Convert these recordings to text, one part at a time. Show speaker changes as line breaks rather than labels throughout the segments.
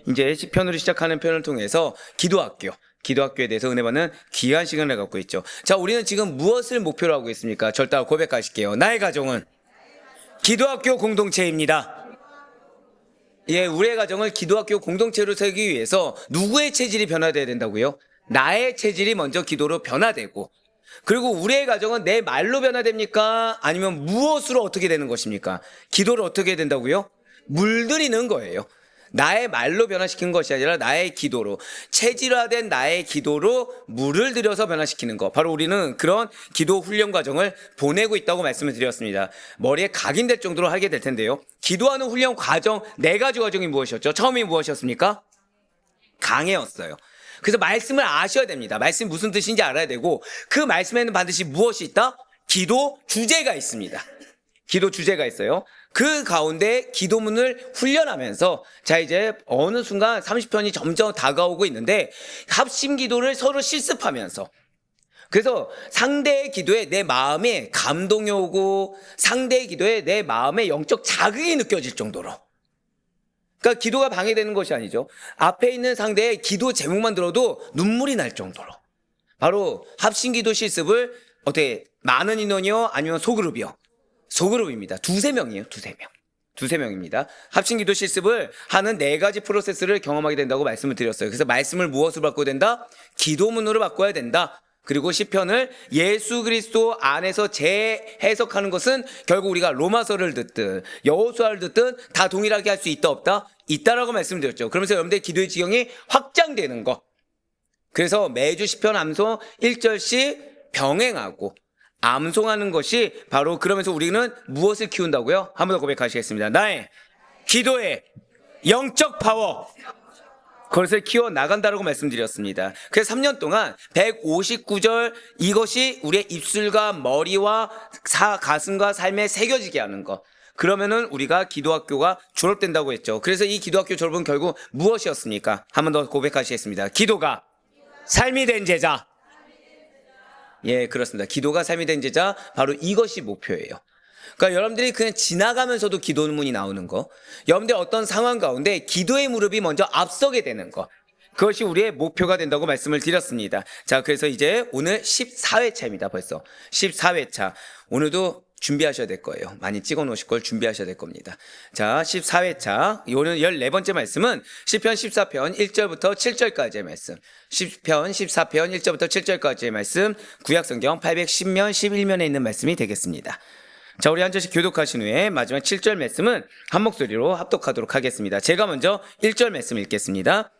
이제 시편으로 시작하는 편을 통해서 기도학교에 대해서 은혜 받는 귀한 시간을 갖고 있죠. 자, 우리는 지금 무엇을 목표로 하고 있습니까? 절대 고백하실게요. 나의 가정은 기도학교 공동체입니다. 예, 우리의 가정을 기도학교 공동체로 세우기 위해서 누구의 체질이 변화되어야 된다고요? 나의 체질이 먼저 기도로 변화되고, 그리고 우리의 가정은 내 말로 변화됩니까? 아니면 무엇으로 어떻게 되는 것입니까? 기도를 어떻게 해야 된다고요? 물들이는 거예요. 나의 말로 변화시키는 것이 아니라 나의 기도로, 체질화된 나의 기도로 물을 들여서 변화시키는 것. 바로 우리는 그런 기도 훈련 과정을 보내고 있다고 말씀을 드렸습니다. 머리에 각인될 정도로 하게 될 텐데요. 기도하는 훈련 과정, 4가지 과정이 무엇이었죠? 처음이 무엇이었습니까? 강해였어요. 그래서 말씀을 아셔야 됩니다. 말씀이 무슨 뜻인지 알아야 되고, 그 말씀에는 반드시 무엇이 있다? 기도 주제가 있습니다. 기도 주제가 있어요. 그 가운데 기도문을 훈련하면서, 자, 이제 어느 순간 30편이 점점 다가오고 있는데, 합심 기도를 서로 실습하면서, 그래서 상대의 기도에 내 마음에 감동이 오고, 상대의 기도에 내 마음에 영적 자극이 느껴질 정도로, 그러니까 기도가 방해되는 것이 아니죠. 앞에 있는 상대의 기도 제목만 들어도 눈물이 날 정도로, 바로 합심 기도 실습을 어떻게, 많은 인원이요? 아니면 소그룹이요? 소그룹입니다. 2-3명이에요. 2-3명입니다. 합심기도 실습을 하는 4가지 프로세스를 경험하게 된다고 말씀을 드렸어요. 그래서 말씀을 무엇으로 바꿔야 된다? 기도문으로 바꿔야 된다. 그리고 시편을 예수 그리스도 안에서 재해석하는 것은 결국 우리가 로마서를 듣든 여호수아를 듣든 다 동일하게 할 수 있다 없다? 있다라고 말씀을 드렸죠. 그러면서 여러분들의 기도의 지경이 확장되는 것. 그래서 매주 시편 암송 1절씩 병행하고 암송하는 것이 바로, 그러면서 우리는 무엇을 키운다고요? 한 번 더 고백하시겠습니다. 나의 기도의 영적 파워, 그것을 키워 나간다라고 말씀드렸습니다. 그래서 3년 동안 159절, 이것이 우리의 입술과 머리와 가슴과 삶에 새겨지게 하는 것. 그러면은 우리가 기도학교가 졸업된다고 했죠. 그래서 이 기도학교 졸업은 결국 무엇이었습니까? 한 번 더 고백하시겠습니다. 기도가 삶이 된 제자. 예, 그렇습니다. 기도가 삶이 된 제자, 바로 이것이 목표예요. 그러니까 여러분들이 그냥 지나가면서도 기도문이 나오는 거, 여러분들 어떤 상황 가운데 기도의 무릎이 먼저 앞서게 되는 거, 그것이 우리의 목표가 된다고 말씀을 드렸습니다. 자, 그래서 이제 오늘 14회차입니다. 벌써 14회차. 오늘도 준비하셔야 될 거예요. 많이 찍어 놓으실 걸 준비하셔야 될 겁니다. 자, 14회차. 오늘 14번째 말씀은 시편 14편 1절부터 7절까지의 말씀. 시편 14편 1절부터 7절까지의 말씀. 구약성경 810면 11면에 있는 말씀이 되겠습니다. 자, 우리 한 절씩 교독하신 후에 마지막 7절 말씀은 한 목소리로 합독하도록 하겠습니다. 제가 먼저 1절 말씀 읽겠습니다.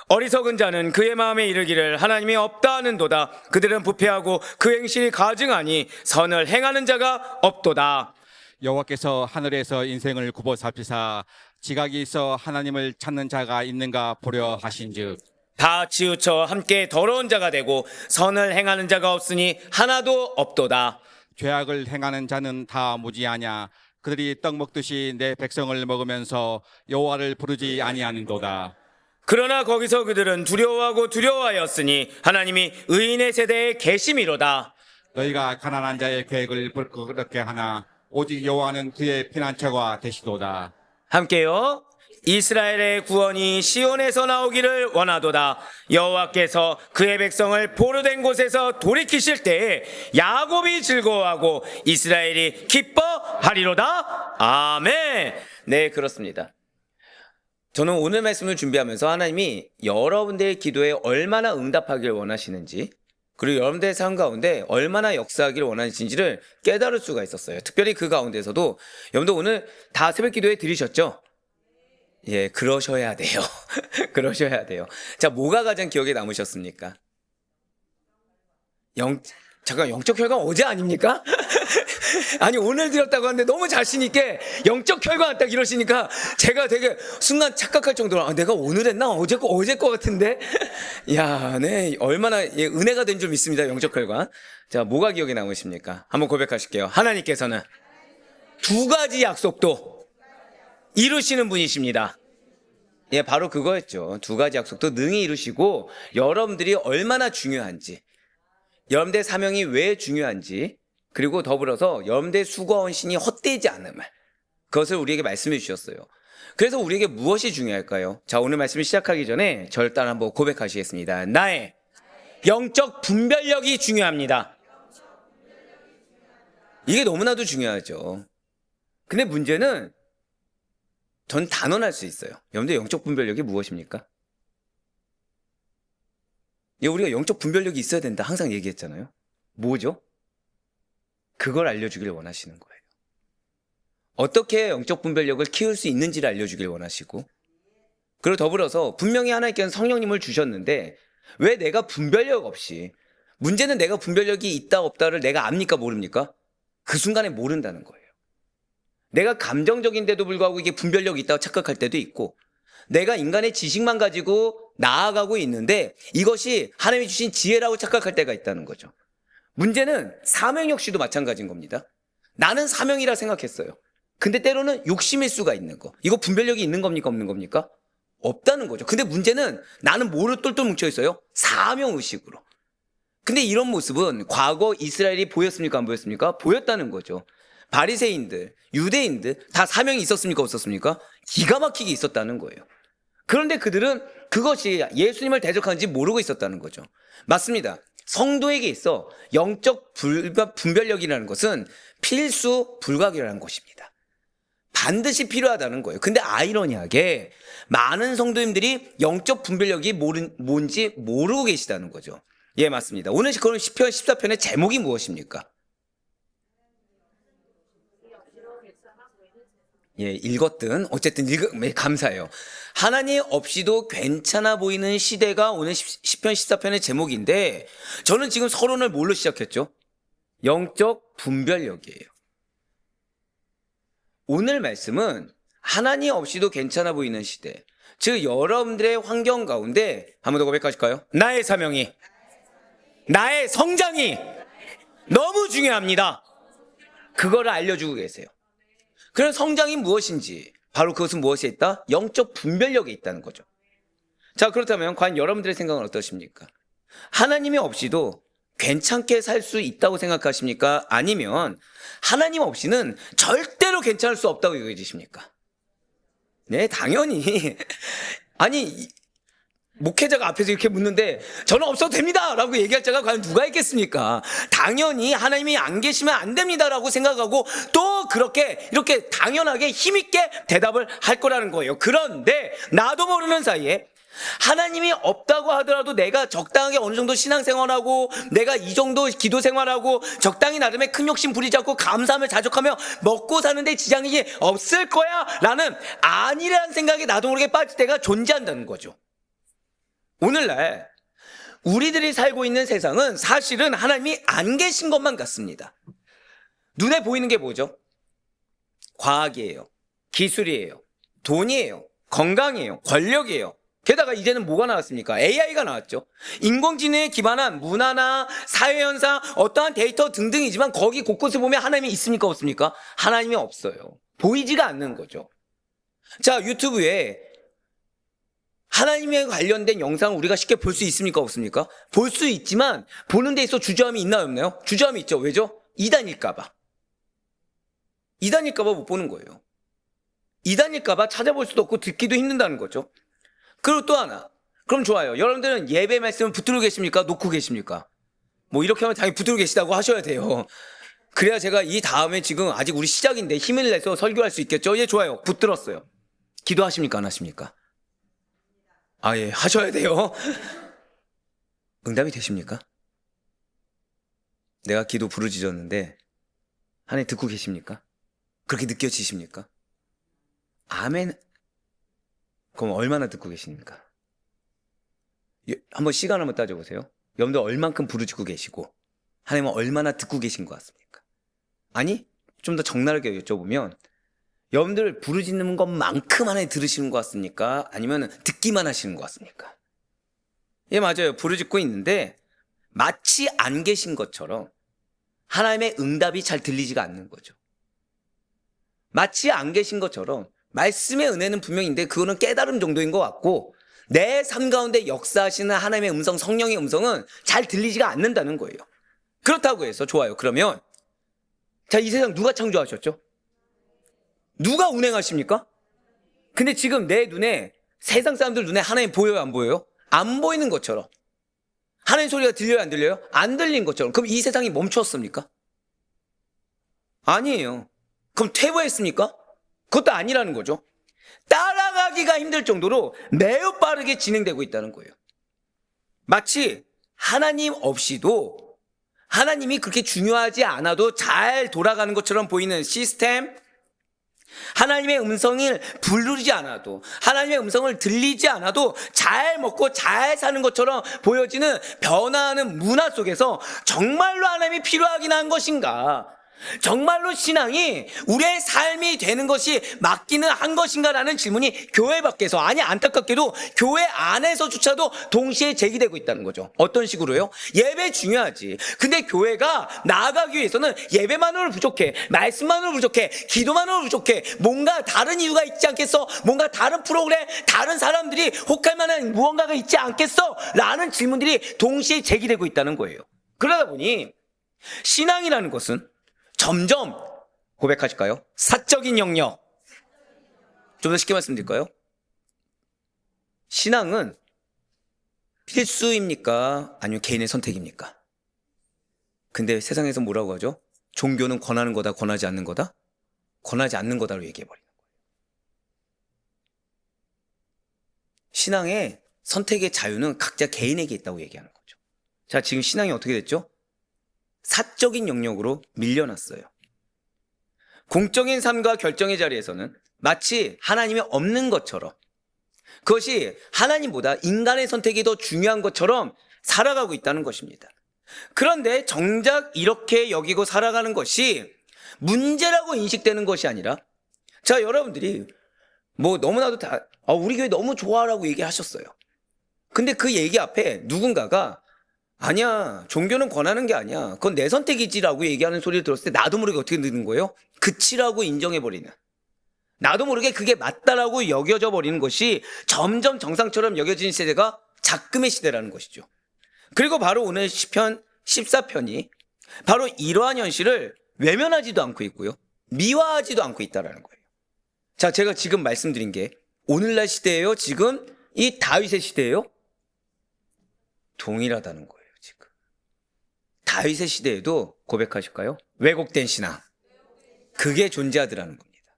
어리석은 자는 그의 마음에 이르기를 하나님이 없다 하는도다. 그들은 부패하고 그 행실이 가증하니 선을 행하는 자가 없도다.
여호와께서 하늘에서 인생을 굽어 살피사 지각이 있어 하나님을 찾는 자가 있는가 보려 하신즉
다 치우쳐 함께 더러운 자가 되고 선을 행하는 자가 없으니 하나도 없도다.
죄악을 행하는 자는 다 무지하냐. 그들이 떡 먹듯이 내 백성을 먹으면서 여호와를 부르지 아니하는도다.
그러나 거기서 그들은 두려워하고 두려워하였으니 하나님이 의인의 세대에 계심이로다.
너희가 가난한 자의 계획을 불끄럽게 하나 오직 여호와는 그의 피난처가 되시도다.
함께요. 이스라엘의 구원이 시온에서 나오기를 원하도다. 여호와께서 그의 백성을 포로된 곳에서 돌이키실 때에 야곱이 즐거워하고 이스라엘이 기뻐하리로다. 아멘. 네, 그렇습니다. 저는 오늘 말씀을 준비하면서 하나님이 여러분들의 기도에 얼마나 응답하길 원하시는지, 그리고 여러분들의 삶 가운데 얼마나 역사하기를 원하시는지를 깨달을 수가 있었어요. 특별히 그 가운데서도 여러분들 오늘 다 새벽 기도에 들으셨죠? 예, 그러셔야 돼요. 그러셔야 돼요. 자, 뭐가 가장 기억에 남으셨습니까? 잠깐, 영적 혈관 어제 아닙니까? 아니, 오늘 드렸다고 하는데 너무 자신있게 영적 혈관 딱 이러시니까 제가 되게 순간 착각할 정도로, 아, 내가 오늘 했나? 어제 거 같은데? 야, 네, 얼마나 은혜가 된 줄 믿습니다. 영적 혈관. 자, 뭐가 기억에 남으십니까? 한번 고백하실게요. 하나님께서는 2가지 약속도 이루시는 분이십니다. 예, 바로 그거였죠. 2가지 약속도 능히 이루시고, 여러분들이 얼마나 중요한지, 여러분들의 사명이 왜 중요한지, 그리고 더불어서 여러분들의 수고와 헌신이 헛되지 않음을, 그것을 우리에게 말씀해 주셨어요. 그래서 우리에게 무엇이 중요할까요? 자, 오늘 말씀을 시작하기 전에 저를 따라 한번 고백하시겠습니다. 나의 영적 분별력이 중요합니다. 이게 너무나도 중요하죠. 근데 문제는 전 단언할 수 있어요. 여러분들 영적 분별력이 무엇입니까? 우리가 영적 분별력이 있어야 된다 항상 얘기했잖아요. 뭐죠? 그걸 알려주길 원하시는 거예요. 어떻게 영적 분별력을 키울 수 있는지를 알려주길 원하시고, 그리고 더불어서 분명히 하나님께서는 성령님을 주셨는데 왜 내가 분별력 없이, 문제는 내가 분별력이 있다 없다를 내가 압니까 모릅니까? 그 순간에 모른다는 거예요. 내가 감정적인데도 불구하고 이게 분별력이 있다고 착각할 때도 있고, 내가 인간의 지식만 가지고 나아가고 있는데 이것이 하나님이 주신 지혜라고 착각할 때가 있다는 거죠. 문제는 사명 역시도 마찬가지인 겁니다. 나는 사명이라 생각했어요. 근데 때로는 욕심일 수가 있는 거. 이거 분별력이 있는 겁니까 없는 겁니까? 없다는 거죠. 근데 문제는 나는 뭐로 똘똘 뭉쳐 있어요? 사명의식으로. 근데 이런 모습은 과거 이스라엘이 보였습니까 안 보였습니까? 보였다는 거죠. 바리새인들, 유대인들 다 사명이 있었습니까 없었습니까? 기가 막히게 있었다는 거예요. 그런데 그들은 그것이 예수님을 대적하는지 모르고 있었다는 거죠. 맞습니다. 성도에게 있어 영적 분별력이라는 것은 필수 불가결한 것입니다. 반드시 필요하다는 거예요. 근데 아이러니하게 많은 성도님들이 영적 분별력이 뭔지 모르고 계시다는 거죠. 예, 맞습니다. 오늘 그럼 시편 14편의 제목이 무엇입니까? 예, 읽었든 어쨌든 감사해요. 하나님 없이도 괜찮아 보이는 시대가 오늘 시편 14편의 제목인데, 저는 지금 서론을 뭘로 시작했죠? 영적 분별력이에요. 오늘 말씀은 하나님 없이도 괜찮아 보이는 시대, 즉 여러분들의 환경 가운데 한 번 더 고백하실까요? 나의 사명이, 나의 성장이 너무 중요합니다. 그거를 알려주고 계세요. 그런 성장이 무엇인지, 바로 그것은 무엇에 있다? 영적 분별력에 있다는 거죠. 자, 그렇다면 과연 여러분들의 생각은 어떠십니까? 하나님이 없이도 괜찮게 살 수 있다고 생각하십니까? 아니면 하나님 없이는 절대로 괜찮을 수 없다고 여기십니까? 네, 당연히. 아니, 목회자가 앞에서 이렇게 묻는데 저는 없어도 됩니다 라고 얘기할 자가 과연 누가 있겠습니까? 당연히 하나님이 안 계시면 안 됩니다 라고 생각하고 또 그렇게 이렇게 당연하게 힘있게 대답을 할 거라는 거예요. 그런데 나도 모르는 사이에 하나님이 없다고 하더라도 내가 적당하게 어느 정도 신앙생활하고 내가 이 정도 기도생활하고 적당히 나름의 큰 욕심 부리지 않고 감사함을 자족하며 먹고 사는데 지장이 없을 거야 라는 아니라는 생각에 나도 모르게 빠질 때가 존재한다는 거죠. 오늘날 우리들이 살고 있는 세상은 사실은 하나님이 안 계신 것만 같습니다. 눈에 보이는 게 뭐죠? 과학이에요, 기술이에요, 돈이에요, 건강이에요, 권력이에요. 게다가 이제는 뭐가 나왔습니까? AI가 나왔죠. 인공지능에 기반한 문화나 사회현상, 어떠한 데이터 등등이지만 거기 곳곳에 보면 하나님이 있습니까 없습니까? 하나님이 없어요. 보이지가 않는 거죠. 자, 유튜브에 하나님에 관련된 영상을 우리가 쉽게 볼 수 있습니까 없습니까? 볼 수 있지만 보는 데 있어 주저함이 있나요 없나요? 주저함이 있죠. 왜죠? 이단일까봐. 이단일까봐 못 보는 거예요. 이단일까봐 찾아볼 수도 없고 듣기도 힘든다는 거죠. 그리고 또 하나, 그럼 좋아요. 여러분들은 예배 말씀을 붙들고 계십니까? 놓고 계십니까? 뭐 이렇게 하면 당연히 붙들고 계시다고 하셔야 돼요. 그래야 제가 이 다음에 지금 아직 우리 시작인데 힘을 내서 설교할 수 있겠죠? 예, 좋아요. 붙들었어요. 기도하십니까 안 하십니까? 아, 예, 하셔야 돼요. 응답이 되십니까? 내가 기도 부르짖었는데 하나님 듣고 계십니까? 그렇게 느껴지십니까? 아멘. 그럼 얼마나 듣고 계십니까? 한번 시간 한번 따져보세요. 여러분들 얼만큼 부르짖고 계시고 하나님은 얼마나 듣고 계신 것 같습니까? 아니, 좀 더 적나라하게 여쭤보면 여러분들 부르짖는 것만큼 하나님 들으시는 것 같습니까? 아니면 듣기만 하시는 것 같습니까? 예, 맞아요. 부르짖고 있는데 마치 안 계신 것처럼 하나님의 응답이 잘 들리지가 않는 거죠. 마치 안 계신 것처럼 말씀의 은혜는 분명인데 그거는 깨달음 정도인 것 같고 내 삶 가운데 역사하시는 하나님의 음성, 성령의 음성은 잘 들리지가 않는다는 거예요. 그렇다고 해서 좋아요. 그러면 자, 이 세상 누가 창조하셨죠? 누가 운행하십니까? 근데 지금 내 눈에, 세상 사람들 눈에 하나님 보여요, 안 보여요? 안 보이는 것처럼. 하나님 소리가 들려요, 안 들려요? 안 들린 것처럼. 그럼 이 세상이 멈췄습니까? 아니에요. 그럼 퇴보했습니까? 그것도 아니라는 거죠. 따라가기가 힘들 정도로 매우 빠르게 진행되고 있다는 거예요. 마치 하나님 없이도, 하나님이 그렇게 중요하지 않아도 잘 돌아가는 것처럼 보이는 시스템, 하나님의 음성을 부르지 않아도, 하나님의 음성을 들리지 않아도 잘 먹고 잘 사는 것처럼 보여지는 변화하는 문화 속에서 정말로 하나님이 필요하긴 한 것인가? 정말로 신앙이 우리의 삶이 되는 것이 맞기는 한 것인가라는 질문이 교회 밖에서, 아니 안타깝게도 교회 안에서조차도 동시에 제기되고 있다는 거죠. 어떤 식으로요? 예배 중요하지. 근데 교회가 나아가기 위해서는 예배만으로 부족해, 말씀만으로 부족해, 기도만으로 부족해, 뭔가 다른 이유가 있지 않겠어? 뭔가 다른 프로그램, 다른 사람들이 혹할 만한 무언가가 있지 않겠어? 라는 질문들이 동시에 제기되고 있다는 거예요. 그러다 보니 신앙이라는 것은 점점, 고백하실까요? 사적인 영역. 좀 더 쉽게 말씀드릴까요? 신앙은 필수입니까? 아니면 개인의 선택입니까? 근데 세상에서 뭐라고 하죠? 종교는 권하는 거다, 권하지 않는 거다? 권하지 않는 거다로 얘기해버리는 거예요. 신앙의 선택의 자유는 각자 개인에게 있다고 얘기하는 거죠. 자, 지금 신앙이 어떻게 됐죠? 사적인 영역으로 밀려났어요. 공적인 삶과 결정의 자리에서는 마치 하나님이 없는 것처럼, 그것이 하나님보다 인간의 선택이 더 중요한 것처럼 살아가고 있다는 것입니다. 그런데 정작 이렇게 여기고 살아가는 것이 문제라고 인식되는 것이 아니라, 자, 여러분들이 뭐 너무나도 다 우리 교회 너무 좋아라고 얘기하셨어요. 근데 그 얘기 앞에 누군가가 아니야, 종교는 권하는 게 아니야, 그건 내 선택이지라고 얘기하는 소리를 들었을 때 나도 모르게 어떻게 되는 거예요? 그치라고 인정해버리는, 나도 모르게 그게 맞다라고 여겨져 버리는 것이 점점 정상처럼 여겨지는 시대가 작금의 시대라는 것이죠. 그리고 바로 오늘 시편 14편이 바로 이러한 현실을 외면하지도 않고 있고요, 미화하지도 않고 있다는 거예요. 자, 제가 지금 말씀드린 게 오늘날 시대예요? 지금 이 다윗의 시대예요? 동일하다는 거예요. 지금 다윗의 시대에도 고백하실까요? 왜곡된 신앙, 그게 존재하더라는 겁니다.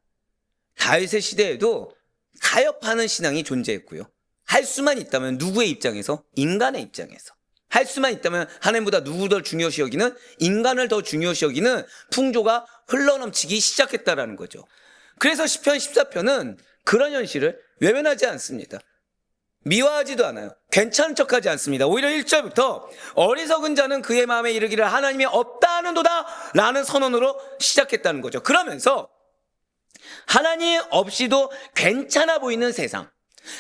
다윗의 시대에도 타협하는 신앙이 존재했고요, 할 수만 있다면 누구의 입장에서? 인간의 입장에서 할 수만 있다면 하나님보다 누구를 더 중요시 여기는, 인간을 더 중요시 여기는 풍조가 흘러넘치기 시작했다라는 거죠. 그래서 시편 14편은 그런 현실을 외면하지 않습니다. 미화하지도 않아요. 괜찮은 척하지 않습니다. 오히려 1절부터 어리석은 자는 그의 마음에 이르기를 하나님이 없다 하는도다 라는 선언으로 시작했다는 거죠. 그러면서 하나님 없이도 괜찮아 보이는 세상,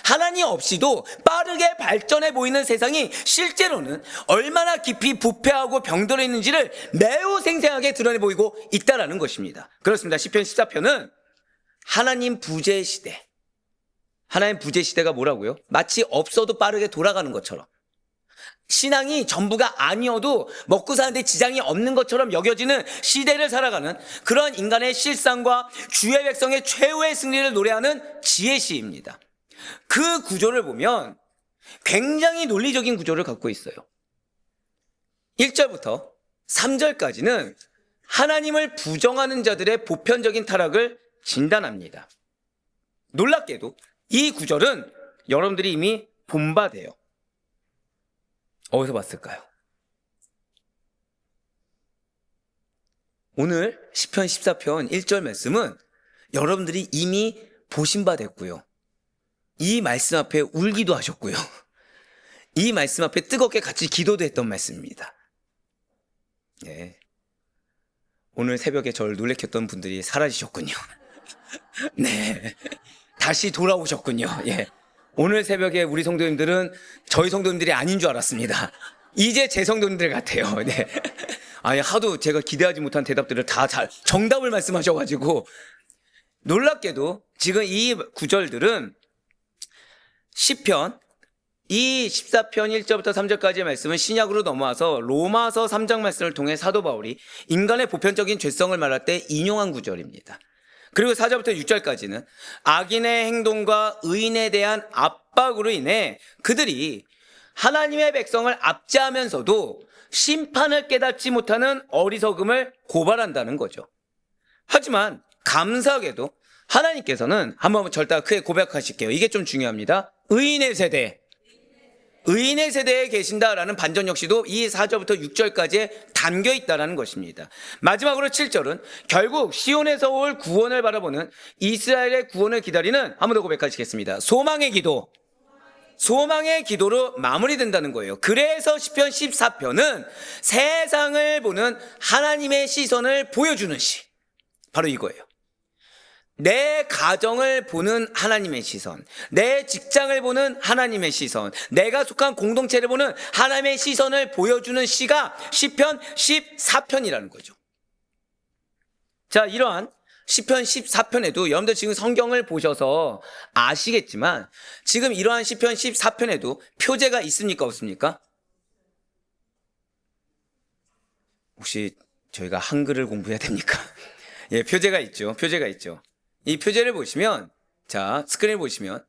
하나님 없이도 빠르게 발전해 보이는 세상이 실제로는 얼마나 깊이 부패하고 병들어 있는지를 매우 생생하게 드러내 보이고 있다는 것입니다. 그렇습니다. 시편 14편은 하나님 부재 시대, 하나님 부재 시대가 뭐라고요? 마치 없어도 빠르게 돌아가는 것처럼, 신앙이 전부가 아니어도 먹고 사는데 지장이 없는 것처럼 여겨지는 시대를 살아가는 그런 인간의 실상과 주의 백성의 최후의 승리를 노래하는 지혜시입니다. 그 구조를 보면 굉장히 논리적인 구조를 갖고 있어요. 1절부터 3절까지는 하나님을 부정하는 자들의 보편적인 타락을 진단합니다. 놀랍게도 이 구절은 여러분들이 이미 본 바 돼요. 어디서 봤을까요? 오늘 시편 14편 1절 말씀은 여러분들이 이미 보신 바 됐고요, 이 말씀 앞에 울기도 하셨고요, 이 말씀 앞에 뜨겁게 같이 기도도 했던 말씀입니다. 네. 오늘 새벽에 저를 놀래켰던 분들이 사라지셨군요. 네, 다시 돌아오셨군요. 예. 오늘 새벽에 우리 성도님들은 저희 성도님들이 아닌 줄 알았습니다. 이제 제 성도님들 같아요. 네. 아니, 하도 제가 기대하지 못한 대답들을 다 잘 정답을 말씀하셔가지고, 놀랍게도 지금 이 구절들은 시편, 이 14편 1절부터 3절까지의 말씀은 신약으로 넘어와서 로마서 3장 말씀을 통해 사도 바울이 인간의 보편적인 죄성을 말할 때 인용한 구절입니다. 그리고 4절부터 6절까지는 악인의 행동과 의인에 대한 압박으로 인해 그들이 하나님의 백성을 압제하면서도 심판을 깨닫지 못하는 어리석음을 고발한다는 거죠. 하지만 감사하게도 하나님께서는 한번 절대 크게 고백하실게요. 이게 좀 중요합니다. 의인의 세대에 계신다라는 반전 역시도 이 4절부터 6절까지에 담겨 있다는 것입니다. 마지막으로 7절은 결국 시온에서 올 구원을 바라보는 이스라엘의 구원을 기다리는 한 번 더 고백하시겠습니다. 소망의 기도로 마무리된다는 거예요. 그래서 시편 14편은 세상을 보는 하나님의 시선을 보여주는 시, 바로 이거예요. 내 가정을 보는 하나님의 시선, 내 직장을 보는 하나님의 시선, 내가 속한 공동체를 보는 하나님의 시선을 보여주는 시가 시편 14편이라는 거죠. 자, 이러한 시편 14편에도 여러분들 지금 성경을 보셔서 아시겠지만 지금 이러한 시편 14편에도 표제가 있습니까, 없습니까? 혹시 저희가 한글을 공부해야 됩니까? 예, 표제가 있죠. 이 표제를 보시면, 자, 스크린을 보시면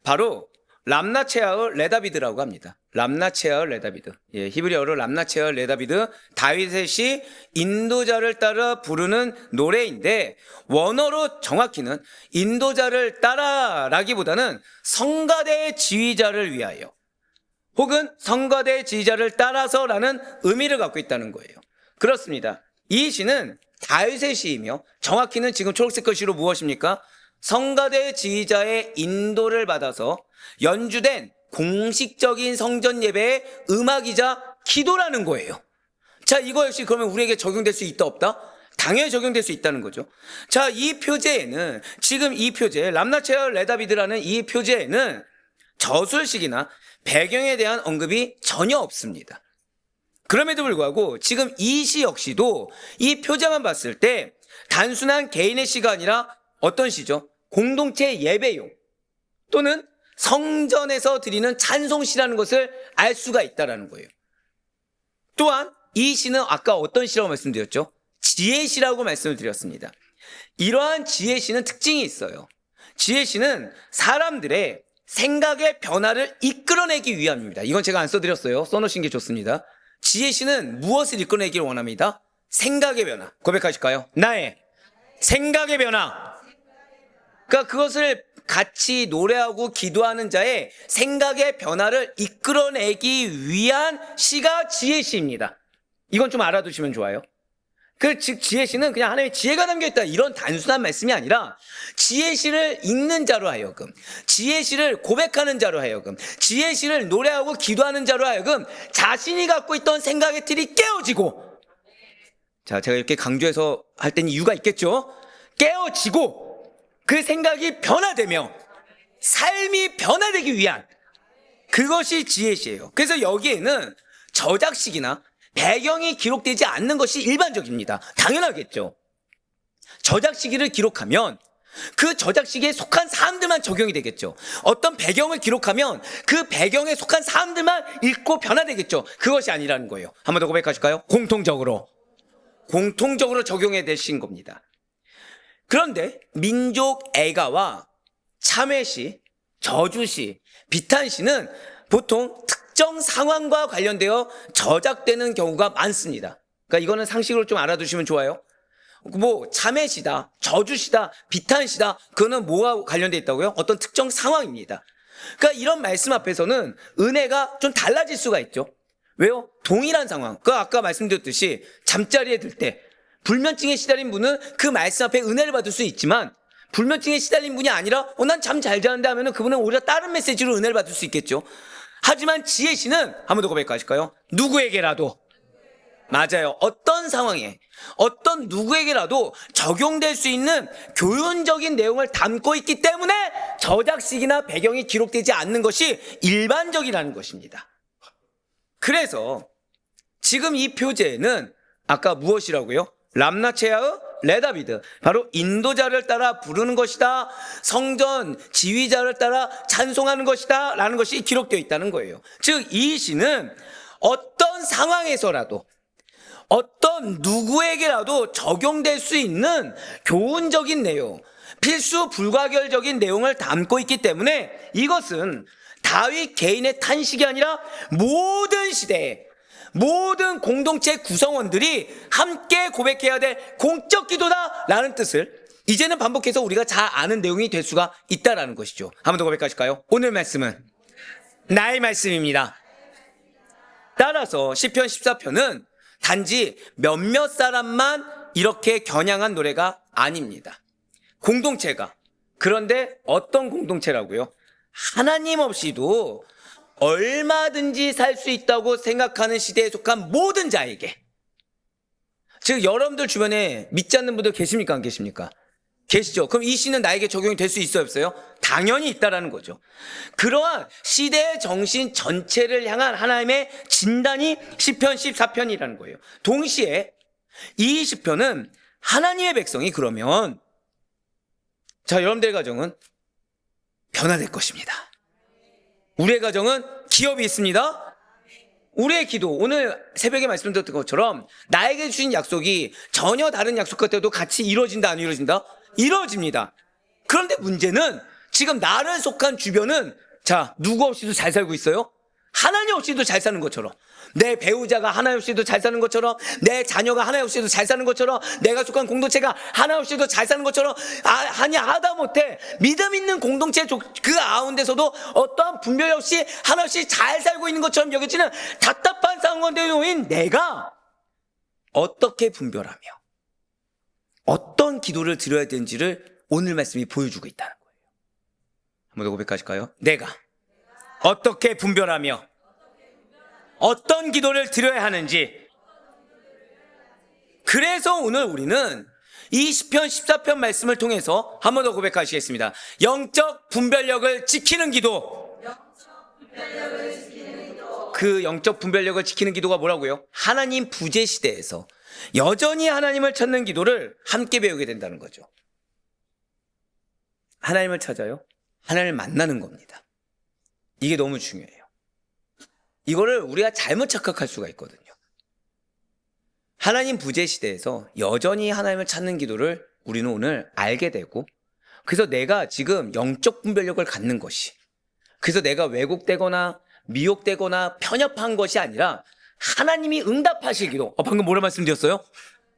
바로 람나체아의 레다비드라고 합니다. 람나체아의 레다비드. 예, 히브리어로 람나체아의 레다비드, 다윗의 시 인도자를 따라 부르는 노래인데 원어로 정확히는 인도자를 따라라기보다는 성가대 지휘자를 위하여 혹은 성가대 지휘자를 따라서라는 의미를 갖고 있다는 거예요. 그렇습니다. 이 시는 다윗의 시이며 정확히는 지금 초록색 글씨로 무엇입니까? 성가대 지휘자의 인도를 받아서 연주된 공식적인 성전 예배의 음악이자 기도라는 거예요. 자, 이거 역시 그러면 우리에게 적용될 수 있다 없다? 당연히 적용될 수 있다는 거죠. 자, 이 표제에는 지금 이 표제 람나체아 레다비드라는 이 표제에는 저술식이나 배경에 대한 언급이 전혀 없습니다. 그럼에도 불구하고 지금 이 시 역시도 이 표제만 봤을 때 단순한 개인의 시가 아니라 어떤 시죠? 공동체 예배용 또는 성전에서 드리는 찬송시라는 것을 알 수가 있다는 거예요. 또한 이 시는 아까 어떤 시라고 말씀드렸죠? 지혜시라고 말씀을 드렸습니다. 이러한 지혜시는 특징이 있어요. 지혜시는 사람들의 생각의 변화를 이끌어내기 위함입니다. 이건 제가 안 써드렸어요. 써놓으신 게 좋습니다. 지혜시는 무엇을 이끌어내기를 원합니다? 생각의 변화. 고백하실까요? 나의 생각의 변화. 그러니까 그것을 같이 노래하고 기도하는 자의 생각의 변화를 이끌어내기 위한 시가 지혜시입니다. 이건 좀 알아두시면 좋아요. 즉 지혜시는 그냥 하나님의 지혜가 담겨있다 이런 단순한 말씀이 아니라 지혜시를 읽는 자로 하여금, 지혜시를 고백하는 자로 하여금, 지혜시를 노래하고 기도하는 자로 하여금 자신이 갖고 있던 생각의 틀이 깨어지고, 자, 제가 이렇게 강조해서 할 때는 이유가 있겠죠. 깨어지고 그 생각이 변화되며 삶이 변화되기 위한 그것이 지혜시예요. 그래서 여기에는 저작식이나 배경이 기록되지 않는 것이 일반적입니다. 당연하겠죠. 저작 시기를 기록하면 그 저작 시기에 속한 사람들만 적용이 되겠죠. 어떤 배경을 기록하면 그 배경에 속한 사람들만 읽고 변화되겠죠. 그것이 아니라는 거예요. 한 번 더 고백하실까요? 공통적으로 적용해 되신 겁니다. 그런데 민족 애가와 참회시, 저주시, 비탄시는 보통 특정 상황과 관련되어 저작되는 경우가 많습니다. 그러니까 이거는 상식으로 좀 알아두시면 좋아요. 뭐 참회시다, 저주시다, 비탄시다, 그거는 뭐와 관련되어 있다고요? 어떤 특정 상황입니다. 그러니까 이런 말씀 앞에서는 은혜가 좀 달라질 수가 있죠. 왜요? 동일한 상황. 그 아까 말씀드렸듯이 잠자리에 들 때 불면증에 시달린 분은 그 말씀 앞에 은혜를 받을 수 있지만 불면증에 시달린 분이 아니라 난 잠 잘 자는데 하면은 그분은 오히려 다른 메시지로 은혜를 받을 수 있겠죠. 하지만 지혜시는 한 번 더 고백하실까요? 누구에게라도, 맞아요, 어떤 상황에 어떤 누구에게라도 적용될 수 있는 교훈적인 내용을 담고 있기 때문에 저작식이나 배경이 기록되지 않는 것이 일반적이라는 것입니다. 그래서 지금 이 표제에는 아까 무엇이라고요? 람나체아의 레다비드, 바로 인도자를 따라 부르는 것이다, 성전 지휘자를 따라 찬송하는 것이다 라는 것이 기록되어 있다는 거예요. 즉 이 시는 어떤 상황에서라도 어떤 누구에게라도 적용될 수 있는 교훈적인 내용, 필수 불가결적인 내용을 담고 있기 때문에 이것은 다윗 개인의 탄식이 아니라 모든 시대에 모든 공동체 구성원들이 함께 고백해야 될 공적 기도다라는 뜻을 이제는 반복해서 우리가 잘 아는 내용이 될 수가 있다라는 것이죠. 한 번 더 고백하실까요? 오늘 말씀은 나의 말씀입니다. 따라서 시편 14편은 단지 몇몇 사람만 이렇게 겨냥한 노래가 아닙니다. 공동체가. 그런데 어떤 공동체라고요? 하나님 없이도 얼마든지 살 수 있다고 생각하는 시대에 속한 모든 자에게. 즉 여러분들 주변에 믿지 않는 분들 계십니까? 안 계십니까? 계시죠? 그럼 이 시는 나에게 적용이 될 수 있어요? 없어요? 당연히 있다라는 거죠. 그러한 시대의 정신 전체를 향한 하나님의 진단이 시편 14편이라는 거예요. 동시에 이 시편은 하나님의 백성이 그러면 자, 여러분들의 가정은 변화될 것입니다. 우리의 가정은 기업이 있습니다. 우리의 기도, 오늘 새벽에 말씀드렸던 것처럼 나에게 주신 약속이 전혀 다른 약속 같아도 같이 이루어진다, 안 이루어진다? 이루어집니다. 그런데 문제는 지금 나를 속한 주변은 자, 누구 없이도 잘 살고 있어요? 하나님 없이도 잘 사는 것처럼, 내 배우자가 하나님 없이도 잘 사는 것처럼, 내 자녀가 하나님 없이도 잘 사는 것처럼, 내가 속한 공동체가 하나님 없이도 잘 사는 것처럼, 아니 하다못해 믿음 있는 공동체 그 가운데서도 어떠한 분별 없이 하나님 없이 잘 살고 있는 것처럼 여겨지는 답답한 상황에 놓인 내가 어떻게 분별하며 어떤 기도를 드려야 되는지를 오늘 말씀이 보여주고 있다는 거예요. 한번 더 고백하실까요? 내가 어떻게 분별하며 어떤 기도를 드려야 하는지. 그래서 오늘 우리는 이 시편 14편 말씀을 통해서 한 번 더 고백하시겠습니다. 영적 분별력을 지키는 기도. 그 영적 분별력을 지키는 기도가 뭐라고요? 하나님 부재 시대에서 여전히 하나님을 찾는 기도를 함께 배우게 된다는 거죠. 하나님을 찾아요? 하나님을 만나는 겁니다. 이게 너무 중요해요. 이거를 우리가 잘못 착각할 수가 있거든요. 하나님 부재 시대에서 여전히 하나님을 찾는 기도를 우리는 오늘 알게 되고, 그래서 내가 지금 영적 분별력을 갖는 것이, 그래서 내가 왜곡되거나 미혹되거나 편협한 것이 아니라 하나님이 응답하실 기도. 방금 뭐라 말씀드렸어요?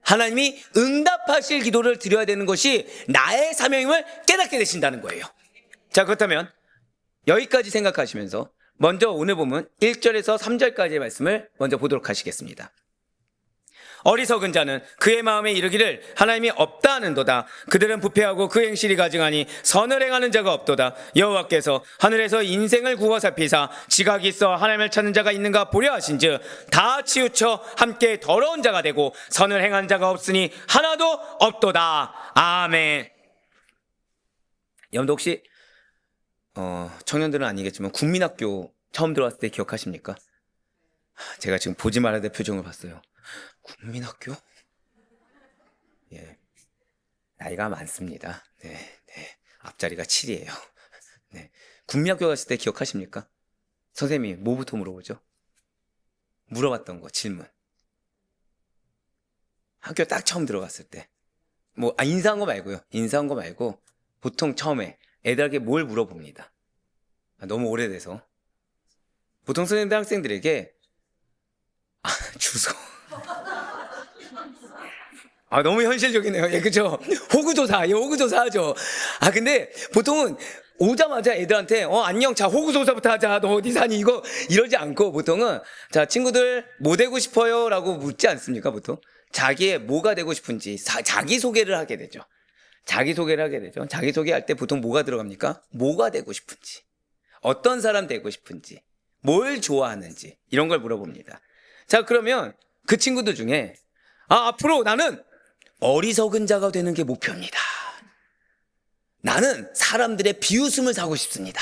하나님이 응답하실 기도를 드려야 되는 것이 나의 사명임을 깨닫게 되신다는 거예요. 자, 그렇다면 여기까지 생각하시면서 먼저 오늘 보면 1절에서 3절까지의 말씀을 먼저 보도록 하시겠습니다. 어리석은 자는 그의 마음에 이르기를 하나님이 없다 하는도다. 그들은 부패하고 그 행실이 가증하니 선을 행하는 자가 없도다. 여호와께서 하늘에서 인생을 구워 살피사 지각이 있어 하나님을 찾는 자가 있는가 보려 하신즉 다 치우쳐 함께 더러운 자가 되고 선을 행하는 자가 없으니 하나도 없도다. 아멘. 여러분들 혹시 청년들은 아니겠지만 국민학교 처음 들어왔을 때 기억하십니까? 제가 지금 보지 말아야 될 표정을 봤어요. 국민학교? 예, 나이가 많습니다. 네. 앞자리가 7이에요. 네. 국민학교 갔을 때 기억하십니까? 선생님이 뭐부터 물어보죠? 물어봤던 거, 질문. 학교 딱 처음 들어갔을 때. 인사한 거 말고요. 인사한 거 말고, 보통 처음에 애들에게 뭘 물어봅니다. 너무 오래돼서. 보통 선생님들 학생들에게, 주소. 너무 현실적이네요. 예, 그죠? 호구조사 하죠. 근데 보통은 오자마자 애들한테, 안녕, 자, 호구조사부터 하자. 너 어디 사니? 이러지 않고 보통은, 자, 친구들 뭐 되고 싶어요? 라고 묻지 않습니까? 보통. 자기의 뭐가 되고 싶은지, 자기소개를 하게 되죠. 자기소개할 때 보통 뭐가 들어갑니까? 뭐가 되고 싶은지, 어떤 사람 되고 싶은지, 뭘 좋아하는지, 이런 걸 물어봅니다. 자, 그러면 그 친구들 중에, 앞으로 나는 어리석은 자가 되는 게 목표입니다. 나는 사람들의 비웃음을 사고 싶습니다.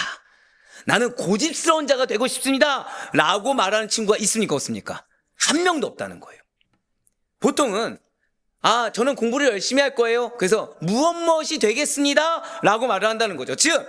나는 고집스러운 자가 되고 싶습니다. 라고 말하는 친구가 있습니까? 없습니까? 한 명도 없다는 거예요. 보통은 저는 공부를 열심히 할 거예요. 그래서 무엇이 되겠습니다. 라고 말을 한다는 거죠. 즉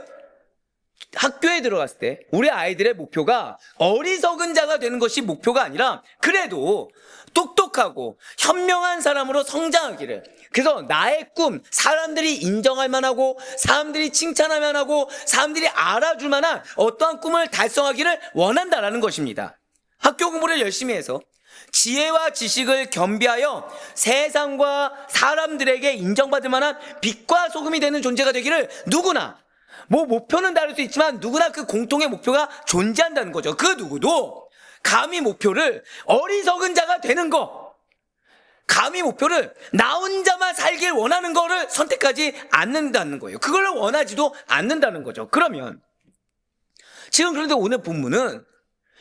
학교에 들어갔을 때 우리 아이들의 목표가 어리석은 자가 되는 것이 목표가 아니라 그래도 똑똑하고 현명한 사람으로 성장하기를. 그래서 나의 꿈, 사람들이 인정할 만하고 사람들이 칭찬할 만하고 사람들이 알아줄 만한 어떠한 꿈을 달성하기를 원한다라는 것입니다. 학교 공부를 열심히 해서 지혜와 지식을 겸비하여 세상과 사람들에게 인정받을 만한 빛과 소금이 되는 존재가 되기를 누구나, 뭐 목표는 다를 수 있지만 누구나 그 공통의 목표가 존재한다는 거죠. 그 누구도 감히 목표를 어리석은 자가 되는 거, 감히 목표를 나 혼자만 살길 원하는 거를 선택하지 않는다는 거예요. 그걸 원하지도 않는다는 거죠. 그러면 지금 그런데 오늘 본문은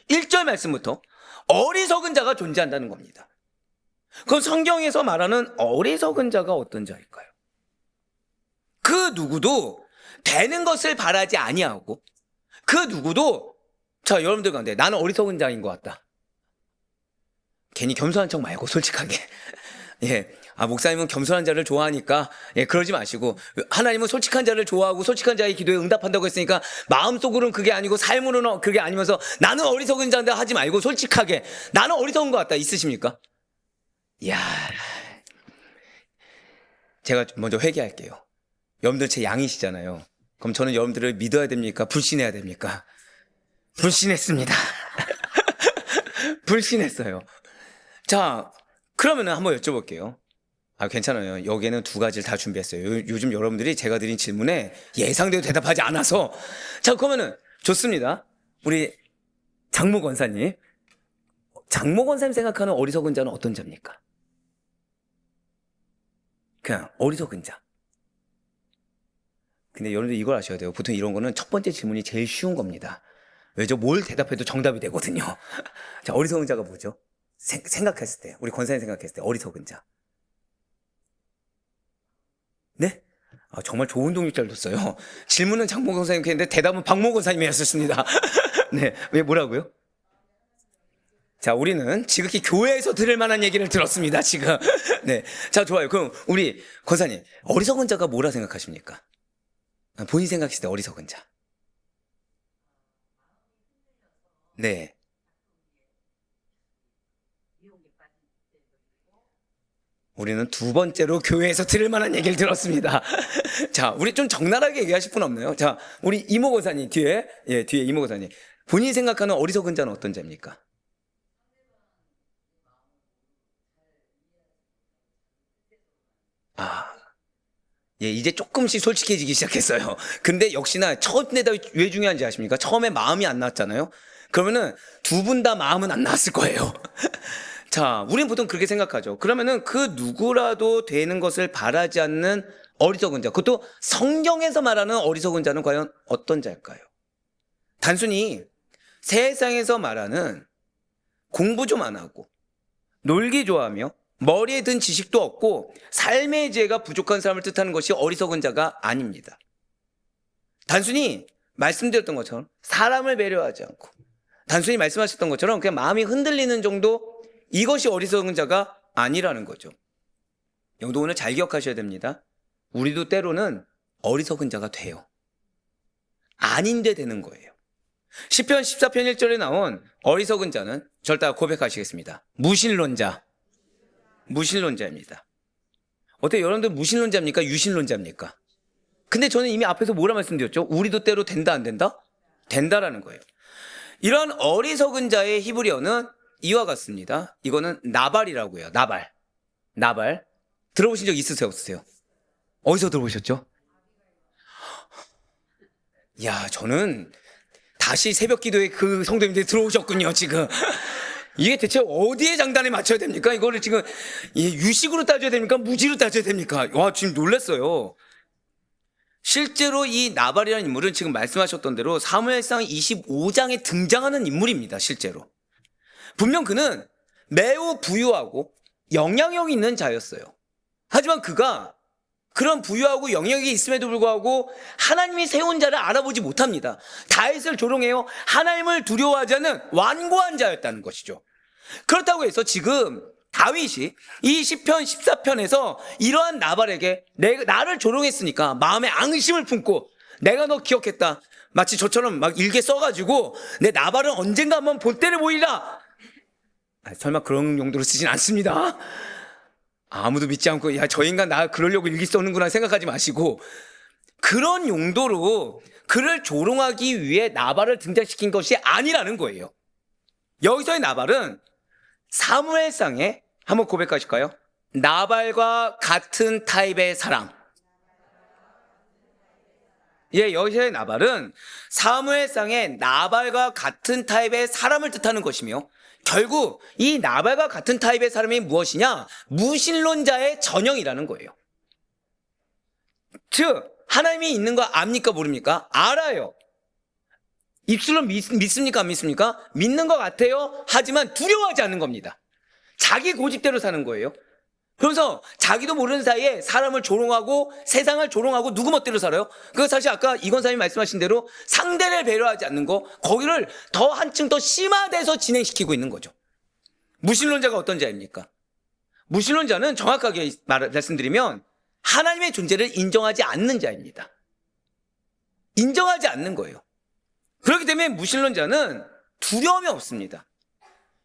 1절 말씀부터 어리석은 자가 존재한다는 겁니다. 그럼 성경에서 말하는 어리석은 자가 어떤 자일까요? 그 누구도 되는 것을 바라지 아니하고 그 누구도, 자, 여러분들 가운데 나는 어리석은 자인 것 같다. 괜히 겸손한 척 말고 솔직하게 예, 목사님은 겸손한 자를 좋아하니까 그러지 마시고, 하나님은 솔직한 자를 좋아하고 솔직한 자의 기도에 응답한다고 했으니까 마음속으로는 그게 아니고 삶으로는 그게 아니면서 나는 어리석은 자인데 하지 말고 솔직하게 나는 어리석은 것 같다 있으십니까? 이야, 제가 먼저 회개할게요. 여러분들 제 양이시잖아요. 그럼 저는 여러분들을 믿어야 됩니까? 불신해야 됩니까? 불신했습니다. 불신했어요. 자, 그러면은 한번 여쭤볼게요. 괜찮아요. 여기에는 두 가지를 다 준비했어요. 요즘 여러분들이 제가 드린 질문에 예상대로 대답하지 않아서. 자, 그러면은 좋습니다. 우리 장모 권사님. 장모 권사님 생각하는 어리석은 자는 어떤 자입니까? 그냥 어리석은 자. 근데 여러분들 이걸 아셔야 돼요. 보통 이런 거는 첫 번째 질문이 제일 쉬운 겁니다. 왜죠? 뭘 대답해도 정답이 되거든요. 자, 어리석은 자가 뭐죠? 생각했을 때, 우리 권사님 생각했을 때 어리석은 자. 네? 정말 좋은 동력자를 뒀어요. 질문은 장모 권사님께 했는데 대답은 박모 권사님이 했었습니다. 네, 왜 뭐라고요? 자, 우리는 지극히 교회에서 들을 만한 얘기를 들었습니다, 지금. 네, 자, 좋아요. 그럼 우리 권사님, 어리석은 자가 뭐라 생각하십니까? 본인 생각했을 때 어리석은 자. 네. 우리는 두 번째로 교회에서 들을 만한 얘기를 들었습니다. 자, 우리 좀 적나라하게 얘기하실 분 없나요? 자, 우리 이모 권사님 뒤에, 뒤에 이모 권사님. 본인이 생각하는 어리석은 자는 어떤 자입니까? 이제 조금씩 솔직해지기 시작했어요. 근데 역시나 첫 대답이 왜 중요한지 아십니까? 처음에 마음이 안 나왔잖아요. 그러면은 두 분 다 마음은 안 나왔을 거예요. 자, 우리는 보통 그렇게 생각하죠. 그러면은 그 누구라도 되는 것을 바라지 않는 어리석은 자, 그것도 성경에서 말하는 어리석은 자는 과연 어떤 자일까요? 단순히 세상에서 말하는 공부 좀 안 하고 놀기 좋아하며 머리에 든 지식도 없고 삶의 지혜가 부족한 사람을 뜻하는 것이 어리석은 자가 아닙니다. 단순히 말씀드렸던 것처럼 사람을 배려하지 않고 단순히 말씀하셨던 것처럼 그냥 마음이 흔들리는 정도, 이것이 어리석은 자가 아니라는 거죠. 영도 오늘 잘 기억하셔야 됩니다. 우리도 때로는 어리석은 자가 돼요. 아닌데 되는 거예요. 시편 14편 1절에 나온 어리석은 자는 절대 고백하시겠습니다. 무신론자. 무신론자입니다. 어때요? 여러분들 무신론자입니까? 유신론자입니까? 근데 저는 이미 앞에서 뭐라 말씀드렸죠? 우리도 때로 된다 안 된다? 된다라는 거예요. 이런 어리석은 자의 히브리어는 이와 같습니다. 이거는 나발이라고 해요. 나발. 들어보신 적 있으세요? 없으세요? 어디서 들어보셨죠? 야, 저는 다시 새벽 기도에 그 성도님들이 들어오셨군요, 지금. 이게 대체 어디에 장단에 맞춰야 됩니까? 이거를 지금 유식으로 따져야 됩니까? 무지로 따져야 됩니까? 와, 지금 놀랐어요. 실제로 이 나발이라는 인물은 지금 말씀하셨던 대로 사무엘상 25장에 등장하는 인물입니다. 실제로. 분명 그는 매우 부유하고 영향력 있는 자였어요. 하지만 그가 그런 부유하고 영향력이 있음에도 불구하고 하나님이 세운 자를 알아보지 못합니다. 다윗을 조롱해요. 하나님을 두려워하지 않는 완고한 자였다는 것이죠. 그렇다고 해서 지금 다윗이 이 시편 14편에서 이러한 나발에게 나를 조롱했으니까 마음에 앙심을 품고 내가 너 기억했다. 마치 저처럼 막 일개 써가지고 내 나발은 언젠가 한번 본때를 보이라. 설마 그런 용도로 쓰진 않습니다. 아무도 믿지 않고 야, 저 인간 나 그러려고 일기 써는구나 생각하지 마시고, 그런 용도로 그를 조롱하기 위해 나발을 등장시킨 것이 아니라는 거예요. 여기서의 나발은 사무엘상에 한번 고백하실까요? 나발과 같은 타입의 사람. 예, 여기서의 나발은 사무엘상의 나발과 같은 타입의 사람을 뜻하는 것이며, 결국 이 나발과 같은 타입의 사람이 무엇이냐? 무신론자의 전형이라는 거예요. 즉 하나님이 있는 거 압니까 모릅니까? 알아요. 입술로 믿습니까 안 믿습니까? 믿는 것 같아요. 하지만 두려워하지 않는 겁니다. 자기 고집대로 사는 거예요. 그래서 자기도 모르는 사이에 사람을 조롱하고 세상을 조롱하고 누구 멋대로 살아요. 그 사실 아까 이건사님이 말씀하신 대로 상대를 배려하지 않는 거, 거기를 더 한층 더 심화돼서 진행시키고 있는 거죠. 무신론자가 어떤 자입니까? 무신론자는 정확하게 말씀드리면 하나님의 존재를 인정하지 않는 자입니다. 인정하지 않는 거예요. 그렇기 때문에 무신론자는 두려움이 없습니다.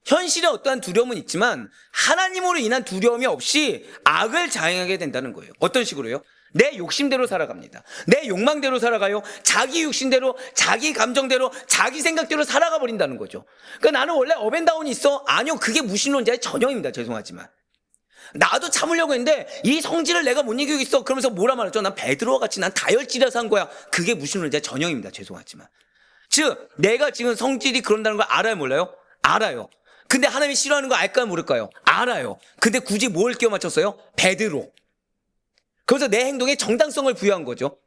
현실에 어떠한 두려움은 있지만 하나님으로 인한 두려움이 없이 악을 자행하게 된다는 거예요. 어떤 식으로요? 내 욕심대로 살아갑니다. 내 욕망대로 살아가요. 자기 육신대로, 자기 감정대로, 자기 생각대로 살아가 버린다는 거죠. 그러니까 나는 원래 업앤다운이 있어? 아니요, 그게 무신론자의 전형입니다. 죄송하지만 나도 참으려고 했는데 이 성질을 내가 못 이기겠어. 그러면서 뭐라 말했죠? 난 베드로와 같이 난 다혈질이라서 한 거야. 그게 무신론자의 전형입니다. 죄송하지만. 즉 내가 지금 성질이 그런다는 걸 알아요 몰라요? 알아요. 근데 하나님이 싫어하는 거 알까요 모를까요? 알아요. 근데 굳이 뭘 끼워 맞췄어요? 베드로. 그래서 내 행동에 정당성을 부여한 거죠.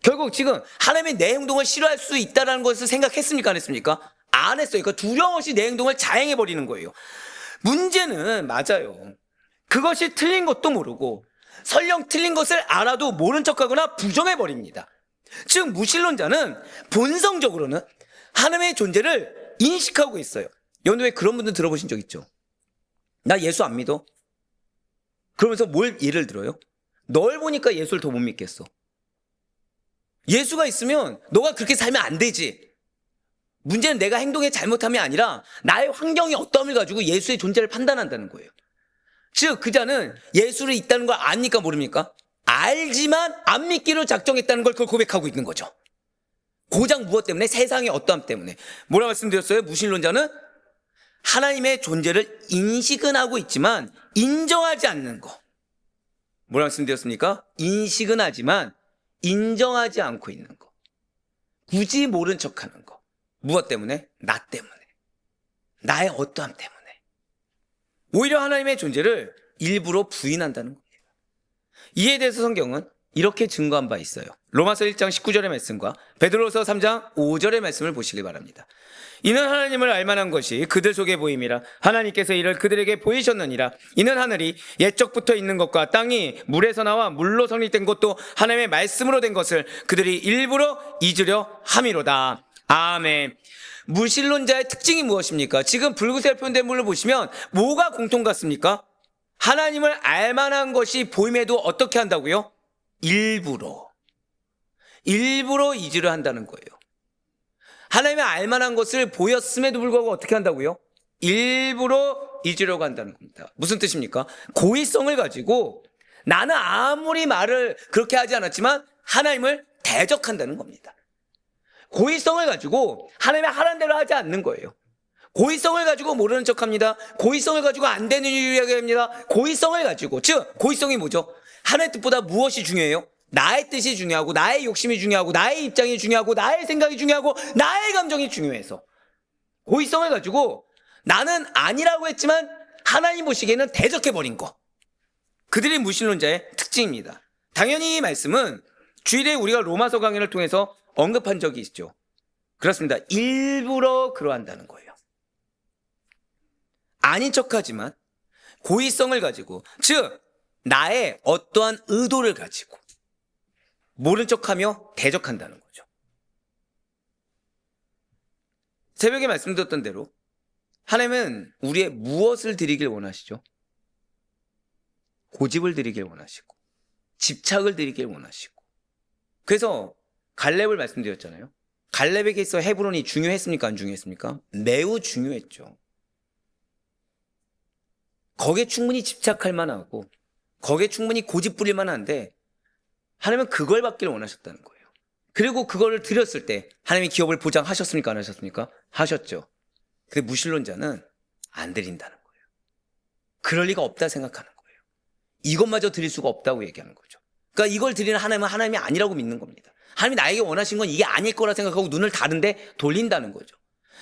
결국 지금 하나님이 내 행동을 싫어할 수 있다는 것을 생각했습니까 안 했습니까? 안 했어요. 그러니까 두려움 없이 내 행동을 자행해버리는 거예요. 문제는 맞아요. 그것이 틀린 것도 모르고 설령 틀린 것을 알아도 모른 척하거나 부정해버립니다. 즉 무신론자는 본성적으로는 하나님의 존재를 인식하고 있어요. 여러분들 왜 그런 분들 들어보신 적 있죠? 나 예수 안 믿어? 그러면서 뭘 예를 들어요? 널 보니까 예수를 더 못 믿겠어. 예수가 있으면 너가 그렇게 살면 안 되지. 문제는 내가 행동의 잘못함이 아니라 나의 환경이 어떠함을 가지고 예수의 존재를 판단한다는 거예요. 즉 그 자는 예수를 있다는 걸 아니까 모릅니까? 알지만 안 믿기로 작정했다는 걸 그걸 고백하고 있는 거죠. 고작 무엇 때문에? 세상의 어떠함 때문에. 뭐라 말씀드렸어요? 무신론자는 하나님의 존재를 인식은 하고 있지만 인정하지 않는 거. 뭐라 말씀드렸습니까? 인식은 하지만 인정하지 않고 있는 거. 굳이 모른 척하는 거. 무엇 때문에? 나 때문에. 나의 어떠함 때문에. 오히려 하나님의 존재를 일부러 부인한다는 겁니다. 이에 대해서 성경은 이렇게 증거한 바 있어요. 로마서 1장 19절의 말씀과 베드로서 3장 5절의 말씀을 보시기 바랍니다. 이는 하나님을 알만한 것이 그들 속에 보임이라 하나님께서 이를 그들에게 보이셨느니라. 이는 하늘이 옛적부터 있는 것과 땅이 물에서 나와 물로 성립된 것도 하나님의 말씀으로 된 것을 그들이 일부러 잊으려 함이로다. 아멘. 무신론자의 특징이 무엇입니까? 지금 붉은색 표현된 물을 보시면 뭐가 공통 같습니까? 하나님을 알만한 것이 보임에도 어떻게 한다고요? 일부러 잊으려 한다는 거예요. 하나님의 알만한 것을 보였음에도 불구하고 어떻게 한다고요? 일부러 잊으려고 한다는 겁니다. 무슨 뜻입니까? 고의성을 가지고 나는 아무리 말을 그렇게 하지 않았지만 하나님을 대적한다는 겁니다. 고의성을 가지고 하나님의 하라는 대로 하지 않는 거예요. 고의성을 가지고 모르는 척합니다. 고의성을 가지고 안 되는 일을 이야기합니다. 고의성을 가지고, 즉 고의성이 뭐죠? 하나님의 뜻보다 무엇이 중요해요? 나의 뜻이 중요하고 나의 욕심이 중요하고 나의 입장이 중요하고 나의 생각이 중요하고 나의 감정이 중요해서 고의성을 가지고 나는 아니라고 했지만 하나님 보시기에는 대적해버린 거. 그들이 무신론자의 특징입니다. 당연히 이 말씀은 주일에 우리가 로마서 강의를 통해서 언급한 적이 있죠. 그렇습니다. 일부러 그러한다는 거예요. 아닌 척하지만 고의성을 가지고, 즉 나의 어떠한 의도를 가지고 모른 척하며 대적한다는 거죠. 새벽에 말씀드렸던 대로 하나님은 우리의 무엇을 드리길 원하시죠? 고집을 드리길 원하시고 집착을 드리길 원하시고, 그래서 갈렙을 말씀드렸잖아요. 갈렙에게 있어 헤브론이 중요했습니까? 안 중요했습니까? 매우 중요했죠. 거기에 충분히 집착할 만하고 거기에 충분히 고집 부릴 만한데 하나님은 그걸 받기를 원하셨다는 거예요. 그리고 그거를 드렸을 때 하나님이 기업을 보장하셨습니까? 안 하셨습니까? 하셨죠. 근데 무신론자는 안 드린다는 거예요. 그럴 리가 없다 생각하는 거예요. 이것마저 드릴 수가 없다고 얘기하는 거죠. 그러니까 이걸 드리는 하나님은 하나님이 아니라고 믿는 겁니다. 하나님이 나에게 원하신 건 이게 아닐 거라 생각하고 눈을 다른데 돌린다는 거죠.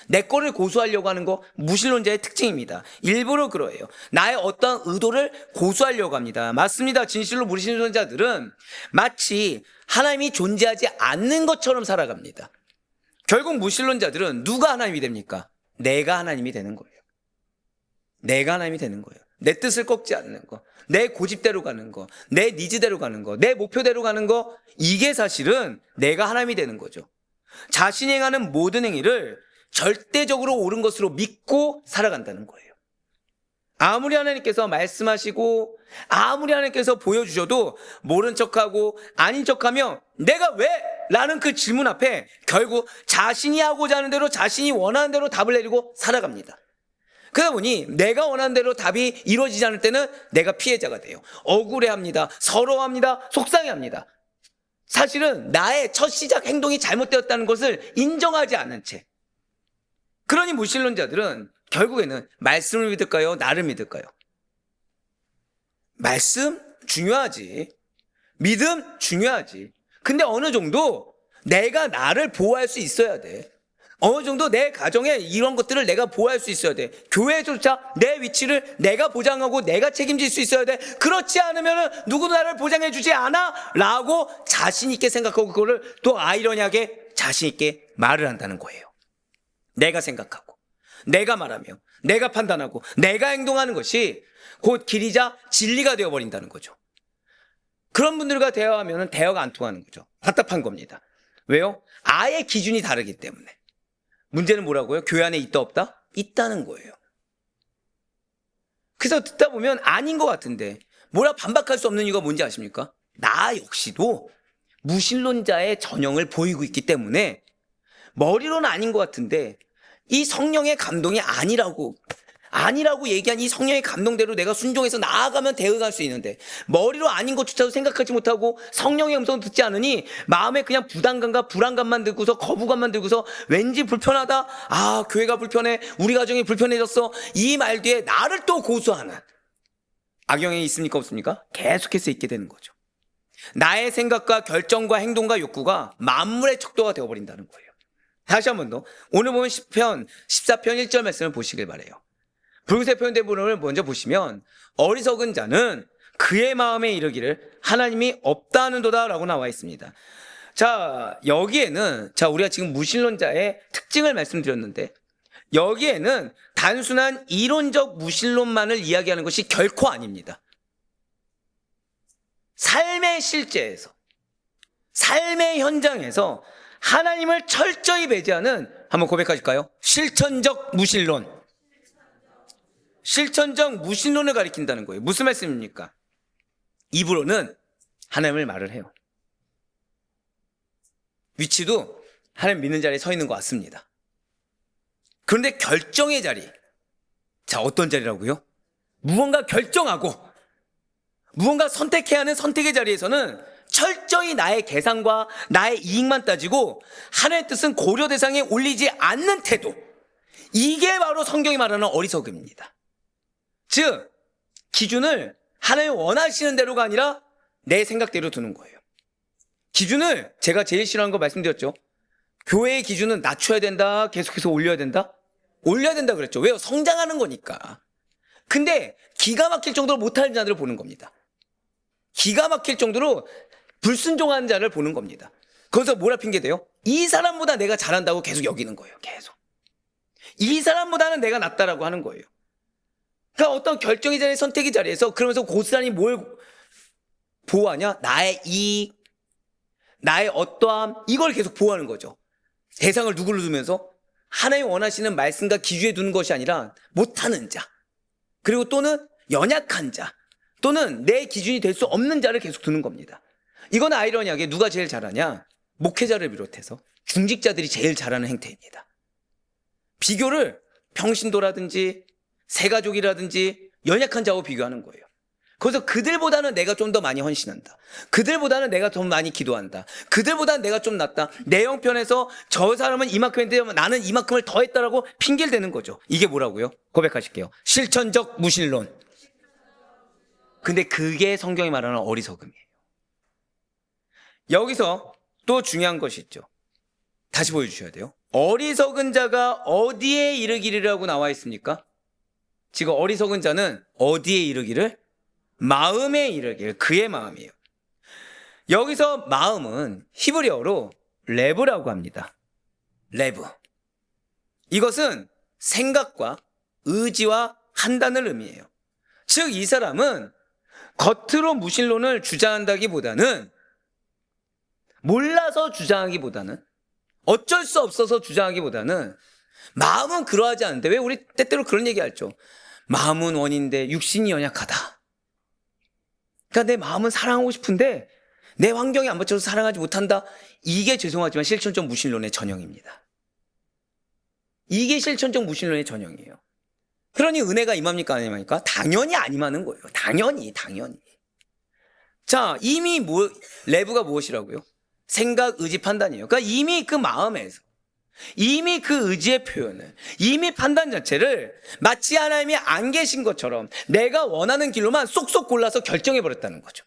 내 거를 고수하려고 하는 거 무신론자의 특징입니다. 일부러 그러해요. 나의 어떠한 의도를 고수하려고 합니다. 맞습니다. 진실로 무신론자들은 마치 하나님이 존재하지 않는 것처럼 살아갑니다. 결국 무신론자들은 누가 하나님이 됩니까? 내가 하나님이 되는 거예요. 내가 하나님이 되는 거예요. 내 뜻을 꺾지 않는 거, 내 고집대로 가는 거, 내 니즈대로 가는 거, 내 목표대로 가는 거, 이게 사실은 내가 하나님이 되는 거죠. 자신이 행하는 모든 행위를 절대적으로 옳은 것으로 믿고 살아간다는 거예요. 아무리 하나님께서 말씀하시고 아무리 하나님께서 보여주셔도 모른 척하고 아닌 척하며 내가 왜? 라는 그 질문 앞에 결국 자신이 하고자 하는 대로 자신이 원하는 대로 답을 내리고 살아갑니다. 그러다 보니 내가 원하는 대로 답이 이루어지지 않을 때는 내가 피해자가 돼요. 억울해합니다. 서러워합니다. 속상해합니다. 사실은 나의 첫 시작 행동이 잘못되었다는 것을 인정하지 않은 채. 그러니 무신론자들은 결국에는 말씀을 믿을까요? 나를 믿을까요? 말씀 중요하지. 믿음 중요하지. 근데 어느 정도 내가 나를 보호할 수 있어야 돼. 어느 정도 내 가정에 이런 것들을 내가 보호할 수 있어야 돼. 교회조차 내 위치를 내가 보장하고 내가 책임질 수 있어야 돼. 그렇지 않으면 누구도 나를 보장해 주지 않아 라고 자신 있게 생각하고 그거를 또 아이러니하게 자신 있게 말을 한다는 거예요. 내가 생각하고 내가 말하며 내가 판단하고 내가 행동하는 것이 곧 길이자 진리가 되어버린다는 거죠. 그런 분들과 대화하면 대화가 안 통하는 거죠. 답답한 겁니다. 왜요? 아예 기준이 다르기 때문에. 문제는 뭐라고요? 교회 안에 있다 없다? 있다는 거예요. 그래서 듣다 보면 아닌 것 같은데 뭐라 반박할 수 없는 이유가 뭔지 아십니까? 나 역시도 무신론자의 전형을 보이고 있기 때문에 머리로는 아닌 것 같은데 이 성령의 감동이 아니라고 얘기한 이 성령의 감동대로 내가 순종해서 나아가면 대응할 수 있는데 머리로 아닌 것조차도 생각하지 못하고 성령의 음성을 듣지 않으니 마음에 그냥 부담감과 불안감만 들고서 거부감만 들고서 왠지 불편하다. 아, 교회가 불편해. 우리 가정이 불편해졌어. 이 말 뒤에 나를 또 고수하는 악영향이 있습니까? 없습니까? 계속해서 있게 되는 거죠. 나의 생각과 결정과 행동과 욕구가 만물의 척도가 되어버린다는 거예요. 다시 한 번 더 오늘 보면 10편 14편 1절 말씀을 보시길 바라요. 붉은색 표현된 부분을 먼저 보시면 어리석은 자는 그의 마음에 이르기를 하나님이 없다는도다 라고 나와 있습니다. 자, 여기에는 우리가 지금 무신론자의 특징을 말씀드렸는데 여기에는 단순한 이론적 무신론만을 이야기하는 것이 결코 아닙니다. 삶의 실제에서 삶의 현장에서 하나님을 철저히 배제하는 한번 고백하실까요? 실천적 무신론. 실천적 무신론을 가리킨다는 거예요. 무슨 말씀입니까? 입으로는 하나님을 말을 해요. 위치도 하나님 믿는 자리에 서 있는 것 같습니다. 그런데 결정의 자리. 자, 어떤 자리라고요? 무언가 결정하고 무언가 선택해야 하는 선택의 자리에서는 철저히 나의 계산과 나의 이익만 따지고 하나님의 뜻은 고려 대상에 올리지 않는 태도. 이게 바로 성경이 말하는 어리석음입니다. 즉, 기준을 하나님 원하시는 대로가 아니라 내 생각대로 두는 거예요. 기준을 제가 제일 싫어하는 거 말씀드렸죠. 교회의 기준은 낮춰야 된다, 계속해서 올려야 된다? 올려야 된다 그랬죠. 왜요? 성장하는 거니까. 근데 기가 막힐 정도로 못하는 자들을 보는 겁니다. 기가 막힐 정도로 불순종하는 자를 보는 겁니다. 거기서 뭐라 핑계대요? 이 사람보다 내가 잘한다고 계속 여기는 거예요. 계속. 이 사람보다는 내가 낫다라고 하는 거예요. 그러니까 어떤 결정의 자리, 선택의 자리에서 그러면서 고스란히 뭘 보호하냐? 나의 이익, 나의 어떠함, 이걸 계속 보호하는 거죠. 대상을 누구를 두면서 하나님 원하시는 말씀과 기준에 두는 것이 아니라 못하는 자, 그리고 또는 연약한 자, 또는 내 기준이 될 수 없는 자를 계속 두는 겁니다. 이건 아이러니하게 누가 제일 잘하냐? 목회자를 비롯해서 중직자들이 제일 잘하는 행태입니다. 비교를 평신도라든지 새가족이라든지 연약한 자와 비교하는 거예요. 그래서 그들보다는 내가 좀 더 많이 헌신한다. 그들보다는 내가 더 많이 기도한다. 그들보다는 내가 좀 낫다. 내 형편에서 저 사람은 이만큼 했는데 나는 이만큼을 더 했다라고 핑계를 대는 거죠. 이게 뭐라고요? 고백하실게요. 실천적 무신론. 근데 그게 성경이 말하는 어리석음이에요. 여기서 또 중요한 것이 있죠. 다시 보여주셔야 돼요. 어리석은 자가 어디에 이르기리라고 나와 있습니까? 지금 어리석은 자는 어디에 이르기를? 마음에 이르기를. 그의 마음이에요. 여기서 마음은 히브리어로 레브라고 합니다. 레브. 이것은 생각과 의지와 판단을 의미해요. 즉 이 사람은 겉으로 무신론을 주장한다기보다는, 몰라서 주장하기보다는, 어쩔 수 없어서 주장하기보다는 마음은 그러하지 않은데, 왜 우리 때때로 그런 얘기 하죠? 마음은 원인데 육신이 연약하다. 그러니까 내 마음은 사랑하고 싶은데 내 환경이 안 받쳐서 사랑하지 못한다. 이게 죄송하지만 실천적 무신론의 전형입니다. 이게 실천적 무신론의 전형이에요. 그러니 은혜가 임합니까 안 임합니까? 당연히 안 임하는 거예요. 당연히. 자, 이미 레브가 무엇이라고요? 생각, 의지, 판단이에요. 그러니까 이미 그 마음에서, 이미 그 의지의 표현을, 이미 판단 자체를 마치 하나님이 안 계신 것처럼 내가 원하는 길로만 쏙쏙 골라서 결정해버렸다는 거죠.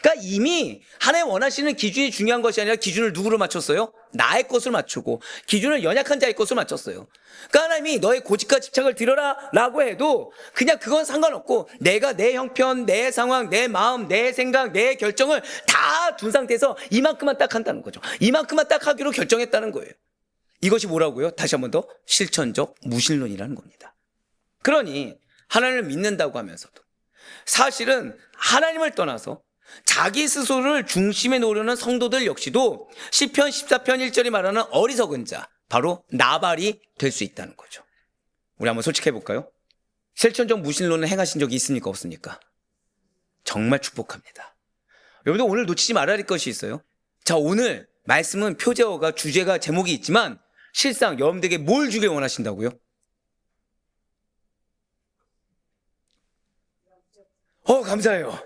그러니까 이미 하나님 원하시는 기준이 중요한 것이 아니라 기준을 누구로 맞췄어요? 나의 것을 맞추고 기준을 연약한 자의 것을 맞췄어요. 그러니까 하나님이 너의 고집과 집착을 들여라 라고 해도 그냥 그건 상관없고 내가 내 형편, 내 상황, 내 마음, 내 생각, 내 결정을 다 둔 상태에서 이만큼만 딱 한다는 거죠. 이만큼만 딱 하기로 결정했다는 거예요. 이것이 뭐라고요? 다시 한 번 더 실천적 무신론이라는 겁니다. 그러니 하나님을 믿는다고 하면서도 사실은 하나님을 떠나서 자기 스스로를 중심에 놓으려는 성도들 역시도 시편 14편 1절이 말하는 어리석은 자, 바로 나발이 될 수 있다는 거죠. 우리 한번 솔직해 볼까요? 실천적 무신론을 행하신 적이 있습니까? 없습니까? 정말 축복합니다. 여러분들 오늘 놓치지 말아야 할 것이 있어요. 자, 오늘 말씀은 표제어가 주제가 제목이 있지만 실상 여러분들에게 뭘 주길 원하신다고요? 감사해요.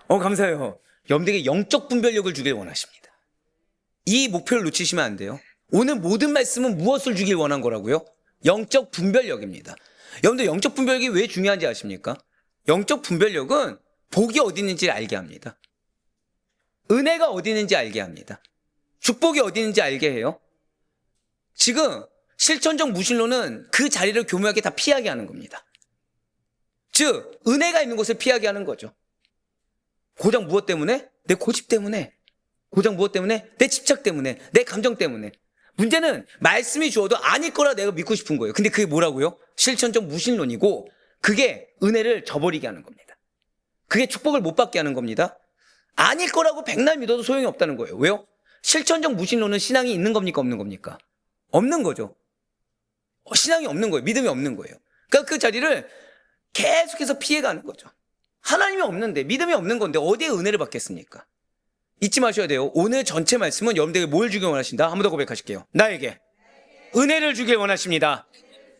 감사해요. 여러분들에게 영적 분별력을 주길 원하십니다. 이 목표를 놓치시면 안 돼요. 오늘 모든 말씀은 무엇을 주길 원한 거라고요? 영적 분별력입니다. 여러분들 영적 분별력이 왜 중요한지 아십니까? 영적 분별력은 복이 어디 있는지 알게 합니다. 은혜가 어디 있는지 알게 합니다. 축복이 어디 있는지 알게 해요. 지금 실천적 무신론은 그 자리를 교묘하게 다 피하게 하는 겁니다. 즉 은혜가 있는 곳을 피하게 하는 거죠. 고작 무엇 때문에? 내 고집 때문에. 고작 무엇 때문에? 내 집착 때문에. 내 감정 때문에. 문제는 말씀이 주어도 아닐 거라 내가 믿고 싶은 거예요. 근데 그게 뭐라고요? 실천적 무신론이고 그게 은혜를 저버리게 하는 겁니다. 그게 축복을 못 받게 하는 겁니다. 아닐 거라고 백날 믿어도 소용이 없다는 거예요. 왜요? 실천적 무신론은 신앙이 있는 겁니까? 없는 겁니까? 없는 거죠. 신앙이 없는 거예요. 믿음이 없는 거예요. 그러니까 그 자리를 계속해서 피해가는 거죠. 하나님이 없는데, 믿음이 없는 건데 어디에 은혜를 받겠습니까? 잊지 마셔야 돼요. 오늘 전체 말씀은 여러분들에게 뭘 주길 원하신다? 한 번 더 고백하실게요. 나에게 은혜를 주길 원하십니다.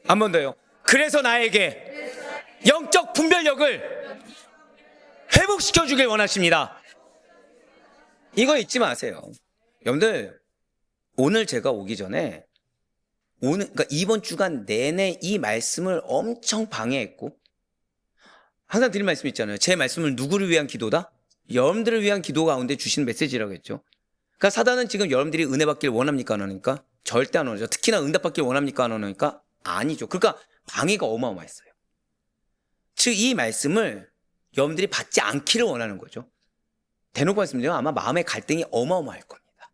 한 번 더요. 그래서 나에게 영적 분별력을 회복시켜 주길 원하십니다. 이거 잊지 마세요. 여러분들 오늘 제가 오기 전에 그러니까 이번 주간 내내 이 말씀을 엄청 방해했고 항상 드린 말씀 있잖아요. 제 말씀을 누구를 위한 기도다? 여러분들을 위한 기도 가운데 주신 메시지라고 했죠. 그러니까 사단은 지금 여러분들이 은혜 받길 원합니까? 안 원합니까? 절대 안 원하죠. 특히나 응답 받길 원합니까? 안 원합니까? 아니죠. 그러니까 방해가 어마어마했어요. 즉 이 말씀을 여러분들이 받지 않기를 원하는 거죠. 대놓고 말씀드리면 아마 마음의 갈등이 어마어마할 겁니다.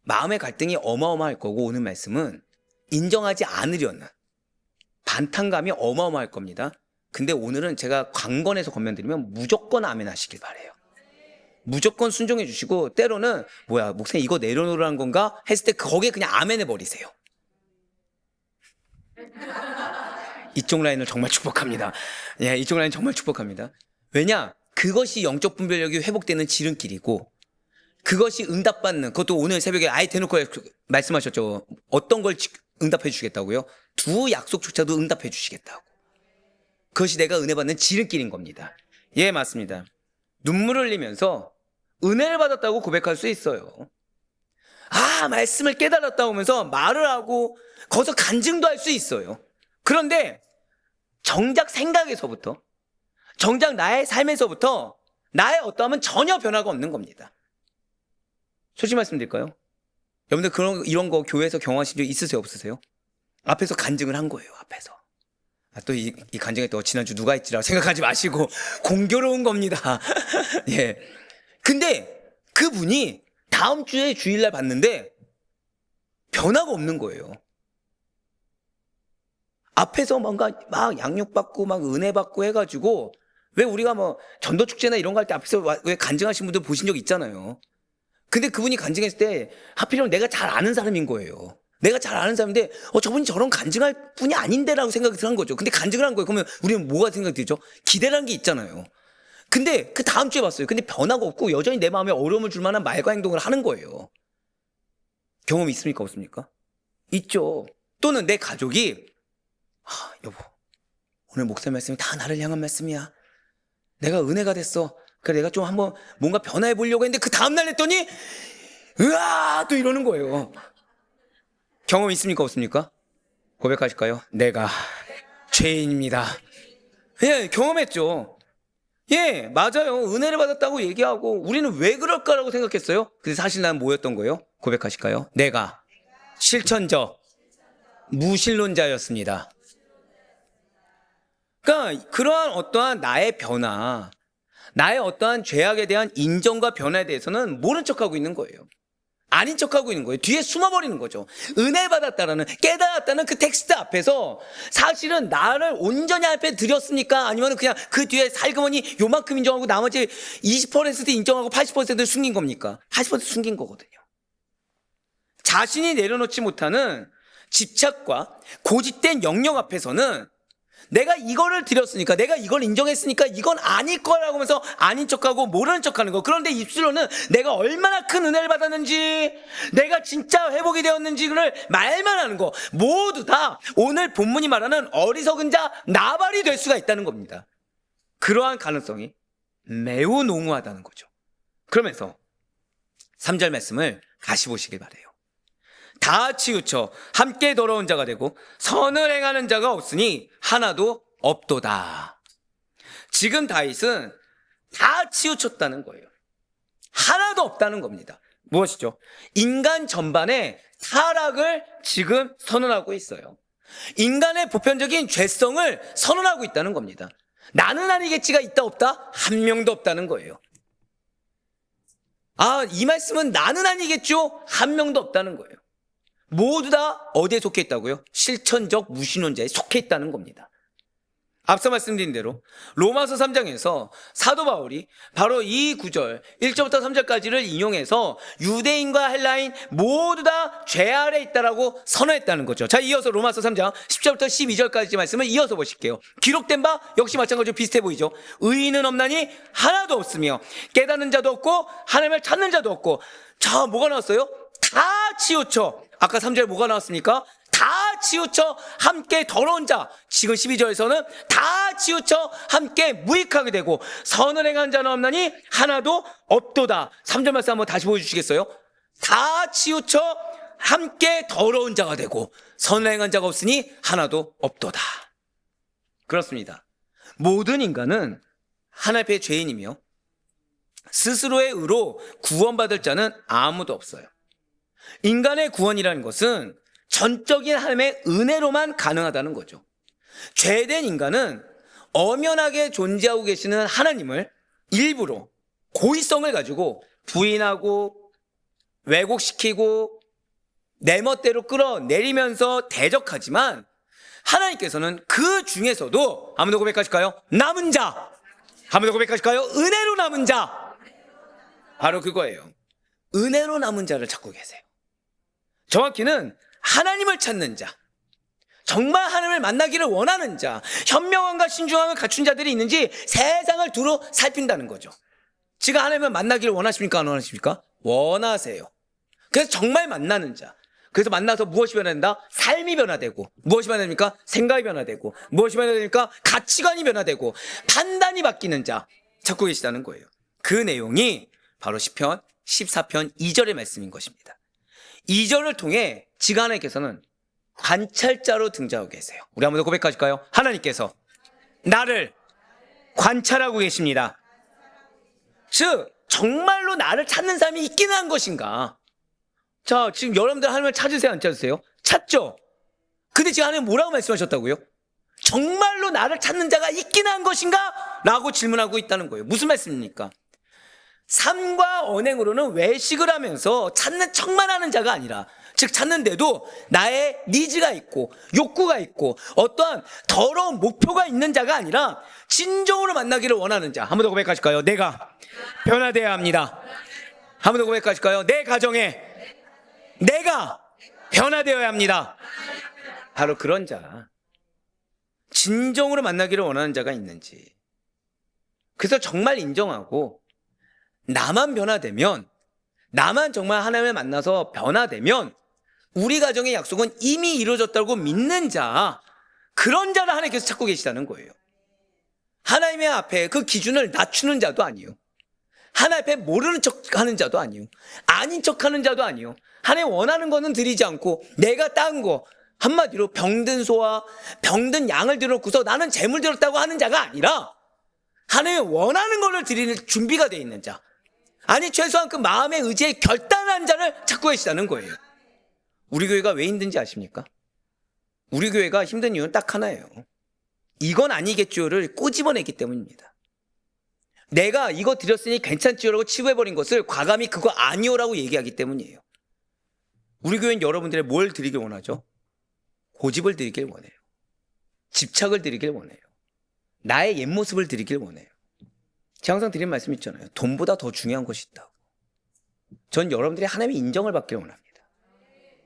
마음의 갈등이 어마어마할 거고 오늘 말씀은 인정하지 않으려는 반탄감이 어마어마할 겁니다. 근데 오늘은 제가 강건해서 권면드리면 무조건 아멘 하시길 바래요. 무조건 순종해 주시고 때로는 뭐야 목사님 이거 내려놓으라는 건가 했을 때 거기에 그냥 아멘 해버리세요. 이쪽 라인을 정말 축복합니다. 예, 이쪽 라인 정말 축복합니다. 왜냐? 그것이 영적 분별력이 회복되는 지름길이고 그것이 응답받는, 그것도 오늘 새벽에 아예 대놓고 말씀하셨죠. 어떤 걸 응답해 주시겠다고요? 두 약속조차도 응답해 주시겠다고. 그것이 내가 은혜 받는 지름길인 겁니다. 예, 맞습니다. 눈물을 흘리면서 은혜를 받았다고 고백할 수 있어요. 아, 말씀을 깨달았다고 하면서 말을 하고 거기서 간증도 할 수 있어요. 그런데 정작 생각에서부터, 정작 나의 삶에서부터 나의 어떠함은 전혀 변화가 없는 겁니다. 솔직히 말씀드릴까요? 여러분들 이런 거 교회에서 경험하신 적 있으세요, 없으세요? 앞에서 간증을 한 거예요, 앞에서. 또 이 간증에 또 지난주 누가 있지라고 생각하지 마시고 공교로운 겁니다. 예. 근데 그분이 다음 주에 주일날 봤는데 변화가 없는 거예요. 앞에서 뭔가 막 양육받고 막 은혜 받고 해가지고, 왜 우리가 뭐 전도축제나 이런 거 할 때 앞에서 왜 간증하신 분들 보신 적 있잖아요. 근데 그분이 간증했을 때 하필이면 내가 잘 아는 사람인 거예요. 내가 잘 아는 사람인데 저분이 저런 간증할 분이 아닌데라고 생각이 든 거죠. 근데 간증을 한 거예요. 그러면 우리는 뭐가 생각이 들죠? 기대라는 게 있잖아요. 근데 그 다음 주에 봤어요. 근데 변화가 없고 여전히 내 마음에 어려움을 줄 만한 말과 행동을 하는 거예요. 경험이 있습니까, 없습니까? 있죠. 또는 내 가족이 여보, 오늘 목사님 말씀이 다 나를 향한 말씀이야. 내가 은혜가 됐어. 그래, 내가 좀 한번 뭔가 변화해 보려고 했는데 그 다음날 했더니 으아 또 이러는 거예요. 경험 있습니까, 없습니까? 고백하실까요? 내가 죄인입니다. 예, 경험했죠. 예, 맞아요. 은혜를 받았다고 얘기하고 우리는 왜 그럴까라고 생각했어요. 근데 사실 난 뭐였던 거예요? 고백하실까요? 내가 실천적 무신론자였습니다. 그러니까 그러한 어떠한 나의 변화, 나의 어떠한 죄악에 대한 인정과 변화에 대해서는 모른 척하고 있는 거예요. 아닌 척하고 있는 거예요. 뒤에 숨어버리는 거죠. 은혜 받았다라는, 깨달았다는 그 텍스트 앞에서 사실은 나를 온전히 앞에 드렸습니까? 아니면 그냥 그 뒤에 살그머니 요만큼 인정하고 나머지 20% 인정하고 80%를 숨긴 겁니까? 80% 숨긴 거거든요. 자신이 내려놓지 못하는 집착과 고집된 영역 앞에서는 내가 이거를 드렸으니까, 내가 이걸 인정했으니까 이건 아닐 거라고 하면서 아닌 척하고 모르는 척하는 거. 그런데 입술로는 내가 얼마나 큰 은혜를 받았는지, 내가 진짜 회복이 되었는지를 말만 하는 거. 모두 다 오늘 본문이 말하는 어리석은 자 나발이 될 수가 있다는 겁니다. 그러한 가능성이 매우 농후하다는 거죠. 그러면서 3절 말씀을 다시 보시길 바라요. 다 치우쳐 함께 더러운 자가 되고 선을 행하는 자가 없으니 하나도 없도다. 지금 다윗은 다 치우쳤다는 거예요. 하나도 없다는 겁니다. 무엇이죠? 인간 전반의 타락을 지금 선언하고 있어요. 인간의 보편적인 죄성을 선언하고 있다는 겁니다. 나는 아니겠지가 있다 없다? 한 명도 없다는 거예요. 이 말씀은 나는 아니겠죠? 한 명도 없다는 거예요. 모두 다 어디에 속해 있다고요? 실천적 무신론자에 속해 있다는 겁니다. 앞서 말씀드린 대로 로마서 3장에서 사도 바울이 바로 이 구절 1절부터 3절까지를 인용해서 유대인과 헬라인 모두 다 죄 아래 있다라고 선언했다는 거죠. 자, 이어서 로마서 3장 10절부터 12절까지 말씀을 이어서 보실게요. 기록된 바 역시 마찬가지로 비슷해 보이죠. 의인은 없나니 하나도 없으며 깨닫는 자도 없고 하나님을 찾는 자도 없고. 자, 뭐가 나왔어요? 다 치우쳐. 아까 3절에 뭐가 나왔습니까? 다 치우쳐 함께 더러운 자. 지금 12절에서는 다 치우쳐 함께 무익하게 되고 선을 행한 자는 없나니 하나도 없도다. 3절 말씀 한번 다시 보여주시겠어요? 다 치우쳐 함께 더러운 자가 되고 선을 행한 자가 없으니 하나도 없도다. 그렇습니다. 모든 인간은 하나님 앞에 죄인이며 스스로의 의로 구원받을 자는 아무도 없어요. 인간의 구원이라는 것은 전적인 하나님의 은혜로만 가능하다는 거죠. 죄된 인간은 엄연하게 존재하고 계시는 하나님을 일부러 고의성을 가지고 부인하고 왜곡시키고 내 멋대로 끌어내리면서 대적하지만 하나님께서는 그 중에서도 한번 더 고백하실까요? 남은 자. 한번 더 고백하실까요? 은혜로 남은 자. 바로 그거예요. 은혜로 남은 자를 찾고 계세요. 정확히는 하나님을 찾는 자, 정말 하나님을 만나기를 원하는 자, 현명함과 신중함을 갖춘 자들이 있는지 세상을 두루 살핀다는 거죠. 지금 하나님을 만나기를 원하십니까? 안 원하십니까? 원하세요. 그래서 정말 만나는 자. 그래서 만나서 무엇이 변화된다? 삶이 변화되고. 무엇이 변화됩니까? 생각이 변화되고. 무엇이 변화됩니까? 가치관이 변화되고. 판단이 바뀌는 자 찾고 계시다는 거예요. 그 내용이 바로 시편 14편 2절의 말씀인 것입니다. 2절을 통해 지금 하나님께서는 관찰자로 등장하고 계세요. 우리 한번 더 고백하실까요? 하나님께서 나를 관찰하고 계십니다. 즉 정말로 나를 찾는 사람이 있기는 한 것인가? 자, 지금 여러분들 하나님을 찾으세요, 안 찾으세요? 찾죠? 근데 지금 하나님 뭐라고 말씀하셨다고요? 정말로 나를 찾는 자가 있기는 한 것인가? 라고 질문하고 있다는 거예요. 무슨 말씀입니까? 삶과 언행으로는 외식을 하면서 찾는 척만 하는 자가 아니라, 즉 찾는데도 나의 니즈가 있고 욕구가 있고 어떠한 더러운 목표가 있는 자가 아니라 진정으로 만나기를 원하는 자. 한 번 더 고백하실까요? 내가 변화되어야 합니다. 한 번 더 고백하실까요? 내 가정에 내가 변화되어야 합니다. 바로 그런 자, 진정으로 만나기를 원하는 자가 있는지. 그래서 정말 인정하고 나만 변화되면, 나만 정말 하나님을 만나서 변화되면 우리 가정의 약속은 이미 이루어졌다고 믿는 자, 그런 자를 하나님께서 찾고 계시다는 거예요. 하나님의 앞에 그 기준을 낮추는 자도 아니요, 하나님 앞에 모르는 척하는 자도 아니요, 아닌 척하는 자도 아니요. 하나님 원하는 거는 드리지 않고 내가 딴 거, 한마디로 병든 소와 병든 양을 들여놓고서 나는 재물 들었다고 하는 자가 아니라 하나님이 원하는 것을 드리는 준비가 되어 있는 자, 아니 최소한 그 마음의 의지에 결단한 자를 찾고 계시다는 거예요. 우리 교회가 왜 힘든지 아십니까? 우리 교회가 힘든 이유는 딱 하나예요. 이건 아니겠죠를 꼬집어내기 때문입니다. 내가 이거 드렸으니 괜찮지요라고 치부해버린 것을 과감히 그거 아니요라고 얘기하기 때문이에요. 우리 교회는 여러분들의 뭘 드리길 원하죠? 고집을 드리길 원해요. 집착을 드리길 원해요. 나의 옛 모습을 드리길 원해요. 제가 항상 드린 말씀 있잖아요. 돈보다 더 중요한 것이 있다고. 전 여러분들이 하나님의 인정을 받길 원합니다.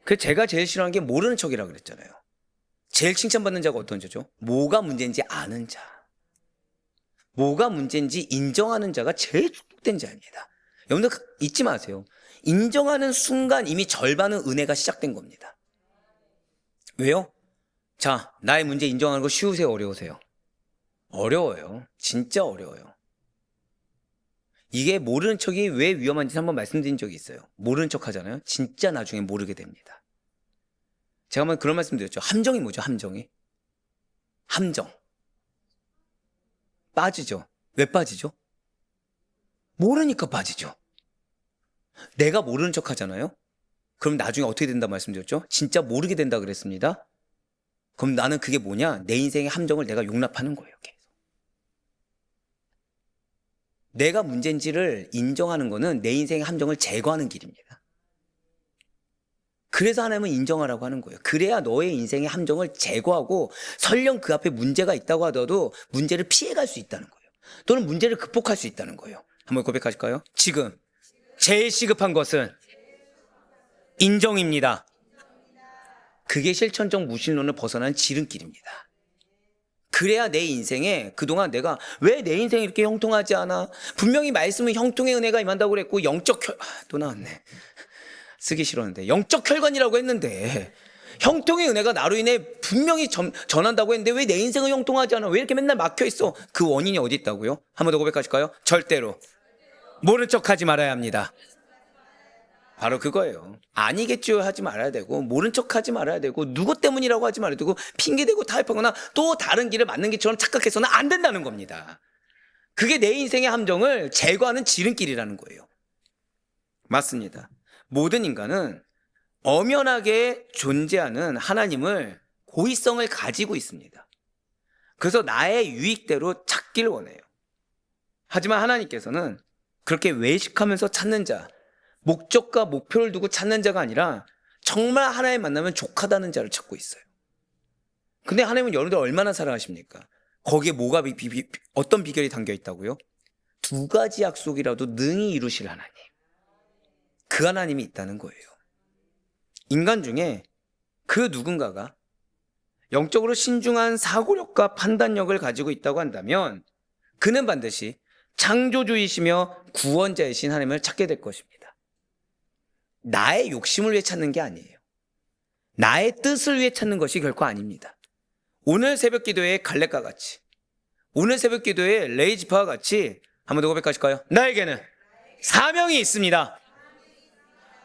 그래서 제가 제일 싫어하는 게 모르는 척이라고 그랬잖아요. 제일 칭찬받는 자가 어떤 자죠? 뭐가 문제인지 아는 자, 뭐가 문제인지 인정하는 자가 제일 축복된 자입니다. 여러분들 잊지 마세요. 인정하는 순간 이미 절반은 은혜가 시작된 겁니다. 왜요? 자, 나의 문제 인정하는 거 쉬우세요, 어려우세요? 어려워요. 진짜 어려워요. 이게 모르는 척이 왜 위험한지 한번 말씀드린 적이 있어요. 모르는 척 하잖아요. 진짜 나중에 모르게 됩니다. 제가 한번 그런 말씀 드렸죠. 함정이 뭐죠? 함정이. 함정. 빠지죠. 왜 빠지죠? 모르니까 빠지죠. 내가 모르는 척 하잖아요. 그럼 나중에 어떻게 된다 말씀드렸죠? 진짜 모르게 된다 그랬습니다. 그럼 나는 그게 뭐냐? 내 인생의 함정을 내가 용납하는 거예요. 계속. 내가 문제인지를 인정하는 거는 내 인생의 함정을 제거하는 길입니다. 그래서 하나님은 인정하라고 하는 거예요. 그래야 너의 인생의 함정을 제거하고 설령 그 앞에 문제가 있다고 하더라도 문제를 피해갈 수 있다는 거예요. 또는 문제를 극복할 수 있다는 거예요. 한번 고백하실까요? 지금 제일 시급한 것은 인정입니다. 그게 실천적 무신론을 벗어난 지름길입니다. 그래야 내 인생에 그동안 내가 왜 내 인생이 이렇게 형통하지 않아? 분명히 말씀은 형통의 은혜가 임한다고 그랬고 또 나왔네. 쓰기 싫었는데 영적 혈관이라고 했는데 형통의 은혜가 나로 인해 분명히 전한다고 했는데 왜 내 인생은 형통하지 않아? 왜 이렇게 맨날 막혀있어? 그 원인이 어디 있다고요? 한 번 더 고백하실까요? 절대로 모른 척하지 말아야 합니다. 바로 그거예요. 아니겠죠 하지 말아야 되고, 모른 척하지 말아야 되고, 누구 때문이라고 하지 말아야 되고, 핑계대고 타협하거나 또 다른 길을 맞는 길처럼 착각해서는 안 된다는 겁니다. 그게 내 인생의 함정을 제거하는 지름길이라는 거예요. 맞습니다. 모든 인간은 엄연하게 존재하는 하나님을 고의성을 가지고 있습니다. 그래서 나의 유익대로 찾기를 원해요. 하지만 하나님께서는 그렇게 외식하면서 찾는 자, 목적과 목표를 두고 찾는 자가 아니라 정말 하나님 만나면 족하다는 자를 찾고 있어요. 근데 하나님은 여러분들 얼마나 사랑하십니까? 거기에 뭐가 어떤 비결이 담겨 있다고요? 2가지 약속이라도 능히 이루실 하나님. 그 하나님이 있다는 거예요. 인간 중에 그 누군가가 영적으로 신중한 사고력과 판단력을 가지고 있다고 한다면 그는 반드시 창조주이시며 구원자이신 하나님을 찾게 될 것입니다. 나의 욕심을 위해 찾는 게 아니에요. 나의 뜻을 위해 찾는 것이 결코 아닙니다. 오늘 새벽 기도의 갈렙과 같이, 오늘 새벽 기도의 레이지파와 같이 한 번 더 고백하실까요? 나에게는 사명이 있습니다.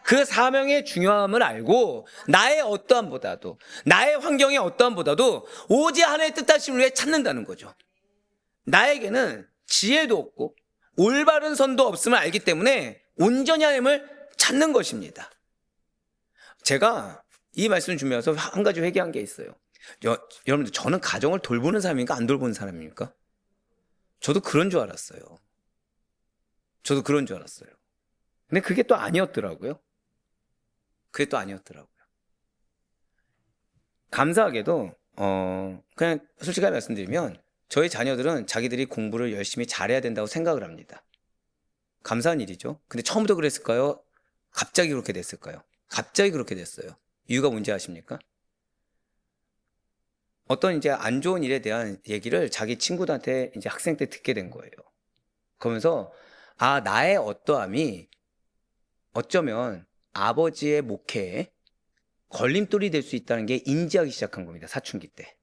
그 사명의 중요함을 알고 나의 어떠함보다도, 나의 환경의 어떠함보다도 오직 하나님의 뜻하심을 위해 찾는다는 거죠. 나에게는 지혜도 없고 올바른 선도 없음을 알기 때문에 온전히 하나님을 찾는 것입니다. 제가 이 말씀을 준비해서 한 가지 회개한 게 있어요. 여러분들, 저는 가정을 돌보는 사람입니까? 안 돌보는 사람입니까? 저도 그런 줄 알았어요. 저도 그런 줄 알았어요. 근데 그게 또 아니었더라고요. 그게 또 아니었더라고요. 감사하게도 그냥 솔직하게 말씀드리면 저희 자녀들은 자기들이 공부를 열심히 잘해야 된다고 생각을 합니다. 감사한 일이죠. 근데 처음부터 그랬을까요? 갑자기 그렇게 됐을까요? 갑자기 그렇게 됐어요. 이유가 뭔지 아십니까? 어떤 이제 안 좋은 일에 대한 얘기를 자기 친구들한테 이제 학생 때 듣게 된 거예요. 그러면서 아, 나의 어떠함이 어쩌면 아버지의 목회에 걸림돌이 될 수 있다는 게 인지하기 시작한 겁니다. 사춘기 때.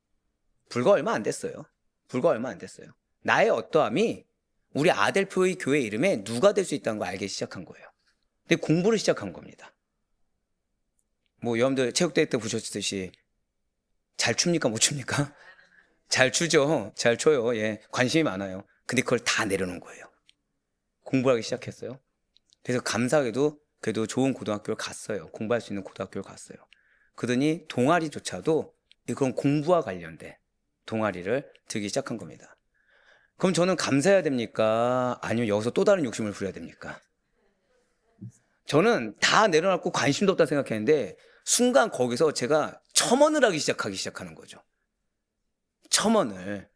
불과 얼마 안 됐어요. 불과 얼마 안 됐어요. 나의 어떠함이 우리 아델표의 교회 이름에 누가 될 수 있다는 걸 알기 시작한 거예요. 근데 공부를 시작한 겁니다. 뭐 여러분들 체육대회 때 보셨듯이 잘 춥니까? 못 춥니까? 잘 추죠. 잘 춰요. 예, 관심이 많아요. 근데 그걸 다 내려놓은 거예요. 공부하기 시작했어요. 그래서 감사하게도 그래도 좋은 고등학교를 갔어요. 공부할 수 있는 고등학교를 갔어요. 그러더니 동아리조차도 그런 공부와 관련된 동아리를 들기 시작한 겁니다. 그럼 저는 감사해야 됩니까? 아니면 여기서 또 다른 욕심을 부려야 됩니까? 저는 다 내려놓고 관심도 없다 생각했는데 순간 거기서 제가 첨언을 하기 시작하는 거죠. 첨언을.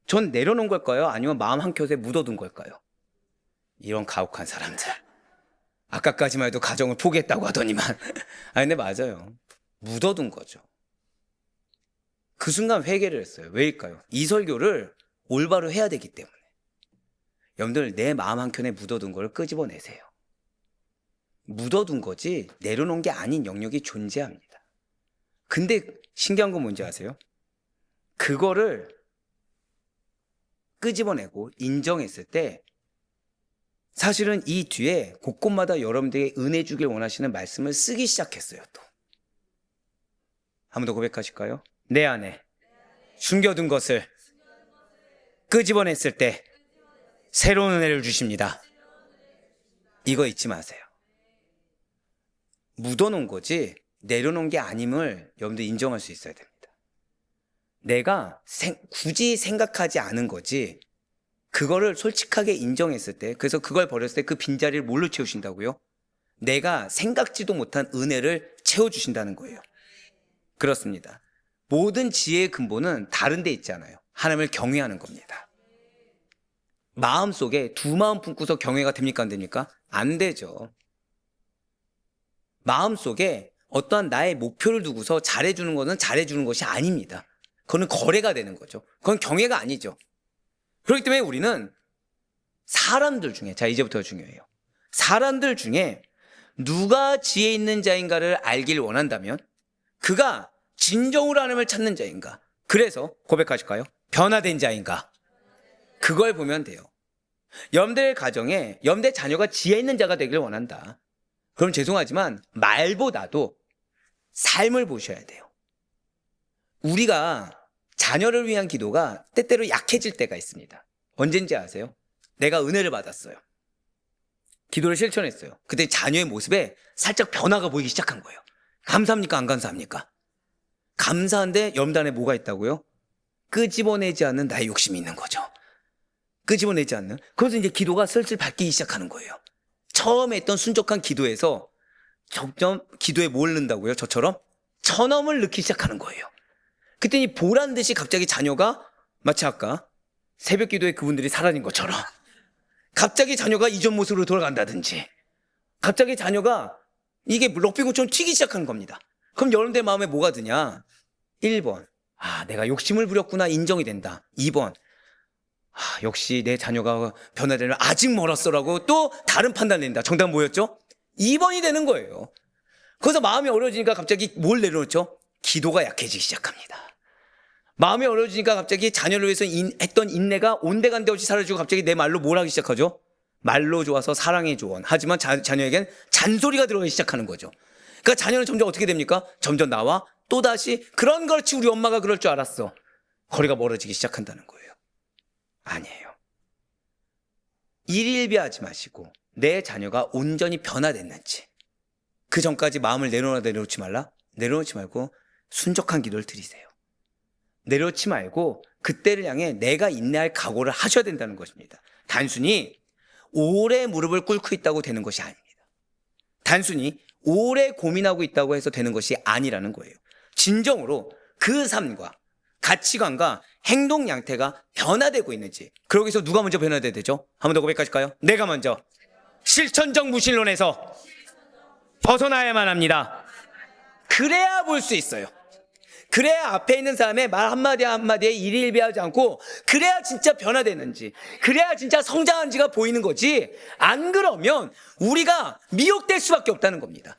전 내려놓은 걸까요? 아니면 마음 한켠에 묻어둔 걸까요? 이런 가혹한 사람들. 아까까지만 해도 가정을 포기했다고 하더니만. 아니 근데 맞아요. 묻어둔 거죠. 그 순간 회개를 했어요. 왜일까요? 이 설교를 올바로 해야 되기 때문에. 여러분들, 내 마음 한켠에 묻어둔 걸 끄집어내세요. 묻어둔 거지 내려놓은 게 아닌 영역이 존재합니다. 근데 신기한 건 뭔지 아세요? 그거를 끄집어내고 인정했을 때 사실은 이 뒤에 곳곳마다 여러분들에게 은혜 주길 원하시는 말씀을 쓰기 시작했어요. 또 한 번 더 고백하실까요? 내 안에 숨겨둔 것을 끄집어냈을 때 새로운 은혜를 주십니다. 이거 잊지 마세요. 묻어놓은 거지 내려놓은 게 아님을 여러분들 인정할 수 있어야 됩니다. 내가 굳이 생각하지 않은 거지 그거를 솔직하게 인정했을 때, 그래서 그걸 버렸을 때 그 빈자리를 뭘로 채우신다고요? 내가 생각지도 못한 은혜를 채워주신다는 거예요. 그렇습니다. 모든 지혜의 근본은 다른 데 있잖아요. 하나님을 경외하는 겁니다. 마음속에 두 마음 품고서 경외가 됩니까? 안 됩니까? 안 되죠. 마음속에 어떠한 나의 목표를 두고서 잘해주는 것은 잘해주는 것이 아닙니다. 그거는 거래가 되는 거죠. 그건 경외가 아니죠. 그렇기 때문에 우리는 사람들 중에, 자 이제부터 중요해요. 사람들 중에 누가 지혜 있는 자인가를 알길 원한다면 그가 진정으로 하나님을 찾는 자인가, 그래서 고백하실까요? 변화된 자인가, 그걸 보면 돼요. 여러분들의 가정에 여러분들의 자녀가 지혜 있는 자가 되길 원한다. 그럼 죄송하지만 말보다도 삶을 보셔야 돼요. 우리가 자녀를 위한 기도가 때때로 약해질 때가 있습니다. 언젠지 아세요? 내가 은혜를 받았어요. 기도를 실천했어요. 그때 자녀의 모습에 살짝 변화가 보이기 시작한 거예요. 감사합니까? 안 감사합니까? 감사한데 여러분들 안에 뭐가 있다고요? 끄집어내지 않는 나의 욕심이 있는 거죠. 끄집어내지 않는. 그래서 이제 기도가 슬슬 바뀌기 시작하는 거예요. 처음에 했던 순적한 기도에서 점점 기도에 뭘 넣는다고요? 저처럼 천엄을 넣기 시작하는 거예요. 그때니 보란 듯이 갑자기 자녀가 마치 아까 새벽 기도에 그분들이 사라진 것처럼 갑자기 자녀가 이전 모습으로 돌아간다든지 갑자기 자녀가 이게 럭비공처럼 튀기 시작하는 겁니다. 그럼 여러분들 마음에 뭐가 드냐? 1번, 아, 내가 욕심을 부렸구나, 인정이 된다. 2번, 아, 역시 내 자녀가 변화되면 아직 멀었어라고 또 다른 판단을 낸다. 정답은 뭐였죠? 2번이 되는 거예요. 그래서 마음이 어려워지니까 갑자기 뭘 내려놓죠? 기도가 약해지기 시작합니다. 마음이 어려워지니까 갑자기 자녀를 위해서 했던 인내가 온데간데 없이 사라지고 갑자기 내 말로 뭘 하기 시작하죠? 말로 좋아서 사랑의 조언. 하지만 자녀에겐 잔소리가 들어가기 시작하는 거죠. 그러니까 자녀는 점점 어떻게 됩니까? 점점 나와 또다시 그런 그렇지 우리 엄마가 그럴 줄 알았어. 거리가 멀어지기 시작한다는 거예요. 아니에요. 일일비하지 마시고 내 자녀가 온전히 변화됐는지 그 전까지 마음을 내려놓지 말라? 내려놓지 말고 순적한 기도를 드리세요. 내려놓지 말고 그때를 향해 내가 인내할 각오를 하셔야 된다는 것입니다. 단순히 오래 무릎을 꿇고 있다고 되는 것이 아닙니다. 단순히 오래 고민하고 있다고 해서 되는 것이 아니라는 거예요. 진정으로 그 삶과 가치관과 행동 양태가 변화되고 있는지. 그러기 위해서 누가 먼저 변화돼야 되죠? 한 번 더 고백하실까요? 내가 먼저 실천적 무신론에서 벗어나야만 합니다. 그래야 볼 수 있어요. 그래야 앞에 있는 사람의 말 한마디 한마디에 일일비하지 않고 그래야 진짜 변화되는지, 그래야 진짜 성장한지가 보이는 거지. 안 그러면 우리가 미혹될 수밖에 없다는 겁니다.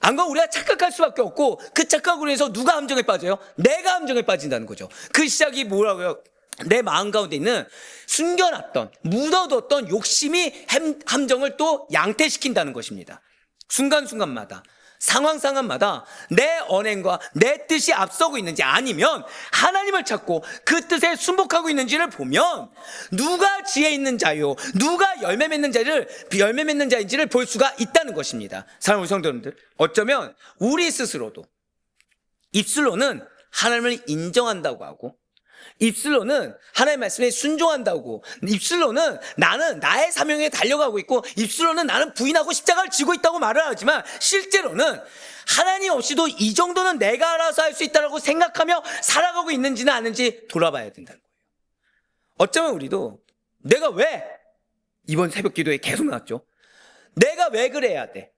안 그러면 우리가 착각할 수밖에 없고 그 착각으로 해서 누가 함정에 빠져요? 내가 함정에 빠진다는 거죠. 그 시작이 뭐라고요? 내 마음 가운데 있는 숨겨놨던, 묻어뒀던 욕심이 함정을 또 양태시킨다는 것입니다. 순간순간마다, 상황마다 내 언행과 내 뜻이 앞서고 있는지 아니면 하나님을 찾고 그 뜻에 순복하고 있는지를 보면 누가 지혜 있는 자요, 누가 열매 맺는 자인지를 볼 수가 있다는 것입니다. 사랑하는 우리 성도 여러분들, 어쩌면 우리 스스로도 입술로는 하나님을 인정한다고 하고 입술로는 하나님의 말씀에 순종한다고, 입술로는 나는 나의 사명에 달려가고 있고 입술로는 나는 부인하고 십자가를 지고 있다고 말을 하지만 실제로는 하나님 없이도 이 정도는 내가 알아서 할 수 있다고 생각하며 살아가고 있는지는 아닌지 돌아봐야 된다는 거예요. 어쩌면 우리도 내가 왜 이번 새벽 기도에 계속 나왔죠. 내가 왜 그래야 돼?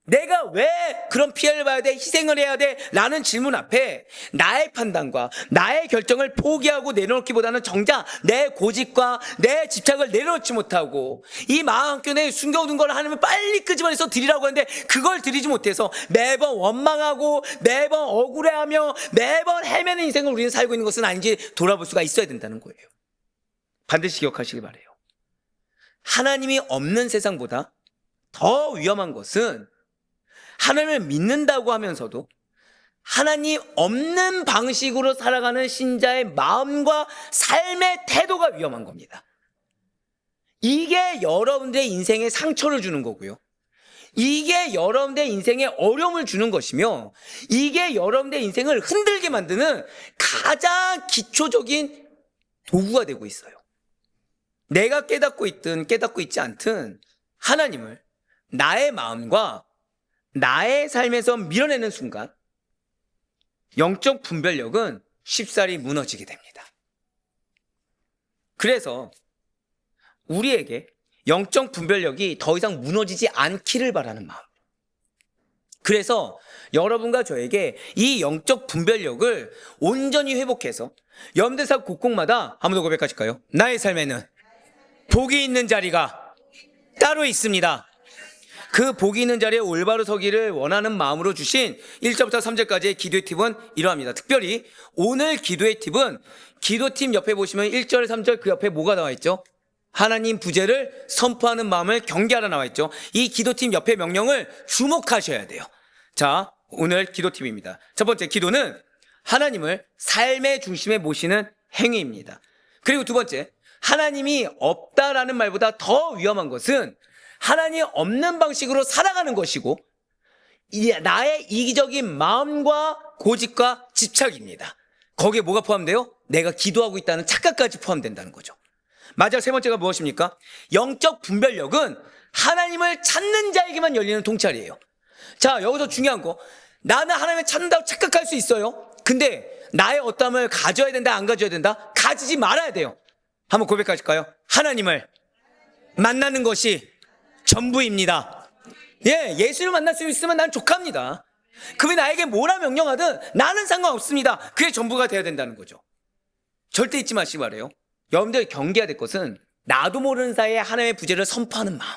내가 왜 그런 피해를 봐야 돼? 희생을 해야 돼? 라는 질문 앞에 나의 판단과 나의 결정을 포기하고 내려놓기보다는 정작 내 고집과 내 집착을 내려놓지 못하고 이 마음 한켠에 숨겨둔 걸 하나님을 빨리 끄집어내서 드리라고 하는데 그걸 드리지 못해서 매번 원망하고 매번 억울해하며 매번 헤매는 인생을 우리는 살고 있는 것은 아닌지 돌아볼 수가 있어야 된다는 거예요. 반드시 기억하시기 바라요. 하나님이 없는 세상보다 더 위험한 것은 하나님을 믿는다고 하면서도 하나님 없는 방식으로 살아가는 신자의 마음과 삶의 태도가 위험한 겁니다. 이게 여러분들의 인생에 상처를 주는 거고요. 이게 여러분들의 인생에 어려움을 주는 것이며 이게 여러분들의 인생을 흔들게 만드는 가장 기초적인 도구가 되고 있어요. 내가 깨닫고 있든 깨닫고 있지 않든 하나님을 나의 마음과 나의 삶에서 밀어내는 순간 영적 분별력은 쉽사리 무너지게 됩니다. 그래서 우리에게 영적 분별력이 더 이상 무너지지 않기를 바라는 마음. 그래서 여러분과 저에게 이 영적 분별력을 온전히 회복해서 염대사 곡곡마다 한 번 더 고백하실까요? 나의 삶에는 복이 있는 자리가 따로 있습니다. 그 복이 있는 자리에 올바로 서기를 원하는 마음으로 주신 1절부터 3절까지의 기도의 팁은 이러합니다. 특별히 오늘 기도의 팁은 기도팀 옆에 보시면 1절, 3절 그 옆에 뭐가 나와 있죠? 하나님 부재를 선포하는 마음을 경계하라 나와 있죠. 이 기도팀 옆에 명령을 주목하셔야 돼요. 자, 오늘 기도팁입니다. 첫 번째, 기도는 하나님을 삶의 중심에 모시는 행위입니다. 그리고 두 번째, 하나님이 없다라는 말보다 더 위험한 것은 하나님 없는 방식으로 살아가는 것이고 나의 이기적인 마음과 고집과 집착입니다. 거기에 뭐가 포함돼요? 내가 기도하고 있다는 착각까지 포함된다는 거죠. 마지막 세 번째가 무엇입니까? 영적 분별력은 하나님을 찾는 자에게만 열리는 통찰이에요. 자, 여기서 중요한 거, 나는 하나님을 찾는다고 착각할 수 있어요. 근데 나의 어떠함을 가져야 된다, 안 가져야 된다? 가지지 말아야 돼요. 한번 고백하실까요? 하나님을 만나는 것이 전부입니다. 예, 예수를 만날 수 있으면 난 족합니다. 그분이 나에게 뭐라 명령하든 나는 상관없습니다. 그게 전부가 돼야 된다는 거죠. 절대 잊지 마시기 바라요. 여러분들 경계해야 될 것은 나도 모르는 사이에 하나님의 부재를 선포하는 마음,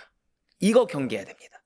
이거 경계해야 됩니다.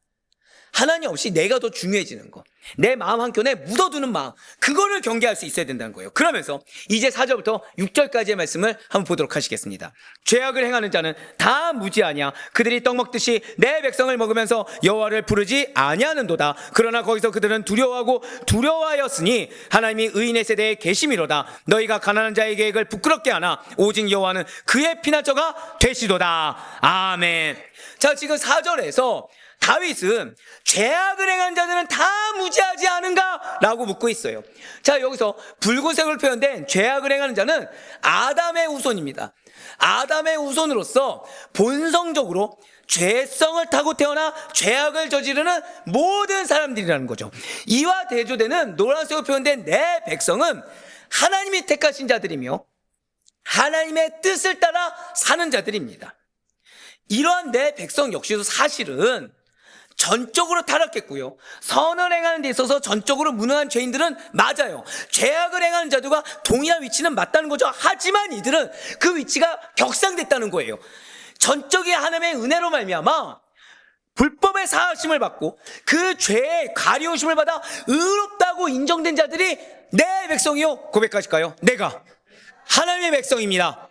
하나님 없이 내가 더 중요해지는 거, 내 마음 한켠에 묻어두는 마음, 그거를 경계할 수 있어야 된다는 거예요. 그러면서 이제 4절부터 6절까지의 말씀을 한번 보도록 하시겠습니다. 죄악을 행하는 자는 다 무지하냐. 그들이 떡 먹듯이 내 백성을 먹으면서 여호와를 부르지 아니하는도다. 그러나 거기서 그들은 두려워하고 두려워하였으니 하나님이 의인의 세대에 계심이로다. 너희가 가난한 자의 계획을 부끄럽게 하나 오직 여호와는 그의 피난처가 되시도다. 아멘. 자, 지금 4절에서 다윗은 죄악을 행한 자들은 다 무지하지 않은가? 라고 묻고 있어요. 자, 여기서 붉은색으로 표현된 죄악을 행하는 자는 아담의 후손입니다. 아담의 후손으로서 본성적으로 죄성을 타고 태어나 죄악을 저지르는 모든 사람들이라는 거죠. 이와 대조되는 노란색으로 표현된 내 백성은 하나님이 택하신 자들이며 하나님의 뜻을 따라 사는 자들입니다. 이러한 내 백성 역시도 사실은 전적으로 타락했고요, 선을 행하는 데 있어서 전적으로 무능한 죄인들은 맞아요. 죄악을 행하는 자들과 동일한 위치는 맞다는 거죠. 하지만 이들은 그 위치가 격상됐다는 거예요. 전적인 하나님의 은혜로 말미암아 불법의 사하심을 받고 그 죄의 가리우심을 받아 의롭다고 인정된 자들이 내 백성이요, 고백하실까요? 내가 하나님의 백성입니다.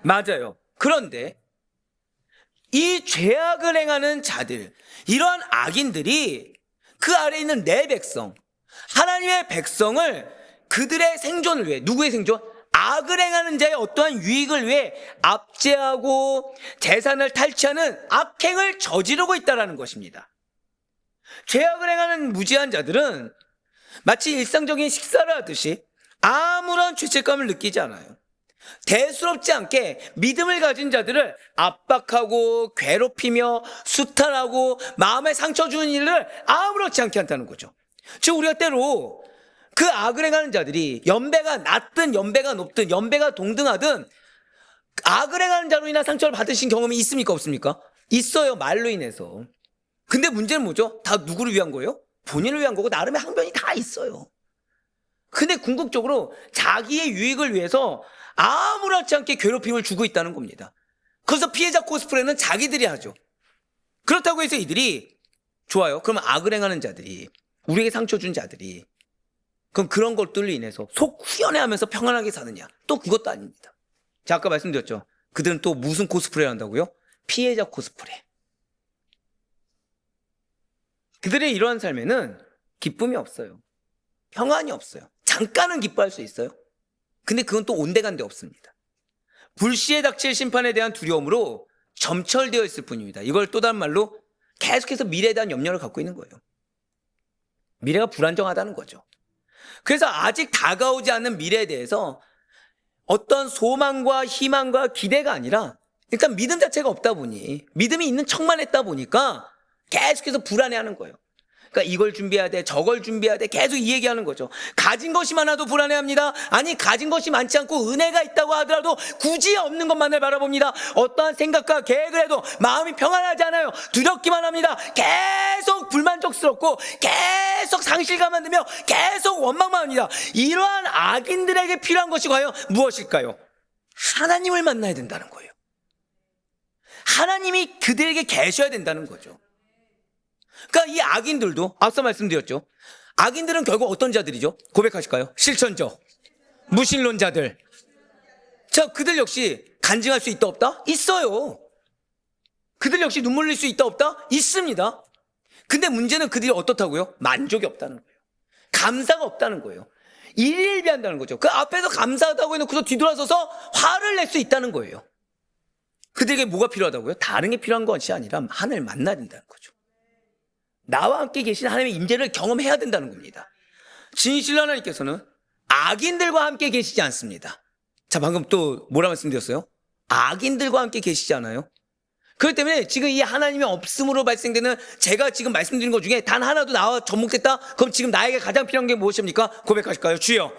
맞아요. 그런데 이 죄악을 행하는 자들, 이러한 악인들이 그 아래에 있는 내 백성, 하나님의 백성을 그들의 생존을 위해, 누구의 생존? 악을 행하는 자의 어떠한 유익을 위해 압제하고 재산을 탈취하는 악행을 저지르고 있다는 것입니다. 죄악을 행하는 무지한 자들은 마치 일상적인 식사를 하듯이 아무런 죄책감을 느끼지 않아요. 대수롭지 않게 믿음을 가진 자들을 압박하고 괴롭히며 수탈하고 마음에 상처 주는 일을 아무렇지 않게 한다는 거죠. 즉 우리가 때로 그 악을 행하는 자들이 연배가 낮든 연배가 높든 연배가 동등하든 악을 행하는 자로 인한 상처를 받으신 경험이 있습니까, 없습니까? 있어요, 말로 인해서. 근데 문제는 뭐죠? 다 누구를 위한 거예요? 본인을 위한 거고 나름의 항변이 다 있어요. 근데 궁극적으로 자기의 유익을 위해서 아무렇지 않게 괴롭힘을 주고 있다는 겁니다. 그래서 피해자 코스프레는 자기들이 하죠. 그렇다고 해서 이들이 좋아요. 그러면 악을 행하는 자들이, 우리에게 상처 준 자들이, 그럼 그런 것들로 인해서 속 후련해하면서 평안하게 사느냐? 또 그것도 아닙니다. 자, 아까 말씀드렸죠. 그들은 또 무슨 코스프레를 한다고요? 피해자 코스프레. 그들의 이러한 삶에는 기쁨이 없어요. 평안이 없어요. 잠깐은 기뻐할 수 있어요. 근데 그건 또 온데간데 없습니다. 불시에 닥칠 심판에 대한 두려움으로 점철되어 있을 뿐입니다. 이걸 또 다른 말로 계속해서 미래에 대한 염려를 갖고 있는 거예요. 미래가 불안정하다는 거죠. 그래서 아직 다가오지 않는 미래에 대해서 어떤 소망과 희망과 기대가 아니라 일단 믿음 자체가 없다 보니, 믿음이 있는 척만 했다 보니까 계속해서 불안해하는 거예요. 그러니까 이걸 준비해야 돼, 저걸 준비해야 돼, 계속 이 얘기하는 거죠. 가진 것이 많아도 불안해합니다. 아니, 가진 것이 많지 않고 은혜가 있다고 하더라도 굳이 없는 것만을 바라봅니다. 어떠한 생각과 계획을 해도 마음이 평안하지 않아요. 두렵기만 합니다. 계속 불만족스럽고 계속 상실감만 들며 계속 원망만 합니다. 이러한 악인들에게 필요한 것이 과연 무엇일까요? 하나님을 만나야 된다는 거예요. 하나님이 그들에게 계셔야 된다는 거죠. 그러니까 이 악인들도 앞서 말씀드렸죠. 악인들은 결국 어떤 자들이죠? 고백하실까요? 실천적, 무신론자들. 자, 그들 역시 간증할 수 있다 없다? 있어요. 그들 역시 눈물 흘릴 수 있다 없다? 있습니다. 근데 문제는 그들이 어떻다고요? 만족이 없다는 거예요. 감사가 없다는 거예요. 일일비한다는 거죠. 그 앞에서 감사하다고 해놓고서 뒤돌아서서 화를 낼 수 있다는 거예요. 그들에게 뭐가 필요하다고요? 다른 게 필요한 것이 아니라 하나님을 만나야 된다는 거죠. 나와 함께 계신 하나님의 임재를 경험해야 된다는 겁니다. 진실로 하나님께서는 악인들과 함께 계시지 않습니다. 자, 방금 또 뭐라 말씀드렸어요? 악인들과 함께 계시지 않아요? 그렇기 때문에 지금 이 하나님의 없음으로 발생되는 제가 지금 말씀드린 것 중에 단 하나도 나와 접목됐다? 그럼 지금 나에게 가장 필요한 게 무엇입니까? 고백하실까요? 주여,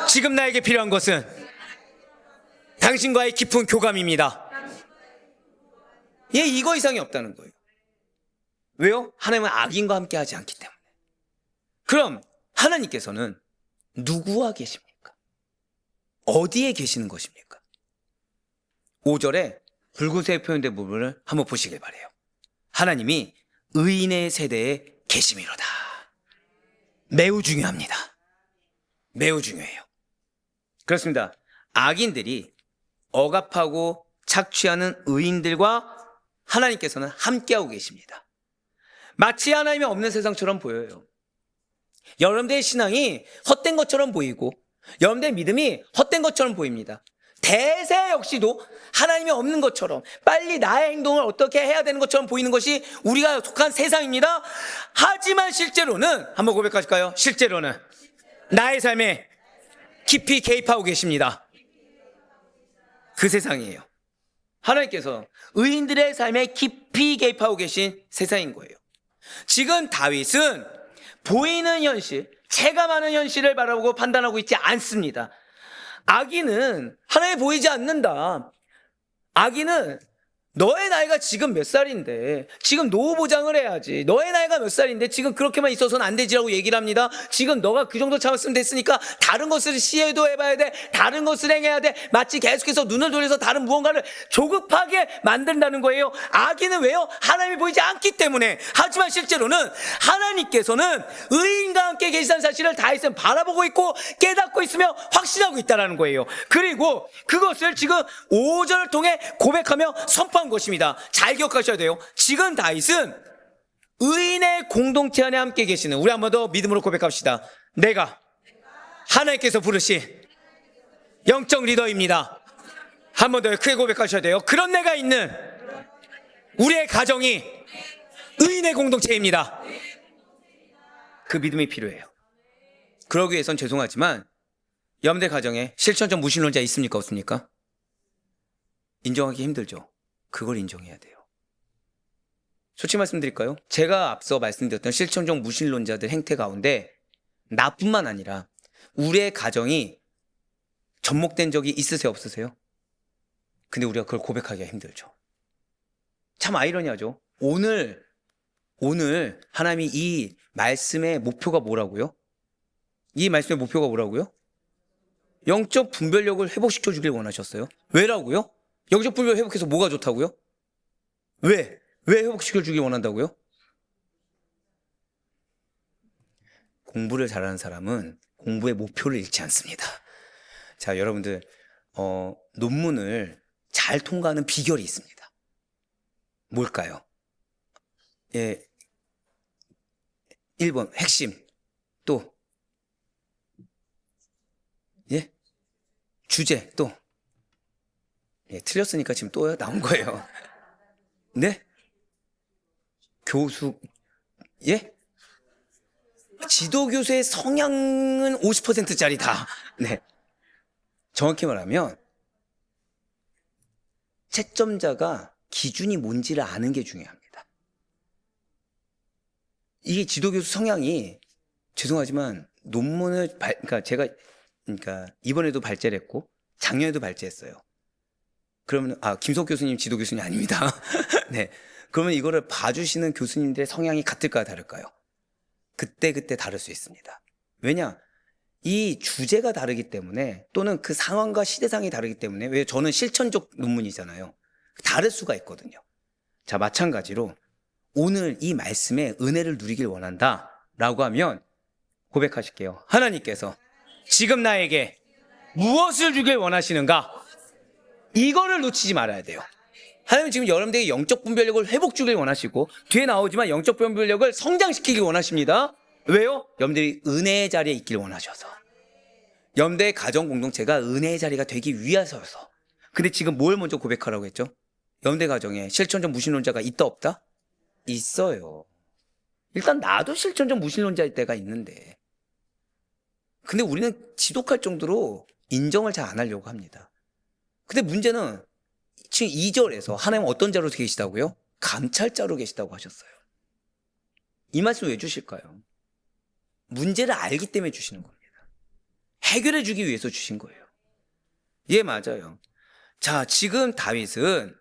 지금 나에게 필요한 것은 당신과의 깊은 교감입니다. 예, 이거 이상이 없다는 거예요. 왜요? 하나님은 악인과 함께 하지 않기 때문에. 그럼 하나님께서는 누구와 계십니까? 어디에 계시는 것입니까? 5절에 붉은색 표현된 부분을 한번 보시길 바라요. 하나님이 의인의 세대에 계심이로다. 매우 중요합니다. 매우 중요해요. 그렇습니다. 악인들이 억압하고 착취하는 의인들과 하나님께서는 함께하고 계십니다. 마치 하나님이 없는 세상처럼 보여요. 여러분들의 신앙이 헛된 것처럼 보이고 여러분들의 믿음이 헛된 것처럼 보입니다. 대세 역시도 하나님이 없는 것처럼 빨리 나의 행동을 어떻게 해야 되는 것처럼 보이는 것이 우리가 속한 세상입니다. 하지만 실제로는 한번 고백하실까요? 실제로는 나의 삶에 깊이 개입하고 계십니다. 그 세상이에요. 하나님께서 의인들의 삶에 깊이 개입하고 계신 세상인 거예요. 지금 다윗은 보이는 현실, 체감하는 현실을 바라보고 판단하고 있지 않습니다. 악인은 하나님이 보이지 않는다. 악인은 너의 나이가 지금 몇 살인데 지금 노후 보장을 해야지. 너의 나이가 몇 살인데 지금 그렇게만 있어서는 안 되지라고 얘기를 합니다. 지금 너가 그 정도 참았으면 됐으니까 다른 것을 시해도 해봐야 돼. 다른 것을 행해야 돼. 마치 계속해서 눈을 돌려서 다른 무언가를 조급하게 만든다는 거예요. 악인은 왜요? 하나님이 보이지 않기 때문에. 하지만 실제로는 하나님께서는 의인과 함께 계시다는 사실을 다윗은 바라보고 있고 깨닫고 있으며 확신하고 있다는 거예요. 그리고 그것을 지금 5절을 통해 고백하며 선포한 것입니다. 잘 기억하셔야 돼요. 지금 다윗은 의인의 공동체 안에 함께 계시는, 우리 한 번 더 믿음으로 고백합시다. 내가 하나님께서 부르신 영적 리더입니다. 한 번 더 크게 고백하셔야 돼요. 그런 내가 있는 우리의 가정이 의인의 공동체입니다. 그 믿음이 필요해요. 그러기 위해선 죄송하지만 여러분들 가정에 실천적 무신론자 있습니까? 없습니까? 인정하기 힘들죠. 그걸 인정해야 돼요. 솔직히 말씀드릴까요? 제가 앞서 말씀드렸던 실천적 무신론자들 행태 가운데 나뿐만 아니라 우리의 가정이 접목된 적이 있으세요? 없으세요? 근데 우리가 그걸 고백하기가 힘들죠. 참 아이러니하죠. 오늘 하나님이 이 말씀의 목표가 뭐라고요? 이 말씀의 목표가 뭐라고요? 영적 분별력을 회복시켜 주길 원하셨어요. 왜라고요? 영적 분별 회복해서 뭐가 좋다고요? 왜 회복시켜 주길 원한다고요? 공부를 잘하는 사람은 공부의 목표를 잃지 않습니다. 자, 여러분들 논문을 잘 통과하는 비결이 있습니다. 뭘까요? 예, 1번 핵심, 또 예, 주제, 또 예, 틀렸으니까 지금 또 나온 거예요. 네? 교수, 예? 지도교수의 성향은 50%짜리다. 네. 정확히 말하면, 채점자가 기준이 뭔지를 아는 게 중요합니다. 이게 지도교수 성향이, 죄송하지만, 논문을, 그러니까 이번에도 발제를 했고, 작년에도 발제했어요. 그러면 김석 교수님 지도 교수님 아닙니다. 네. 그러면 이거를 봐주시는 교수님들의 성향이 같을까요, 다를까요? 그때 다를 수 있습니다. 왜냐? 이 주제가 다르기 때문에, 또는 그 상황과 시대상이 다르기 때문에, 왜 저는 실천적 논문이잖아요. 다를 수가 있거든요. 자, 마찬가지로 오늘 이 말씀에 은혜를 누리길 원한다 라고 하면 고백하실게요. 하나님께서 지금 나에게 무엇을 주길 원하시는가? 이거를 놓치지 말아야 돼요. 하나님 지금 여러분들에게 영적 분별력을 회복 주길 원하시고, 뒤에 나오지만 영적 분별력을 성장시키길 원하십니다. 왜요? 여러분들이 은혜의 자리에 있길 원하셔서. 여러분들의 가정 공동체가 은혜의 자리가 되기 위해서여서. 근데 지금 뭘 먼저 고백하라고 했죠? 여러분들 가정에 실천적 무신론자가 있다 없다? 있어요. 일단 나도 실천적 무신론자일 때가 있는데, 근데 우리는 지독할 정도로 인정을 잘 안 하려고 합니다. 근데 문제는 지금 2절에서 하나님은 어떤 자로 계시다고요? 감찰자로 계시다고 하셨어요. 이 말씀 왜 주실까요? 문제를 알기 때문에 주시는 겁니다. 해결해 주기 위해서 주신 거예요. 예, 맞아요. 자, 지금 다윗은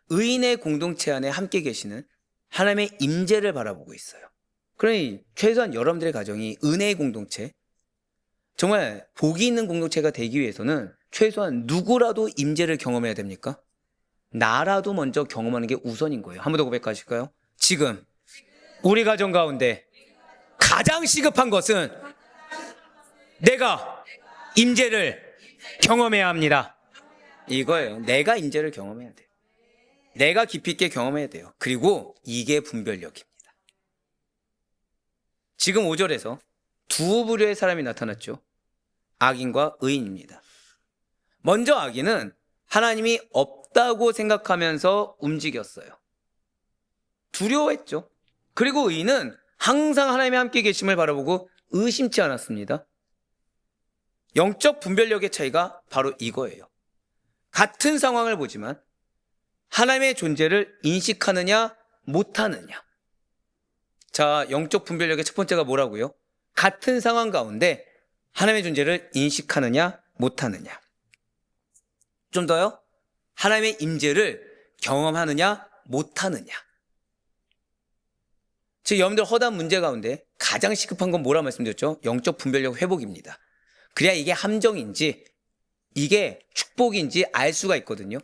의인의 공동체 안에 함께 계시는 하나님의 임재를 바라보고 있어요. 그러니 최소한 여러분들의 가정이 은혜의 공동체, 정말 복이 있는 공동체가 되기 위해서는 최소한 누구라도 임재를 경험해야 됩니까? 나라도 먼저 경험하는 게 우선인 거예요. 한 번 더 고백하실까요? 지금 우리 가정 가운데 가장 시급한 것은 내가 임재를 경험해야 합니다. 이거예요. 내가 임재를 경험해야 돼요. 내가 깊이 있게 경험해야 돼요. 그리고 이게 분별력입니다. 지금 5절에서 두 부류의 사람이 나타났죠. 악인과 의인입니다. 먼저 악인은 하나님이 없다고 생각하면서 움직였어요. 두려워했죠. 그리고 의인은 항상 하나님의 함께 계심을 바라보고 의심치 않았습니다. 영적 분별력의 차이가 바로 이거예요. 같은 상황을 보지만 하나님의 존재를 인식하느냐 못하느냐. 자, 영적 분별력의 첫 번째가 뭐라고요? 같은 상황 가운데 하나님의 존재를 인식하느냐 못하느냐. 좀 더요? 하나님의 임재를 경험하느냐 못하느냐. 제 여러분들 허다한 문제 가운데 가장 시급한 건 뭐라 말씀드렸죠? 영적 분별력 회복입니다. 그래야 이게 함정인지 이게 축복인지 알 수가 있거든요.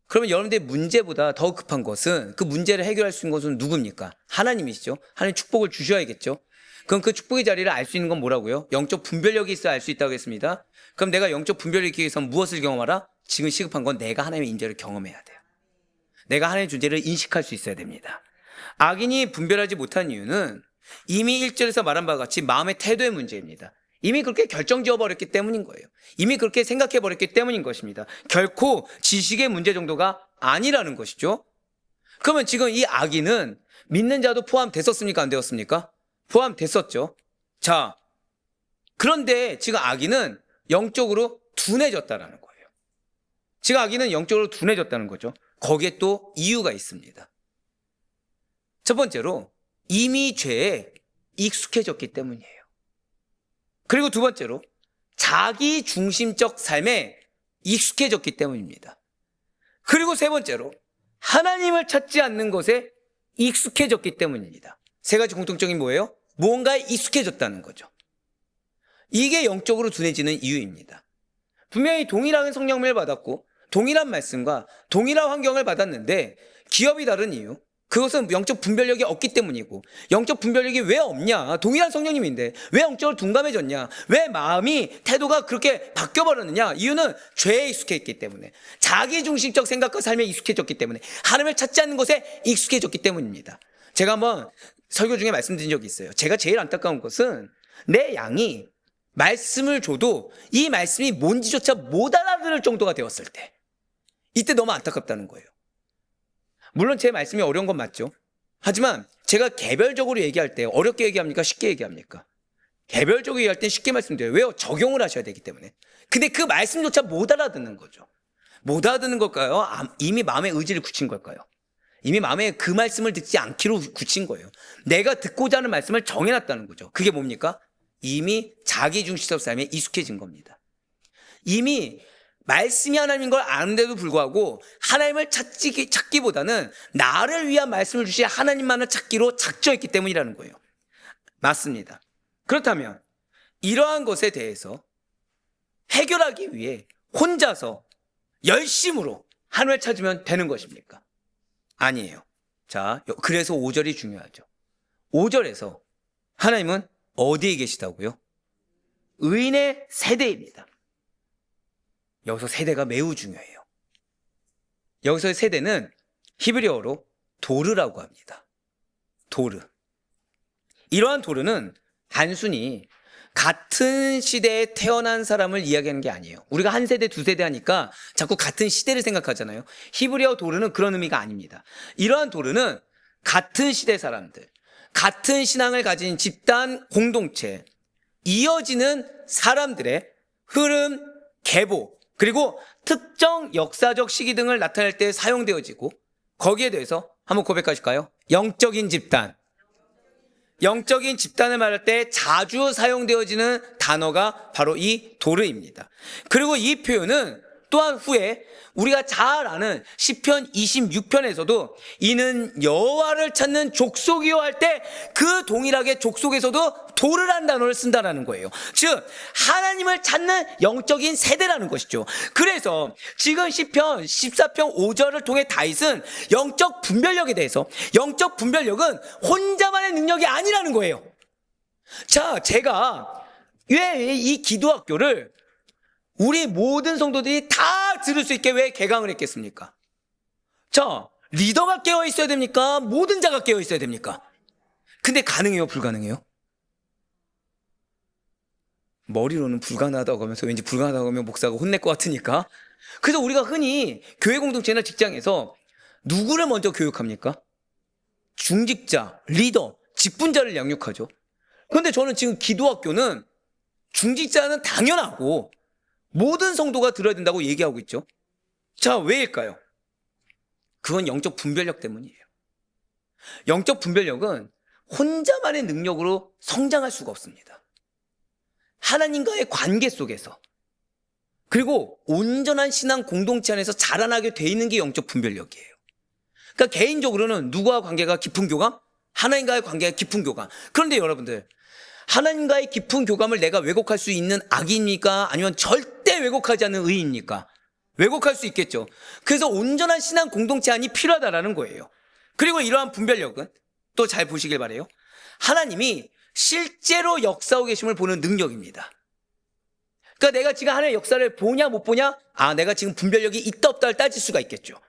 그러면 여러분들의 문제보다 더 급한 것은 그 문제를 해결할 수 있는 것은 누굽니까? 하나님이시죠. 하나님 축복을 주셔야겠죠. 그럼 그 축복의 자리를 알 수 있는 건 뭐라고요? 영적 분별력이 있어야 알 수 있다고 했습니다. 그럼 내가 영적 분별력이 있기 위해서 무엇을 경험하라? 지금 시급한 건 내가 하나님의 임재를 경험해야 돼요. 내가 하나님의 존재를 인식할 수 있어야 됩니다. 악인이 분별하지 못한 이유는 이미 1절에서 말한 바와 같이 마음의 태도의 문제입니다. 이미 그렇게 결정지어 버렸기 때문인 거예요. 이미 그렇게 생각해 버렸기 때문인 것입니다. 결코 지식의 문제 정도가 아니라는 것이죠. 그러면 지금 이 악인은 믿는 자도 포함됐었습니까? 안 되었습니까? 포함됐었죠. 자, 그런데 지금 악인은 영적으로 둔해졌다는 거예요. 지금 악인은 영적으로 둔해졌다는 거죠. 거기에 또 이유가 있습니다. 첫 번째로 이미 죄에 익숙해졌기 때문이에요. 그리고 두 번째로 자기 중심적 삶에 익숙해졌기 때문입니다. 그리고 세 번째로 하나님을 찾지 않는 것에 익숙해졌기 때문입니다. 세 가지 공통점이 뭐예요? 무언가에 익숙해졌다는 거죠. 이게 영적으로 둔해지는 이유입니다. 분명히 동일한 성령을 받았고 동일한 말씀과 동일한 환경을 받았는데 기업이 다른 이유, 그것은 영적 분별력이 없기 때문이고, 영적 분별력이 왜 없냐? 동일한 성령님인데 왜 영적으로 둔감해졌냐? 왜 마음이 태도가 그렇게 바뀌어버렸느냐? 이유는 죄에 익숙해졌기 때문에, 자기 중심적 생각과 삶에 익숙해졌기 때문에, 하나님을 찾지 않는 것에 익숙해졌기 때문입니다. 제가 한번 설교 중에 말씀드린 적이 있어요. 제가 제일 안타까운 것은 내 양이 말씀을 줘도 이 말씀이 뭔지조차 못 알아들을 정도가 되었을 때, 이때 너무 안타깝다는 거예요. 물론 제 말씀이 어려운 건 맞죠. 하지만 제가 개별적으로 얘기할 때 어렵게 얘기합니까? 쉽게 얘기합니까? 개별적으로 얘기할 때 쉽게 말씀드려요. 왜요? 적용을 하셔야 되기 때문에. 근데 그 말씀조차 못 알아듣는 거죠. 못 알아듣는 걸까요? 이미 마음의 의지를 굳힌 걸까요? 이미 마음에 그 말씀을 듣지 않기로 굳힌 거예요. 내가 듣고자 하는 말씀을 정해놨다는 거죠. 그게 뭡니까? 이미 자기중심적 삶에 익숙해진 겁니다. 이미 말씀이 하나님인 걸 아는데도 불구하고 하나님을 찾기보다는 나를 위한 말씀을 주신 하나님만을 찾기로 작정했기 때문이라는 거예요. 맞습니다. 그렇다면 이러한 것에 대해서 해결하기 위해 혼자서 열심으로 하나님을 찾으면 되는 것입니까? 아니에요. 자, 그래서 5절이 중요하죠. 5절에서 하나님은 어디에 계시다고요? 의인의 세대입니다. 여기서 세대가 매우 중요해요. 여기서의 세대는 히브리어로 도르라고 합니다. 도르. 이러한 도르는 단순히 같은 시대에 태어난 사람을 이야기하는 게 아니에요. 우리가 한 세대, 두 세대 하니까 자꾸 같은 시대를 생각하잖아요. 히브리어 도르는 그런 의미가 아닙니다. 이러한 도르는 같은 시대 사람들, 같은 신앙을 가진 집단, 공동체, 이어지는 사람들의 흐름, 계보, 그리고 특정 역사적 시기 등을 나타낼 때 사용되어지고, 거기에 대해서 한번 고백하실까요? 영적인 집단. 영적인 집단을 말할 때 자주 사용되어지는 단어가 바로 이 도르입니다. 그리고 이 표현은 또한 후에 우리가 잘 아는 시편 26편에서도 이는 여호와를 찾는 족속이요 할 때 그 동일하게 족속에서도 도르란 단어를 쓴다라는 거예요. 즉 하나님을 찾는 영적인 세대라는 것이죠. 그래서 지금 시편 14편 5절을 통해 다윗은 영적 분별력에 대해서, 영적 분별력은 혼자만의 능력이 아니라는 거예요. 자, 제가 왜 이 기도학교를 우리 모든 성도들이 다 들을 수 있게 왜 개강을 했겠습니까? 자, 리더가 깨어 있어야 됩니까? 모든 자가 깨어 있어야 됩니까? 근데 가능해요, 불가능해요? 머리로는 불가능하다고 하면서 왠지 불가능하다고 하면 목사가 혼낼 것 같으니까. 그래서 우리가 흔히 교회 공동체나 직장에서 누구를 먼저 교육합니까? 중직자, 리더, 직분자를 양육하죠. 그런데 저는 지금 기도학교는 중직자는 당연하고 모든 성도가 들어야 된다고 얘기하고 있죠. 자, 왜일까요? 그건 영적 분별력 때문이에요. 영적 분별력은 혼자만의 능력으로 성장할 수가 없습니다. 하나님과의 관계 속에서, 그리고 온전한 신앙 공동체 안에서 자라나게 돼 있는 게 영적 분별력이에요. 그러니까 개인적으로는 누구와 관계가 깊은 교감? 하나님과의 관계가 깊은 교감. 그런데 여러분들, 하나님과의 깊은 교감을 내가 왜곡할 수 있는 악입니까? 아니면 절대 왜곡하지 않는 의입니까? 왜곡할 수 있겠죠. 그래서 온전한 신앙 공동체 안이 필요하다라는 거예요. 그리고 이러한 분별력은 또 잘 보시길 바라요. 하나님이 실제로 역사하고 계심을 보는 능력입니다. 그러니까 내가 지금 하나님의 역사를 보냐 못 보냐? 아, 내가 지금 분별력이 있다 없다를 따질 수가 있겠죠.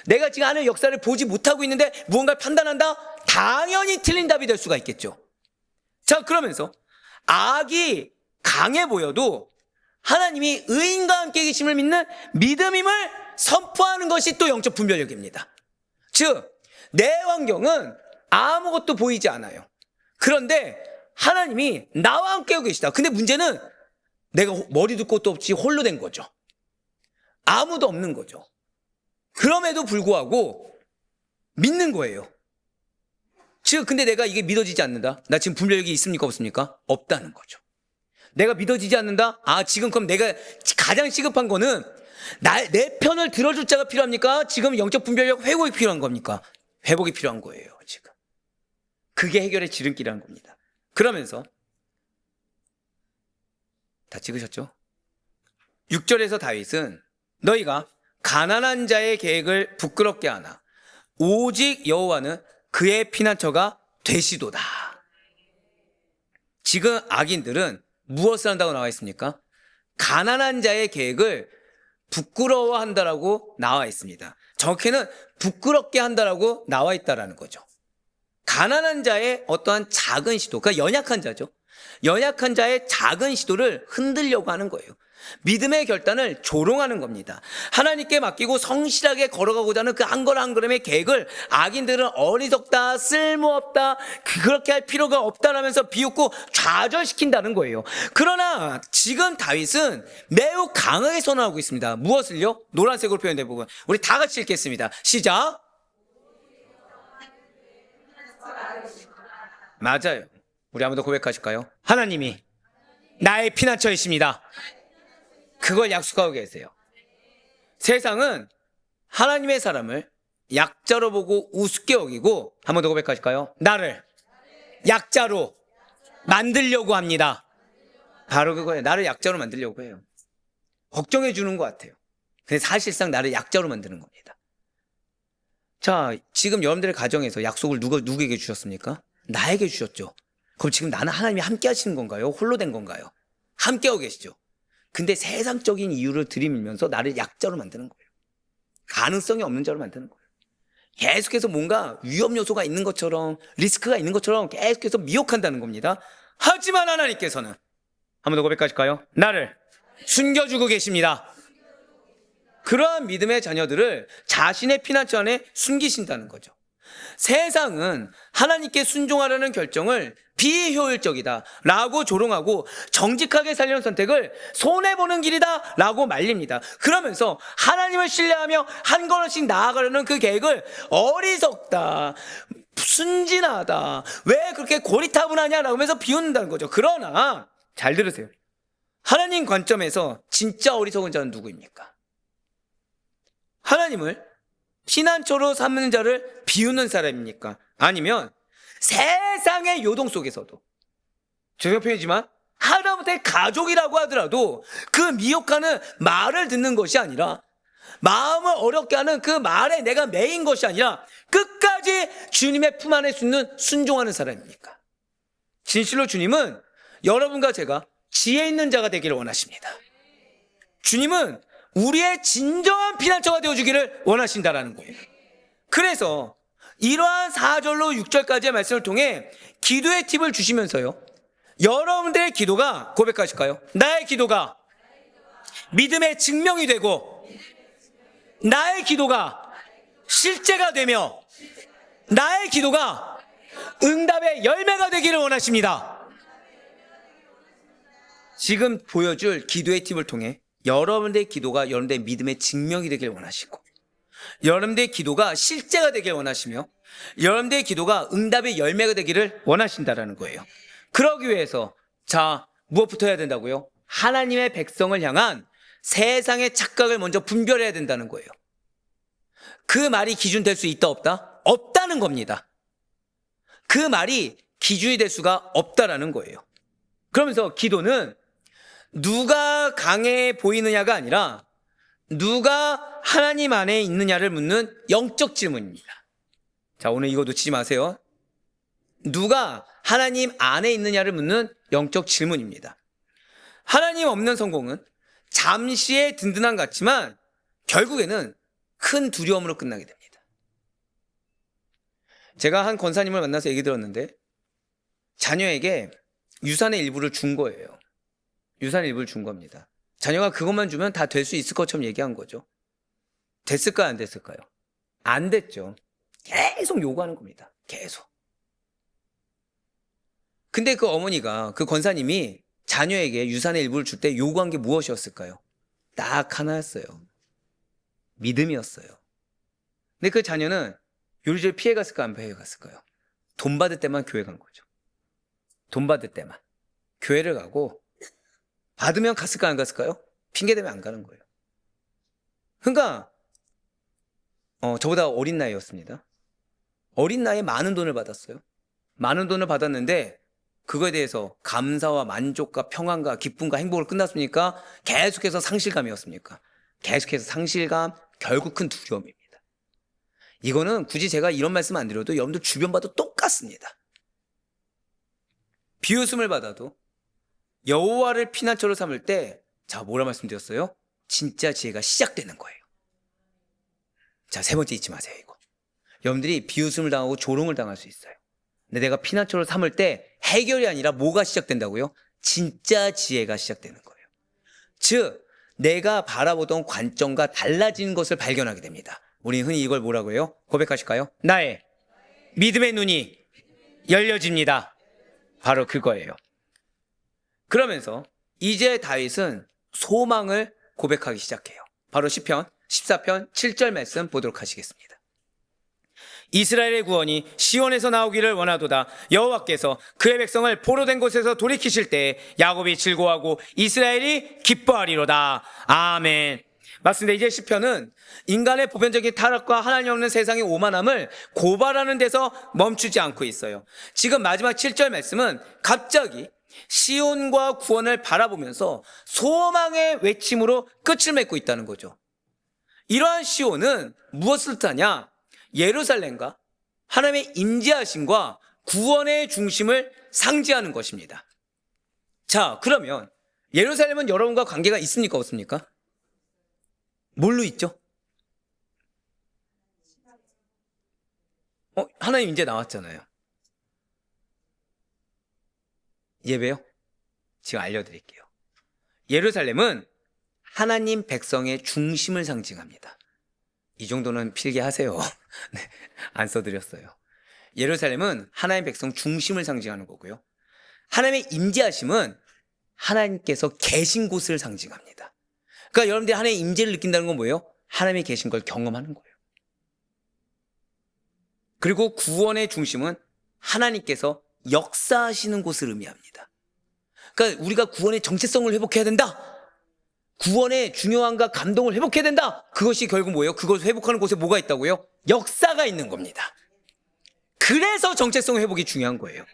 내가 지금 하나님의 역사를 보지 못하고 있는데 무언가를 판단한다? 당연히 틀린 답이 될 수가 있겠죠. 자, 그러면서 악이 강해 보여도 하나님이 의인과 함께 계심을 믿는 믿음임을 선포하는 것이 또 영적 분별력입니다. 즉, 내 환경은 아무것도 보이지 않아요. 그런데 하나님이 나와 함께 계시다. 근데 문제는 내가 머리도 끝도 없이 홀로 된 거죠. 아무도 없는 거죠. 그럼에도 불구하고 믿는 거예요. 즉, 근데 내가 이게 믿어지지 않는다? 나 지금 분별력이 있습니까? 없습니까? 없다는 거죠. 내가 믿어지지 않는다? 아, 지금 그럼 내가 가장 시급한 거는 내 편을 들어줄 자가 필요합니까? 지금 영적 분별력 회복이 필요한 겁니까? 회복이 필요한 거예요, 지금. 그게 해결의 지름길이라는 겁니다. 그러면서 다 찍으셨죠? 6절에서 다윗은 너희가 가난한 자의 계획을 부끄럽게 하나 오직 여호와는 그의 피난처가 되시도다. 지금 악인들은 무엇을 한다고 나와 있습니까? 가난한 자의 계획을 부끄러워한다라고 나와 있습니다. 정확히는 부끄럽게 한다라고 나와 있다라는 거죠. 가난한 자의 어떠한 작은 시도, 그러니까 연약한 자죠. 연약한 자의 작은 시도를 흔들려고 하는 거예요. 믿음의 결단을 조롱하는 겁니다. 하나님께 맡기고 성실하게 걸어가고자 하는 그 한 걸 한 걸음의 계획을 악인들은 어리석다, 쓸모없다, 그렇게 할 필요가 없다라면서 비웃고 좌절시킨다는 거예요. 그러나 지금 다윗은 매우 강하게 선언하고 있습니다. 무엇을요? 노란색으로 표현된 부분. 우리 다 같이 읽겠습니다. 시작. 맞아요. 우리 한번 더 고백하실까요? 하나님이 나의 피난처이십니다. 그걸 약속하고 계세요. 세상은 하나님의 사람을 약자로 보고 우습게 여기고, 한 번 더 고백하실까요? 나를 약자로 만들려고 합니다. 바로 그거예요. 나를 약자로 만들려고 해요. 걱정해 주는 것 같아요. 근데 사실상 나를 약자로 만드는 겁니다. 자, 지금 여러분들의 가정에서 약속을 누구에게 주셨습니까? 나에게 주셨죠. 그럼 지금 나는 하나님이 함께 하시는 건가요? 홀로 된 건가요? 함께하고 계시죠. 근데 세상적인 이유를 들이밀면서 나를 약자로 만드는 거예요. 가능성이 없는 자로 만드는 거예요. 계속해서 뭔가 위험 요소가 있는 것처럼, 리스크가 있는 것처럼 계속해서 미혹한다는 겁니다. 하지만 하나님께서는, 한 번 더 고백하실까요? 나를 숨겨주고 계십니다. 그러한 믿음의 자녀들을 자신의 피난처 안에 숨기신다는 거죠. 세상은 하나님께 순종하라는 결정을 비효율적이다 라고 조롱하고 정직하게 살려는 선택을 손해보는 길이다 라고 말립니다. 그러면서 하나님을 신뢰하며 한 걸음씩 나아가려는 그 계획을 어리석다, 순진하다, 왜 그렇게 고리타분하냐 라고 하면서 비웃는다는 거죠. 그러나 잘 들으세요. 하나님 관점에서 진짜 어리석은 자는 누구입니까? 하나님을 피난처로 삼는 자를 비우는 사람입니까? 아니면 세상의 요동 속에서도, 죄송한 표현이지만 하다못해 가족이라고 하더라도 그 미혹하는 말을 듣는 것이 아니라, 마음을 어렵게 하는 그 말에 내가 매인 것이 아니라 끝까지 주님의 품 안에 순종하는 사람입니까? 진실로 주님은 여러분과 제가 지혜 있는 자가 되기를 원하십니다. 주님은 우리의 진정한 피난처가 되어주기를 원하신다라는 거예요. 그래서 이러한 4절로 6절까지의 말씀을 통해 기도의 팁을 주시면서요, 여러분들의 기도가, 고백하실까요? 나의 기도가 믿음의 증명이 되고 나의 기도가 실제가 되며 나의 기도가 응답의 열매가 되기를 원하십니다. 지금 보여줄 기도의 팁을 통해 여러분들의 기도가 여러분들의 믿음의 증명이 되길 원하시고, 여러분들의 기도가 실제가 되길 원하시며, 여러분들의 기도가 응답의 열매가 되기를 원하신다라는 거예요. 그러기 위해서 자, 무엇부터 해야 된다고요? 하나님의 백성을 향한 세상의 착각을 먼저 분별해야 된다는 거예요. 그 말이 기준 될 수 있다 없다? 없다는 겁니다. 그 말이 기준이 될 수가 없다라는 거예요. 그러면서 기도는 누가 강해 보이느냐가 아니라 누가 하나님 안에 있느냐를 묻는 영적 질문입니다. 자, 오늘 이거 놓치지 마세요. 누가 하나님 안에 있느냐를 묻는 영적 질문입니다. 하나님 없는 성공은 잠시의 든든함 같지만 결국에는 큰 두려움으로 끝나게 됩니다. 제가 한 권사님을 만나서 얘기 들었는데 자녀에게 유산의 일부를 준 거예요. 유산의 일부를 준 겁니다. 자녀가 그것만 주면 다 될 수 있을 것처럼 얘기한 거죠. 됐을까요? 안 됐을까요? 안 됐죠. 계속 요구하는 겁니다. 계속. 근데 그 어머니가, 그 권사님이 자녀에게 유산의 일부를 줄 때 요구한 게 무엇이었을까요? 딱 하나였어요. 믿음이었어요. 근데 그 자녀는 요리조리 피해 갔을까, 안 피해 갔을까요? 돈 받을 때만 교회 간 거죠. 돈 받을 때만 교회를 가고, 받으면 갔을까 안 갔을까요? 핑계 대면 안 가는 거예요. 그러니까 저보다 어린 나이였습니다. 어린 나이에 많은 돈을 받았어요. 많은 돈을 받았는데 그거에 대해서 감사와 만족과 평안과 기쁨과 행복을 끝났습니까? 계속해서 상실감이었습니까? 계속해서 상실감, 결국 큰 두려움입니다. 이거는 굳이 제가 이런 말씀 안 드려도 여러분들 주변 봐도 똑같습니다. 비웃음을 받아도 여호와를 피난처로 삼을 때, 자, 뭐라 말씀드렸어요? 진짜 지혜가 시작되는 거예요. 자, 세 번째 잊지 마세요, 이거. 여러분들이 비웃음을 당하고 조롱을 당할 수 있어요. 근데 내가 피난처로 삼을 때 해결이 아니라 뭐가 시작된다고요? 진짜 지혜가 시작되는 거예요. 즉, 내가 바라보던 관점과 달라진 것을 발견하게 됩니다. 우리는 흔히 이걸 뭐라고 해요? 고백하실까요? 나의 믿음의 눈이 열려집니다. 바로 그거예요. 그러면서 이제 다윗은 소망을 고백하기 시작해요. 바로 시편 14편 7절 말씀 보도록 하시겠습니다. 이스라엘의 구원이 시온에서 나오기를 원하도다. 여호와께서 그의 백성을 포로된 곳에서 돌이키실 때 야곱이 즐거워하고 이스라엘이 기뻐하리로다. 아멘. 맞습니다. 이제 시편은 인간의 보편적인 타락과 하나님 없는 세상의 오만함을 고발하는 데서 멈추지 않고 있어요. 지금 마지막 7절 말씀은 갑자기 시온과 구원을 바라보면서 소망의 외침으로 끝을 맺고 있다는 거죠. 이러한 시온은 무엇을 뜻하냐? 예루살렘과 하나님의 임재하심과 구원의 중심을 상징하는 것입니다. 자, 그러면 예루살렘은 여러분과 관계가 있습니까? 없습니까? 뭘로 있죠? 하나님 임재 나왔잖아요. 예배요? 지금 알려드릴게요. 예루살렘은 하나님 백성의 중심을 상징합니다. 이 정도는 필기하세요. 네, 안 써드렸어요. 예루살렘은 하나님 백성 중심을 상징하는 거고요. 하나님의 임재하심은 하나님께서 계신 곳을 상징합니다. 그러니까 여러분들이 하나님의 임재를 느낀다는 건 뭐예요? 하나님이 계신 걸 경험하는 거예요. 그리고 구원의 중심은 하나님께서 역사하시는 곳을 의미합니다. 그러니까 우리가 구원의 정체성을 회복해야 된다. 구원의 중요함과 감동을 회복해야 된다. 그것이 결국 뭐예요? 그것을 회복하는 곳에 뭐가 있다고요? 역사가 있는 겁니다. 그래서 정체성 회복이 중요한 거예요.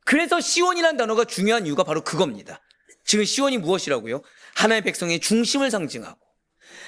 그래서 시온이라는 단어가 중요한 이유가 바로 그겁니다. 지금 시온이 무엇이라고요? 하나님의 백성의 중심을 상징하고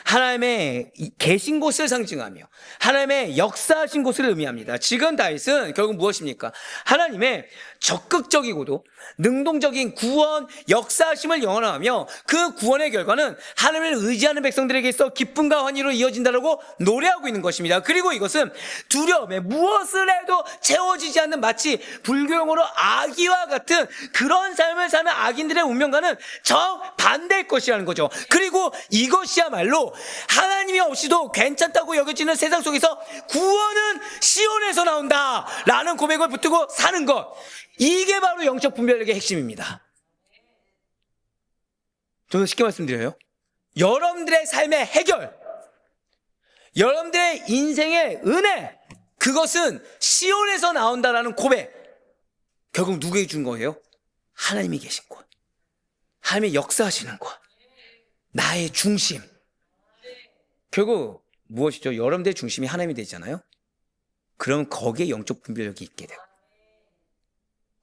하나님의 계신 곳을 상징하며 하나님의 역사하신 곳을 의미합니다. 지금 다윗은 결국 무엇입니까? 하나님의 적극적이고도 능동적인 구원, 역사하심을 영원하며 그 구원의 결과는 하나님을 의지하는 백성들에게 있어 기쁨과 환희로 이어진다라고 노래하고 있는 것입니다. 그리고 이것은 두려움에 무엇을 해도 채워지지 않는 마치 불교용어로 아기와 같은 그런 삶을 사는 악인들의 운명과는 정반대일 것이라는 거죠. 그리고 이것이야말로 하나님이 없이도 괜찮다고 여겨지는 세상 속에서 구원은 시온에서 나온다 라는 고백을 붙들고 사는 것, 이게 바로 영적 분별력의 핵심입니다. 저는 쉽게 말씀드려요. 여러분들의 삶의 해결, 여러분들의 인생의 은혜, 그것은 시온에서 나온다라는 고백, 결국 누구에게 준 거예요? 하나님이 계신 곳, 하나님의 역사하시는 곳, 나의 중심. 결국 무엇이죠? 여러분들의 중심이 하나님이 되잖아요. 그럼 거기에 영적 분별력이 있게 되고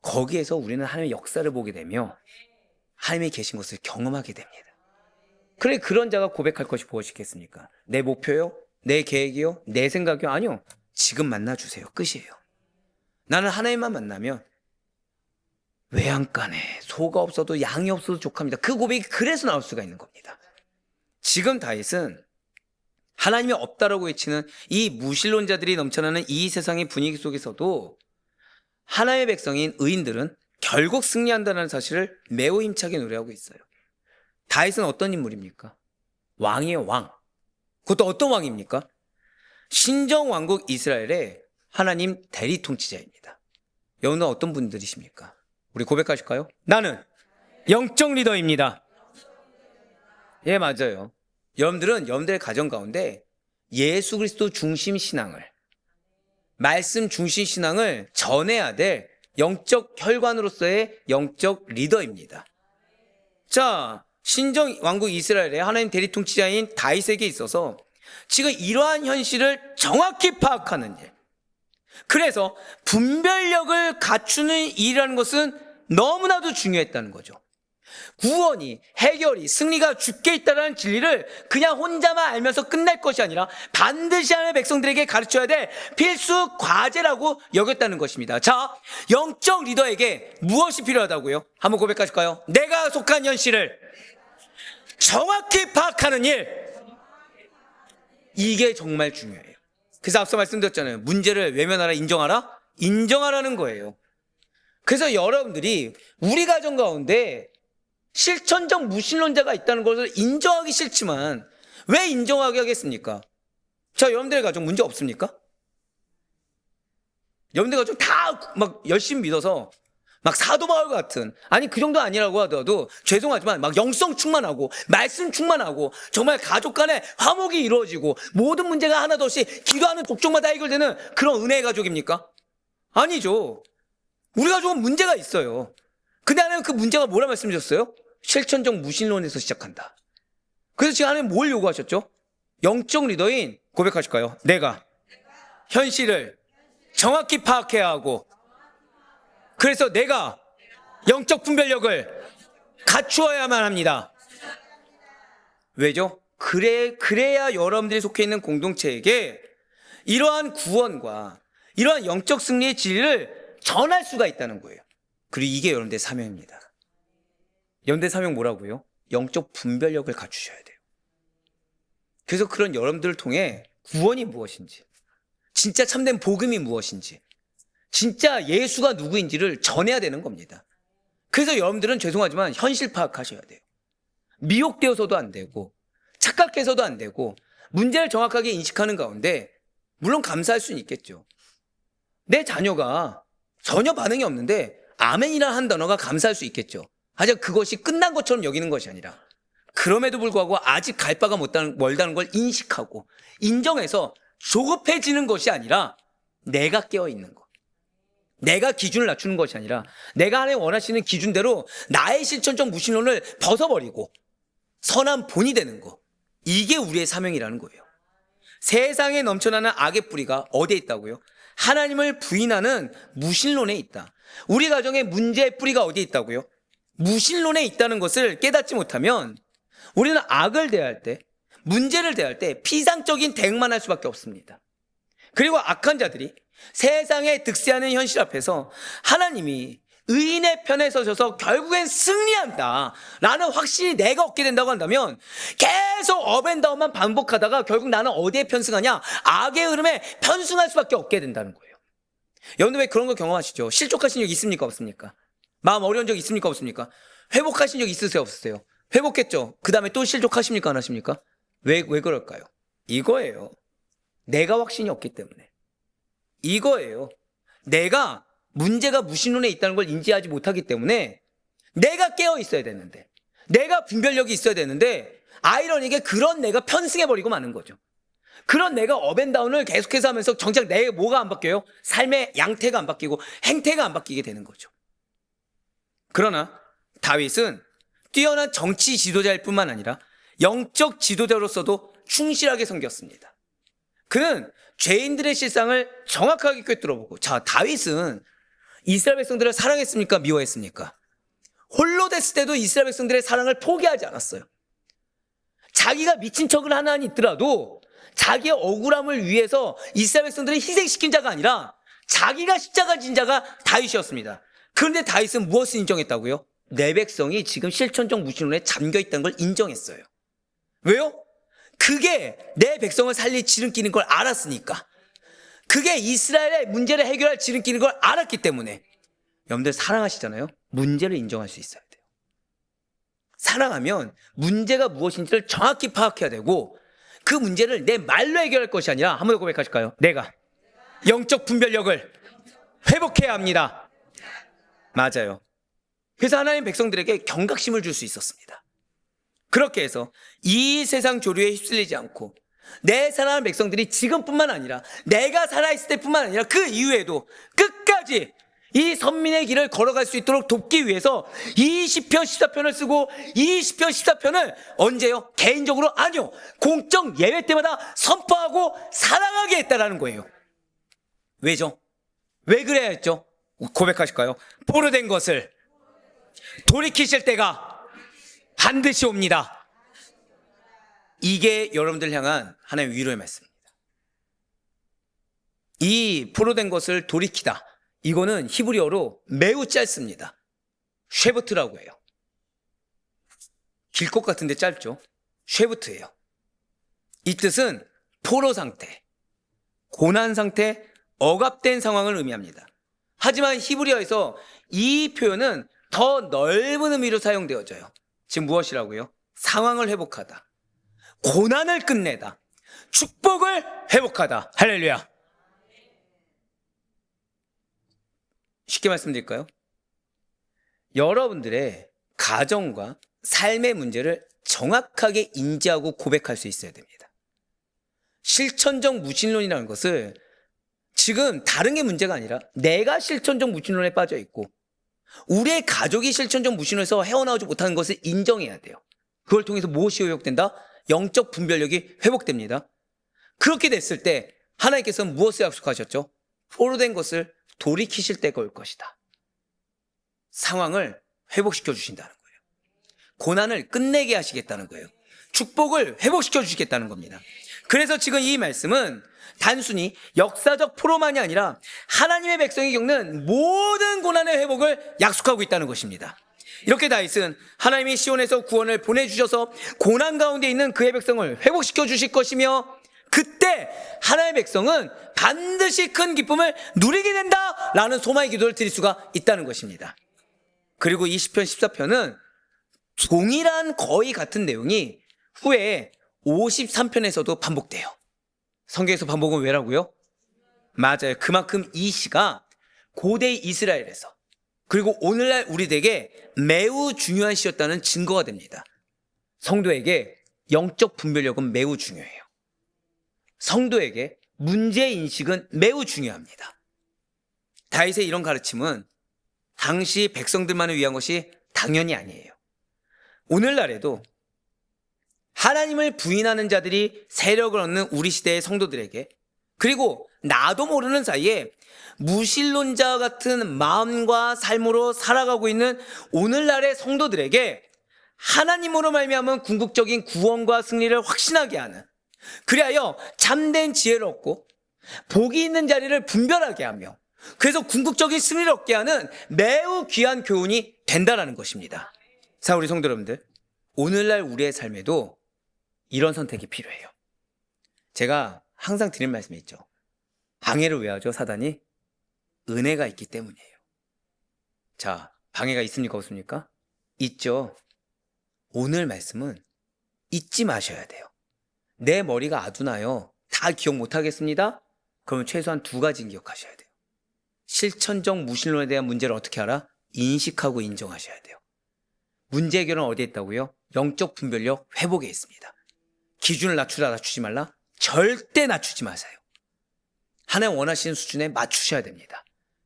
거기에서 우리는 하나님의 역사를 보게 되며 하나님이 계신 것을 경험하게 됩니다. 그래, 그런 자가 고백할 것이 무엇이겠습니까? 내 목표요? 내 계획이요? 내 생각이요? 아니요. 지금 만나주세요. 끝이에요. 나는 하나님만 만나면 외양간에 소가 없어도 양이 없어도 족합니다. 그 고백이 그래서 나올 수가 있는 겁니다. 지금 다윗은 하나님이 없다라고 외치는 이 무신론자들이 넘쳐나는 이 세상의 분위기 속에서도 하나님의 백성인 의인들은 결국 승리한다는 사실을 매우 힘차게 노래하고 있어요. 다윗은 어떤 인물입니까? 왕이에요, 왕. 그것도 어떤 왕입니까? 신정왕국 이스라엘의 하나님 대리 통치자입니다. 여러분은 어떤 분들이십니까? 우리 고백하실까요? 나는 영적 리더입니다. 예, 맞아요. 여러분들의 가정 가운데 예수 그리스도 중심 신앙을, 말씀 중심 신앙을 전해야 될 영적 혈관으로서의 영적 리더입니다. 자, 신정 왕국 이스라엘의 하나님 대리 통치자인 다윗에게 있어서 지금 이러한 현실을 정확히 파악하는 일, 그래서 분별력을 갖추는 일이라는 것은 너무나도 중요했다는 거죠. 구원이, 해결이, 승리가 주께 있다는 진리를 그냥 혼자만 알면서 끝날 것이 아니라 반드시 하나님의 백성들에게 가르쳐야 될 필수 과제라고 여겼다는 것입니다. 자, 영적 리더에게 무엇이 필요하다고요? 한번 고백하실까요? 내가 속한 현실을 정확히 파악하는 일, 이게 정말 중요해요. 그래서 앞서 말씀드렸잖아요. 문제를 외면하라, 인정하라? 인정하라는 거예요. 그래서 여러분들이 우리 가정 가운데 실천적 무신론자가 있다는 것을 인정하기 싫지만 왜 인정하게 하겠습니까? 자, 여러분들의 가정 문제 없습니까? 여러분들 가정 다 막 열심히 믿어서 막 사도바울 같은, 아니 그 정도 아니라고 하더라도 죄송하지만 막 영성 충만하고 말씀 충만하고 정말 가족 간에 화목이 이루어지고 모든 문제가 하나도 없이 기도하는 독종마다 해결되는 그런 은혜의 가족입니까? 아니죠. 우리 가족은 문제가 있어요. 근데 하나님 그 문제가 뭐라 말씀하셨어요? 실천적 무신론에서 시작한다. 그래서 지금 하나님 뭘 요구하셨죠? 영적 리더인, 고백하실까요? 내가 현실을 정확히 파악해야 하고, 그래서 내가 영적 분별력을 갖추어야만 합니다. 왜죠? 그래야 여러분들이 속해 있는 공동체에게 이러한 구원과 이러한 영적 승리의 진리를 전할 수가 있다는 거예요. 그리고 이게 여러분들의 사명입니다. 여러분들의 사명 뭐라고요? 영적 분별력을 갖추셔야 돼요. 그래서 그런 여러분들을 통해 구원이 무엇인지, 진짜 참된 복음이 무엇인지, 진짜 예수가 누구인지를 전해야 되는 겁니다. 그래서 여러분들은 죄송하지만 현실 파악하셔야 돼요. 미혹되어서도 안 되고 착각해서도 안 되고 문제를 정확하게 인식하는 가운데 물론 감사할 수는 있겠죠. 내 자녀가 전혀 반응이 없는데 아멘이라 한 단어가 감사할 수 있겠죠. 하지만 그것이 끝난 것처럼 여기는 것이 아니라 그럼에도 불구하고 아직 갈 바가 멀다는 걸 인식하고 인정해서 조급해지는 것이 아니라 내가 깨어있는 것, 내가 기준을 낮추는 것이 아니라 내가 하나님 원하시는 기준대로 나의 실천적 무신론을 벗어버리고 선한 본이 되는 거. 이게 우리의 사명이라는 거예요. 세상에 넘쳐나는 악의 뿌리가 어디에 있다고요? 하나님을 부인하는 무신론에 있다. 우리 가정의 문제의 뿌리가 어디에 있다고요? 무신론에 있다는 것을 깨닫지 못하면 우리는 악을 대할 때, 문제를 대할 때 피상적인 대응만 할 수밖에 없습니다. 그리고 악한 자들이 세상에 득세하는 현실 앞에서 하나님이 의인의 편에 서셔서 결국엔 승리한다 라는 확신이 내가 얻게 된다고 한다면 계속 업앤다운만 반복하다가 결국 나는 어디에 편승하냐? 악의 흐름에 편승할 수밖에 없게 된다는 거예요. 여러분들 왜 그런 거 경험하시죠? 실족하신 적 있습니까? 없습니까? 마음 어려운 적 있습니까? 없습니까? 회복하신 적 있으세요? 없으세요? 회복했죠? 그 다음에 또 실족하십니까? 안 하십니까? 왜 그럴까요? 이거예요. 내가 확신이 없기 때문에. 이거예요. 내가 문제가 무신론에 있다는 걸 인지하지 못하기 때문에 내가 깨어 있어야 되는데, 내가 분별력이 있어야 되는데, 아이러니하게 그런 내가 편승해버리고 마는 거죠. 그런 내가 업앤다운을 계속해서 하면서 정작 내 뭐가 안 바뀌어요? 삶의 양태가 안 바뀌고 행태가 안 바뀌게 되는 거죠. 그러나 다윗은 뛰어난 정치 지도자일 뿐만 아니라 영적 지도자로서도 충실하게 섬겼습니다. 그는 죄인들의 실상을 정확하게 꿰뚫어보고, 자, 다윗은 이스라엘 백성들을 사랑했습니까? 미워했습니까? 홀로 됐을 때도 이스라엘 백성들의 사랑을 포기하지 않았어요. 자기가 미친 척을 하나 있더라도 자기의 억울함을 위해서 이스라엘 백성들을 희생시킨 자가 아니라 자기가 십자가 진 자가 다윗이었습니다. 그런데 다윗은 무엇을 인정했다고요? 내 백성이 지금 실천적 무신론에 잠겨있다는 걸 인정했어요. 왜요? 그게 내 백성을 살릴 지름길인 걸 알았으니까. 그게 이스라엘의 문제를 해결할 지름길인 걸 알았기 때문에. 여러분들 사랑하시잖아요? 문제를 인정할 수 있어야 돼요. 사랑하면 문제가 무엇인지를 정확히 파악해야 되고 그 문제를 내 말로 해결할 것이 아니라, 한 번 더 고백하실까요? 내가 영적 분별력을 회복해야 합니다. 맞아요. 그래서 하나님 백성들에게 경각심을 줄 수 있었습니다. 그렇게 해서 이 세상 조류에 휩쓸리지 않고 내 사랑하는 백성들이 지금뿐만 아니라 내가 살아있을 때뿐만 아니라 그 이후에도 끝까지 이 선민의 길을 걸어갈 수 있도록 돕기 위해서 이 시편 14편을 쓰고 이 시편 14편을 언제요? 개인적으로? 아니요. 공적 예배 때마다 선포하고 사랑하게 했다라는 거예요. 왜죠? 왜 그래야 했죠? 고백하실까요? 포로된 것을 돌이키실 때가 반드시 옵니다. 이게 여러분들 향한 하나님의 위로의 말씀입니다. 이 포로된 것을 돌이키다, 이거는 히브리어로 매우 짧습니다. 쉐부트라고 해요. 길 것 같은데 짧죠? 쉐부트예요. 이 뜻은 포로 상태, 고난 상태, 억압된 상황을 의미합니다. 하지만 히브리어에서 이 표현은 더 넓은 의미로 사용되어져요. 지금 무엇이라고요? 상황을 회복하다, 고난을 끝내다, 축복을 회복하다. 할렐루야. 쉽게 말씀드릴까요? 여러분들의 가정과 삶의 문제를 정확하게 인지하고 고백할 수 있어야 됩니다. 실천적 무신론이라는 것을 지금 다른 게 문제가 아니라 내가 실천적 무신론에 빠져 있고 우리의 가족이 실천적 무신론에서 헤어나오지 못하는 것을 인정해야 돼요. 그걸 통해서 무엇이 회복된다? 영적 분별력이 회복됩니다. 그렇게 됐을 때 하나님께서는 무엇을 약속하셨죠? 포로된 것을 돌이키실 때가 올 것이다. 상황을 회복시켜 주신다는 거예요. 고난을 끝내게 하시겠다는 거예요. 축복을 회복시켜 주시겠다는 겁니다. 그래서 지금 이 말씀은 단순히 역사적 포로만이 아니라 하나님의 백성이 겪는 모든 고난의 회복을 약속하고 있다는 것입니다. 이렇게 다윗은 하나님이 시온에서 구원을 보내주셔서 고난 가운데 있는 그의 백성을 회복시켜 주실 것이며, 그때 하나님의 백성은 반드시 큰 기쁨을 누리게 된다라는 소망의 기도를 드릴 수가 있다는 것입니다. 그리고 이 시편 14편은 동일한 거의 같은 내용이 후에 53편에서도 반복돼요. 성경에서 반복은 왜라고요? 맞아요. 그만큼 이 시가 고대 이스라엘에서 그리고 오늘날 우리에게 매우 중요한 시였다는 증거가 됩니다. 성도에게 영적 분별력은 매우 중요해요. 성도에게 문제인식은 매우 중요합니다. 다윗의 이런 가르침은 당시 백성들만을 위한 것이 당연히 아니에요. 오늘날에도 하나님을 부인하는 자들이 세력을 얻는 우리 시대의 성도들에게, 그리고 나도 모르는 사이에 무신론자 같은 마음과 삶으로 살아가고 있는 오늘날의 성도들에게 하나님으로 말미암은 궁극적인 구원과 승리를 확신하게 하는, 그리하여 참된 지혜를 얻고 복이 있는 자리를 분별하게 하며 그래서 궁극적인 승리를 얻게 하는 매우 귀한 교훈이 된다라는 것입니다. 자, 우리 성도 여러분들, 오늘날 우리의 삶에도 이런 선택이 필요해요. 제가 항상 드린 말씀이 있죠. 방해를 왜 하죠, 사단이? 은혜가 있기 때문이에요. 자, 방해가 있습니까, 없습니까? 있죠. 오늘 말씀은 잊지 마셔야 돼요. 내 머리가 아두나요? 다 기억 못하겠습니다? 그러면 최소한 두 가지는 기억하셔야 돼요. 실천적 무신론에 대한 문제를 어떻게 알아? 인식하고 인정하셔야 돼요. 문제 해결은 어디에 있다고요? 영적 분별력 회복에 있습니다. 기준을 낮추다 낮추지 말라? 절대 낮추지 마세요. 하나님 원하시는 수준에 맞추셔야 됩니다.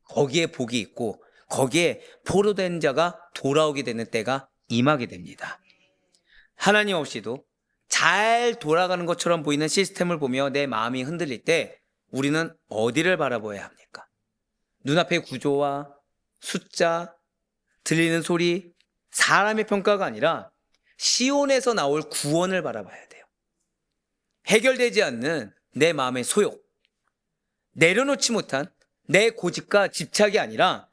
거기에 복이 있고 거기에 포로된 자가 돌아오게 되는 때가 임하게 됩니다. 하나님 없이도 잘 돌아가는 것처럼 보이는 시스템을 보며 내 마음이 흔들릴 때 우리는 어디를 바라봐야 합니까? 눈앞의 구조와 숫자, 들리는 소리, 사람의 평가가 아니라 시온에서 나올 구원을 바라봐야 돼요. 해결되지 않는 내 마음의 소욕, 내려놓지 못한 내 고집과 집착이 아니라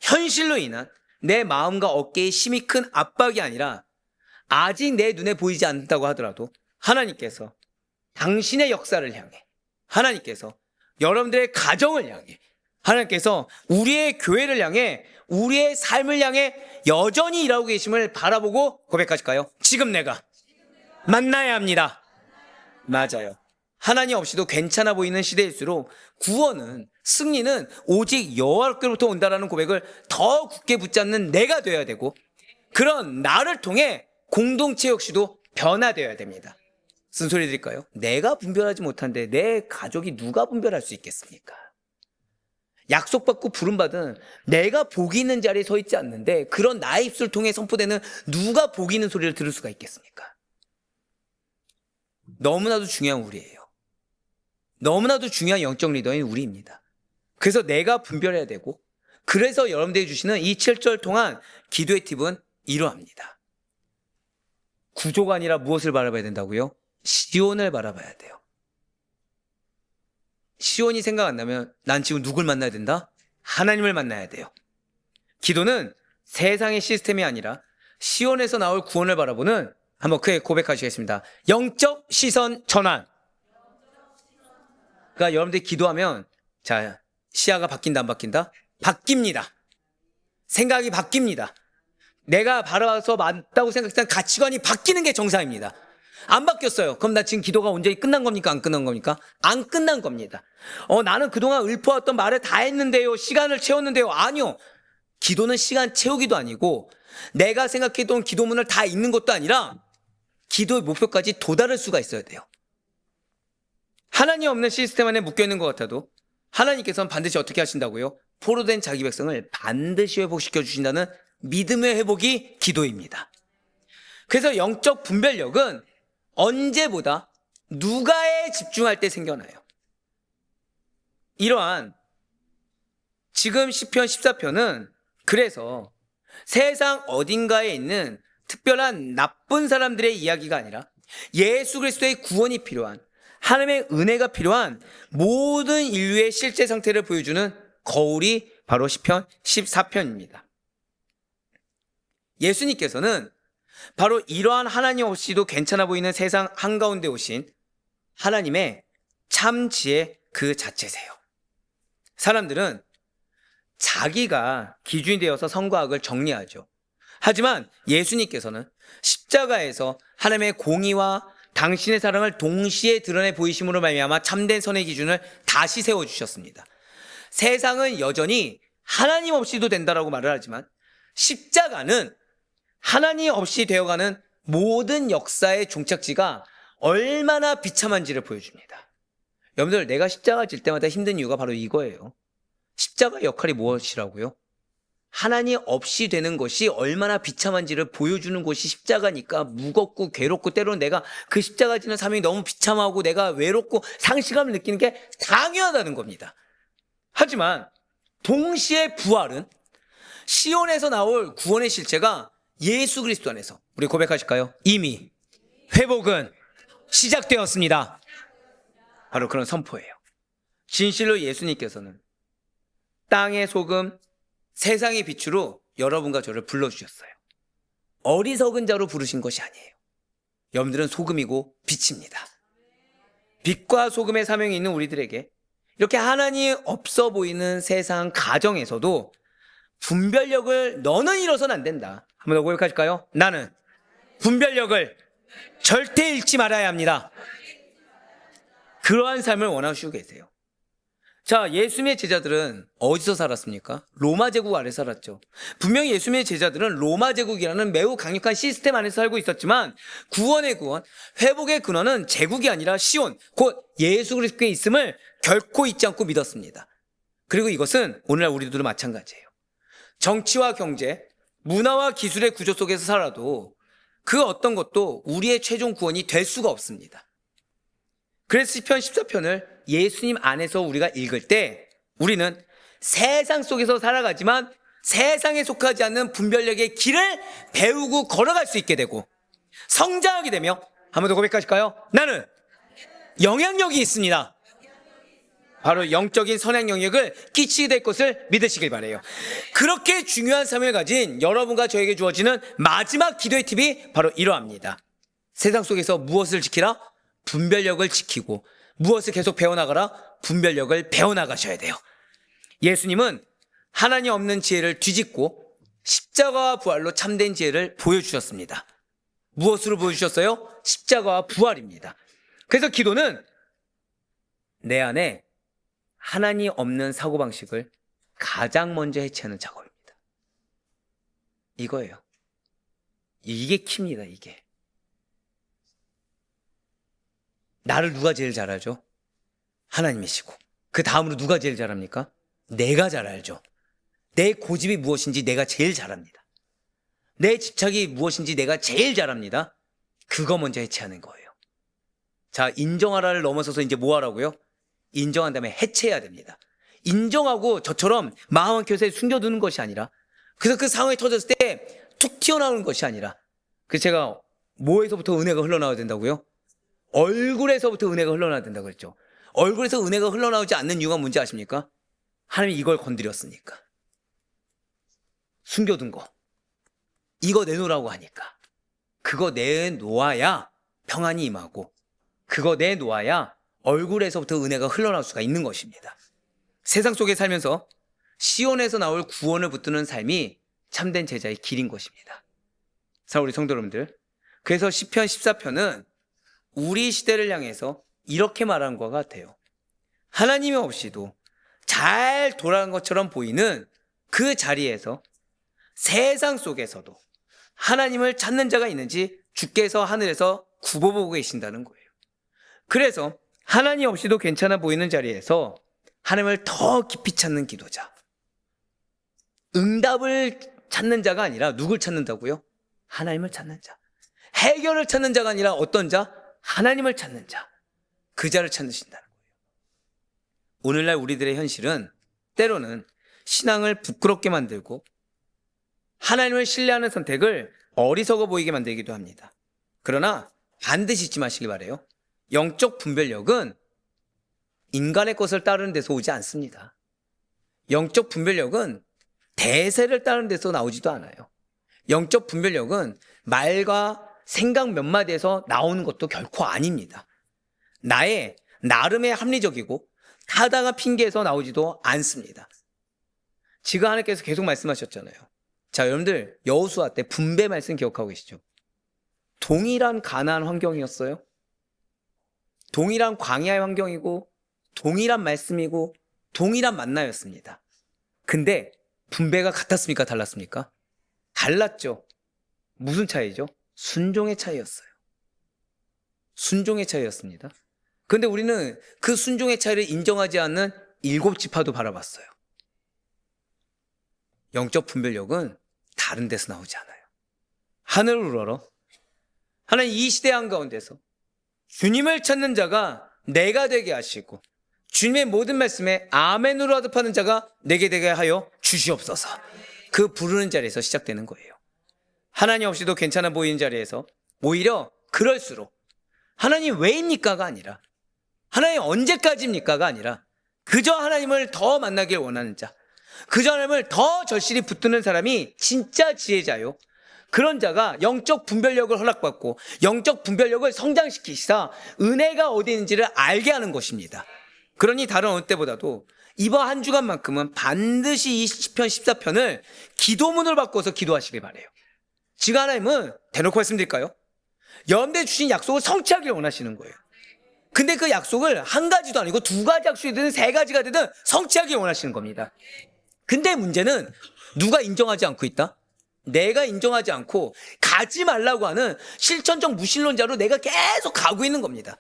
현실로 인한 내 마음과 어깨에 힘이 큰 압박이 아니라 아직 내 눈에 보이지 않는다고 하더라도 하나님께서 당신의 역사를 향해, 하나님께서 여러분들의 가정을 향해, 하나님께서 우리의 교회를 향해, 우리의 삶을 향해 여전히 일하고 계심을 바라보고 고백하실까요? 지금 내가 만나야 합니다. 맞아요. 하나님 없이도 괜찮아 보이는 시대일수록 구원은, 승리는 오직 여호와께로부터 온다라는 고백을 더 굳게 붙잡는 내가 되어야 되고, 그런 나를 통해 공동체 역시도 변화되어야 됩니다. 쓴소리 드릴까요? 내가 분별하지 못한데 내 가족이 누가 분별할 수 있겠습니까? 약속받고 부름받은 내가 복이 있는 자리에 서 있지 않는데 그런 나의 입술 통해 선포되는 누가 복이 있는 소리를 들을 수가 있겠습니까? 너무나도 중요한 우리예요. 너무나도 중요한 영적 리더인 우리입니다. 그래서 내가 분별해야 되고, 그래서 여러분들이 주시는 이 7절 동안 기도의 팁은 이러합니다. 구조가 아니라 무엇을 바라봐야 된다고요? 시온을 바라봐야 돼요. 시온이 생각 안 나면 난 지금 누굴 만나야 된다? 하나님을 만나야 돼요. 기도는 세상의 시스템이 아니라 시온에서 나올 구원을 바라보는, 한번 크게 고백하시겠습니다. 영적 시선 전환. 그러니까 여러분들이 기도하면, 자, 시야가 바뀐다 안 바뀐다? 바뀝니다. 생각이 바뀝니다. 내가 바라봐서 맞다고 생각했던 가치관이 바뀌는 게 정상입니다. 안 바뀌었어요. 그럼 나 지금 기도가 온전히 끝난 겁니까? 안 끝난 겁니까? 안 끝난 겁니다. 나는 그동안 읊어왔던 말을 다 했는데요. 시간을 채웠는데요. 아니요. 기도는 시간 채우기도 아니고 내가 생각했던 기도문을 다 읽는 것도 아니라 기도의 목표까지 도달할 수가 있어야 돼요. 하나님 없는 시스템 안에 묶여있는 것 같아도 하나님께서는 반드시 어떻게 하신다고요? 포로된 자기 백성을 반드시 회복시켜 주신다는 믿음의 회복이 기도입니다. 그래서 영적 분별력은 언제보다 누가에 집중할 때 생겨나요. 이러한 지금 시편 14편은 그래서 세상 어딘가에 있는 특별한 나쁜 사람들의 이야기가 아니라 예수 그리스도의 구원이 필요한, 하나님의 은혜가 필요한 모든 인류의 실제 상태를 보여주는 거울이 바로 시편 14편입니다. 예수님께서는 바로 이러한 하나님 없이도 괜찮아 보이는 세상 한가운데 오신 하나님의 참 지혜 그 자체세요. 사람들은 자기가 기준이 되어서 선과 악을 정리하죠. 하지만 예수님께서는 십자가에서 하나님의 공의와 당신의 사랑을 동시에 드러내 보이심으로 말미암아 참된 선의 기준을 다시 세워주셨습니다. 세상은 여전히 하나님 없이도 된다라고 말을 하지만 십자가는 하나님 없이 되어가는 모든 역사의 종착지가 얼마나 비참한지를 보여줍니다. 여러분들, 내가 십자가 질 때마다 힘든 이유가 바로 이거예요. 십자가의 역할이 무엇이라고요? 하나님 없이 되는 것이 얼마나 비참한지를 보여주는 것이 십자가니까 무겁고 괴롭고 때로는 내가 그 십자가 지는 삶이 너무 비참하고 내가 외롭고 상실감을 느끼는 게 당연하다는 겁니다. 하지만 동시에 부활은 시온에서 나올 구원의 실체가 예수 그리스도 안에서 우리 고백하실까요? 이미 회복은 시작되었습니다. 바로 그런 선포예요. 진실로 예수님께서는 땅의 소금, 세상의 빛으로 여러분과 저를 불러주셨어요. 어리석은 자로 부르신 것이 아니에요. 여러분들은 소금이고 빛입니다. 빛과 소금의 사명이 있는 우리들에게 이렇게 하나님 없어 보이는 세상 가정에서도 분별력을 너는 잃어서는 안 된다. 한번 더 고백하실까요? 나는 분별력을 절대 잃지 말아야 합니다. 그러한 삶을 원하시고 계세요. 자, 예수님의 제자들은 어디서 살았습니까? 로마 제국 아래 살았죠. 분명히 예수님의 제자들은 로마 제국이라는 매우 강력한 시스템 안에서 살고 있었지만 구원의 구원, 회복의 근원은 제국이 아니라 시온, 곧 예수 그리스도에 있음을 결코 잊지 않고 믿었습니다. 그리고 이것은 오늘날 우리들도 마찬가지예요. 정치와 경제, 문화와 기술의 구조 속에서 살아도 그 어떤 것도 우리의 최종 구원이 될 수가 없습니다. 그래서 시편 14편을 예수님 안에서 우리가 읽을 때 우리는 세상 속에서 살아가지만 세상에 속하지 않는 분별력의 길을 배우고 걸어갈 수 있게 되고 성장하게 되며 한 번 더 고백하실까요? 나는 영향력이 있습니다. 바로 영적인 선행 영역을 끼치게 될 것을 믿으시길 바라요. 그렇게 중요한 삶을 가진 여러분과 저에게 주어지는 마지막 기도의 팁이 바로 이러합니다. 세상 속에서 무엇을 지키라? 분별력을 지키고 무엇을 계속 배워나가라? 분별력을 배워나가셔야 돼요. 예수님은 하나님 없는 지혜를 뒤집고 십자가와 부활로 참된 지혜를 보여주셨습니다. 무엇으로 보여주셨어요? 십자가와 부활입니다. 그래서 기도는 내 안에 하나님 없는 사고방식을 가장 먼저 해체하는 작업입니다. 이거예요. 이게 키입니다. 이게. 나를 누가 제일 잘 알죠? 하나님이시고 그 다음으로 누가 제일 잘 압니까? 내가 잘 알죠. 내 고집이 무엇인지 내가 제일 잘 압니다. 내 집착이 무엇인지 내가 제일 잘 압니다. 그거 먼저 해체하는 거예요. 자, 인정하라를 넘어서서 이제 뭐 하라고요? 인정한 다음에 해체해야 됩니다. 인정하고 저처럼 마음 한켠에 숨겨두는 것이 아니라 그래서 그 상황이 터졌을 때 툭 튀어나오는 것이 아니라 그래서 제가 뭐에서부터 은혜가 흘러나와야 된다고요? 얼굴에서부터 은혜가 흘러나와야 된다고 그랬죠. 얼굴에서 은혜가 흘러나오지 않는 이유가 뭔지 아십니까? 하나님이 이걸 건드렸으니까. 숨겨둔 거. 이거 내놓으라고 하니까. 그거 내놓아야 평안이 임하고 그거 내놓아야 얼굴에서부터 은혜가 흘러나올 수가 있는 것입니다. 세상 속에 살면서 시온에서 나올 구원을 붙드는 삶이 참된 제자의 길인 것입니다. 자, 우리 성도 여러분들. 그래서 시편 14편은 우리 시대를 향해서 이렇게 말하는 것과 같아요. 하나님이 없이도 잘 돌아간 것처럼 보이는 그 자리에서 세상 속에서도 하나님을 찾는 자가 있는지 주께서 하늘에서 굽어보고 계신다는 거예요. 그래서 하나님 없이도 괜찮아 보이는 자리에서 하나님을 더 깊이 찾는 기도자. 응답을 찾는 자가 아니라 누굴 찾는다고요? 하나님을 찾는 자. 해결을 찾는 자가 아니라 어떤 자? 하나님을 찾는 자. 그 자를 찾으신다는 거예요. 오늘날 우리들의 현실은 때로는 신앙을 부끄럽게 만들고 하나님을 신뢰하는 선택을 어리석어 보이게 만들기도 합니다. 그러나 반드시 잊지 마시기 바라요. 영적 분별력은 인간의 것을 따르는 데서 오지 않습니다. 영적 분별력은 대세를 따르는 데서 나오지도 않아요. 영적 분별력은 말과 생각 몇 마디에서 나오는 것도 결코 아닙니다. 나의 나름의 합리적이고 타당한 핑계에서 나오지도 않습니다. 지금 하나님께서 계속 말씀하셨잖아요. 자, 여러분들 여호수아 때 분배 말씀 기억하고 계시죠? 동일한 가나안 환경이었어요. 동일한 광야의 환경이고 동일한 말씀이고 동일한 만나였습니다. 근데 분배가 같았습니까? 달랐습니까? 달랐죠. 무슨 차이죠? 순종의 차이였어요. 순종의 차이였습니다. 그런데 우리는 그 순종의 차이를 인정하지 않는 7지파도 바라봤어요. 영적 분별력은 다른 데서 나오지 않아요. 하늘을 우러러 하나님 이 시대 한가운데서 주님을 찾는 자가 내가 되게 하시고 주님의 모든 말씀에 아멘으로 하답하는 자가 내게 되게 하여 주시옵소서. 그 부르는 자리에서 시작되는 거예요. 하나님 없이도 괜찮아 보이는 자리에서 오히려 그럴수록 하나님 왜입니까가 아니라 하나님 언제까지입니까가 아니라 그저 하나님을 더 만나길 원하는 자, 그저 하나님을 더 절실히 붙드는 사람이 진짜 지혜자요. 그런 자가 영적 분별력을 허락받고 영적 분별력을 성장시키시사 은혜가 어디 있는지를 알게 하는 것입니다. 그러니 다른 어느 때보다도 이번 한 주간만큼은 반드시 이 시편 14편을 기도문으로 바꿔서 기도하시길 바라요. 지금 하나님은 대놓고 말씀드릴까요? 여러분들 주신 약속을 성취하길 원하시는 거예요. 근데 그 약속을 한 가지도 아니고 두 가지 약속이 되든 세 가지가 되든 성취하길 원하시는 겁니다. 근데 문제는 누가 인정하지 않고 있다? 내가 인정하지 않고 가지 말라고 하는 실천적 무신론자로 내가 계속 가고 있는 겁니다.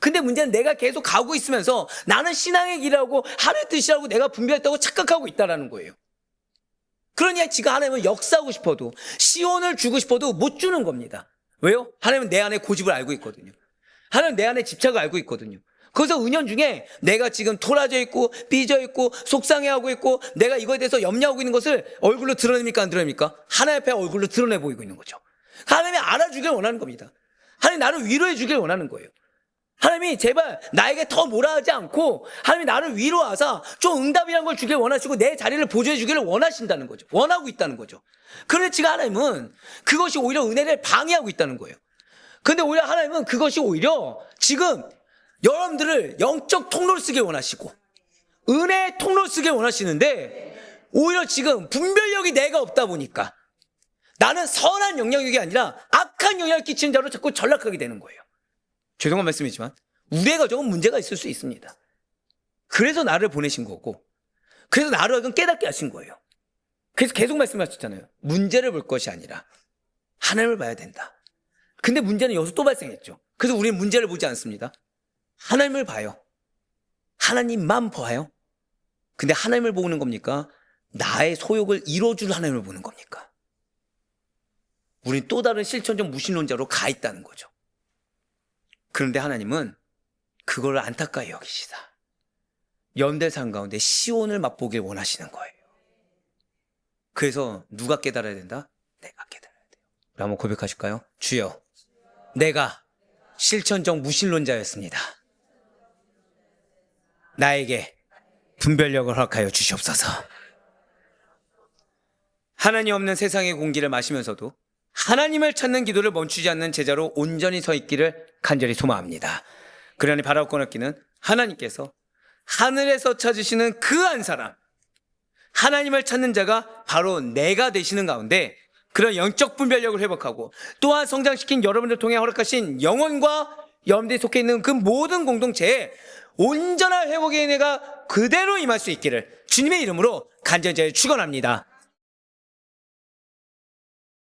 근데 문제는 내가 계속 가고 있으면서 나는 신앙의 길이라고 하나의 뜻이라고 내가 분별했다고 착각하고 있다는 거예요. 그러니 지금 하나님은 역사하고 싶어도 시온을 주고 싶어도 못 주는 겁니다. 왜요? 하나님은 내 안에 고집을 알고 있거든요. 하나님은 내 안에 집착을 알고 있거든요. 그래서 은연중에 내가 지금 토라져 있고 삐져 있고 속상해하고 있고 내가 이거에 대해서 염려하고 있는 것을 얼굴로 드러냅니까 안 드러냅니까? 하나님 앞에 얼굴로 드러내 보이고 있는 거죠. 하나님이 알아주길 원하는 겁니다. 하나님 나를 위로해 주길 원하는 거예요. 하나님이 제발 나에게 더 뭐라 하지 않고 하나님이 나를 위로하사 좀 응답이란 걸 주길 원하시고 내 자리를 보조해 주기를 원하신다는 거죠. 원하고 있다는 거죠. 그런데 지금 하나님은 그것이 오히려 은혜를 방해하고 있다는 거예요. 근데 오히려 하나님은 그것이 오히려 지금 여러분들을 영적 통로를 쓰길 원하시고 은혜의 통로를 쓰길 원하시는데 오히려 지금 분별력이 내가 없다 보니까 나는 선한 영향력이 아니라 악한 영향을 끼치는 자로 자꾸 전락하게 되는 거예요. 죄송한 말씀이지만 우리의 가정은 문제가 있을 수 있습니다. 그래서 나를 보내신 거고 그래서 나를 하여금 깨닫게 하신 거예요. 그래서 계속 말씀하셨잖아요. 문제를 볼 것이 아니라 하나님을 봐야 된다. 근데 문제는 여기서 또 발생했죠. 그래서 우리는 문제를 보지 않습니다. 하나님을 봐요. 하나님만 봐요. 근데 하나님을 보는 겁니까? 나의 소욕을 이뤄줄 하나님을 보는 겁니까? 우린 또 다른 실천적 무신론자로 가 있다는 거죠. 그런데 하나님은 그걸 안타까이 여기시다. 연대산 가운데 시온을 맛보길 원하시는 거예요. 그래서 누가 깨달아야 된다? 내가 깨달아야 돼요. 우리 한번 고백하실까요? 주여, 내가 실천적 무신론자였습니다. 나에게 분별력을 허락하여 주시옵소서. 하나님 없는 세상의 공기를 마시면서도 하나님을 찾는 기도를 멈추지 않는 제자로 온전히 서 있기를 간절히 소망합니다. 그러니 바라고 꺼냈기는 하나님께서 하늘에서 찾으시는 그 한 사람, 하나님을 찾는 자가 바로 내가 되시는 가운데 그런 영적 분별력을 회복하고 또한 성장시킨 여러분들 통해 허락하신 영혼과 여러분들이 속해 있는 그 모든 공동체에 온전한 회복의 은혜가 그대로 임할 수 있기를 주님의 이름으로 간절히 축원합니다.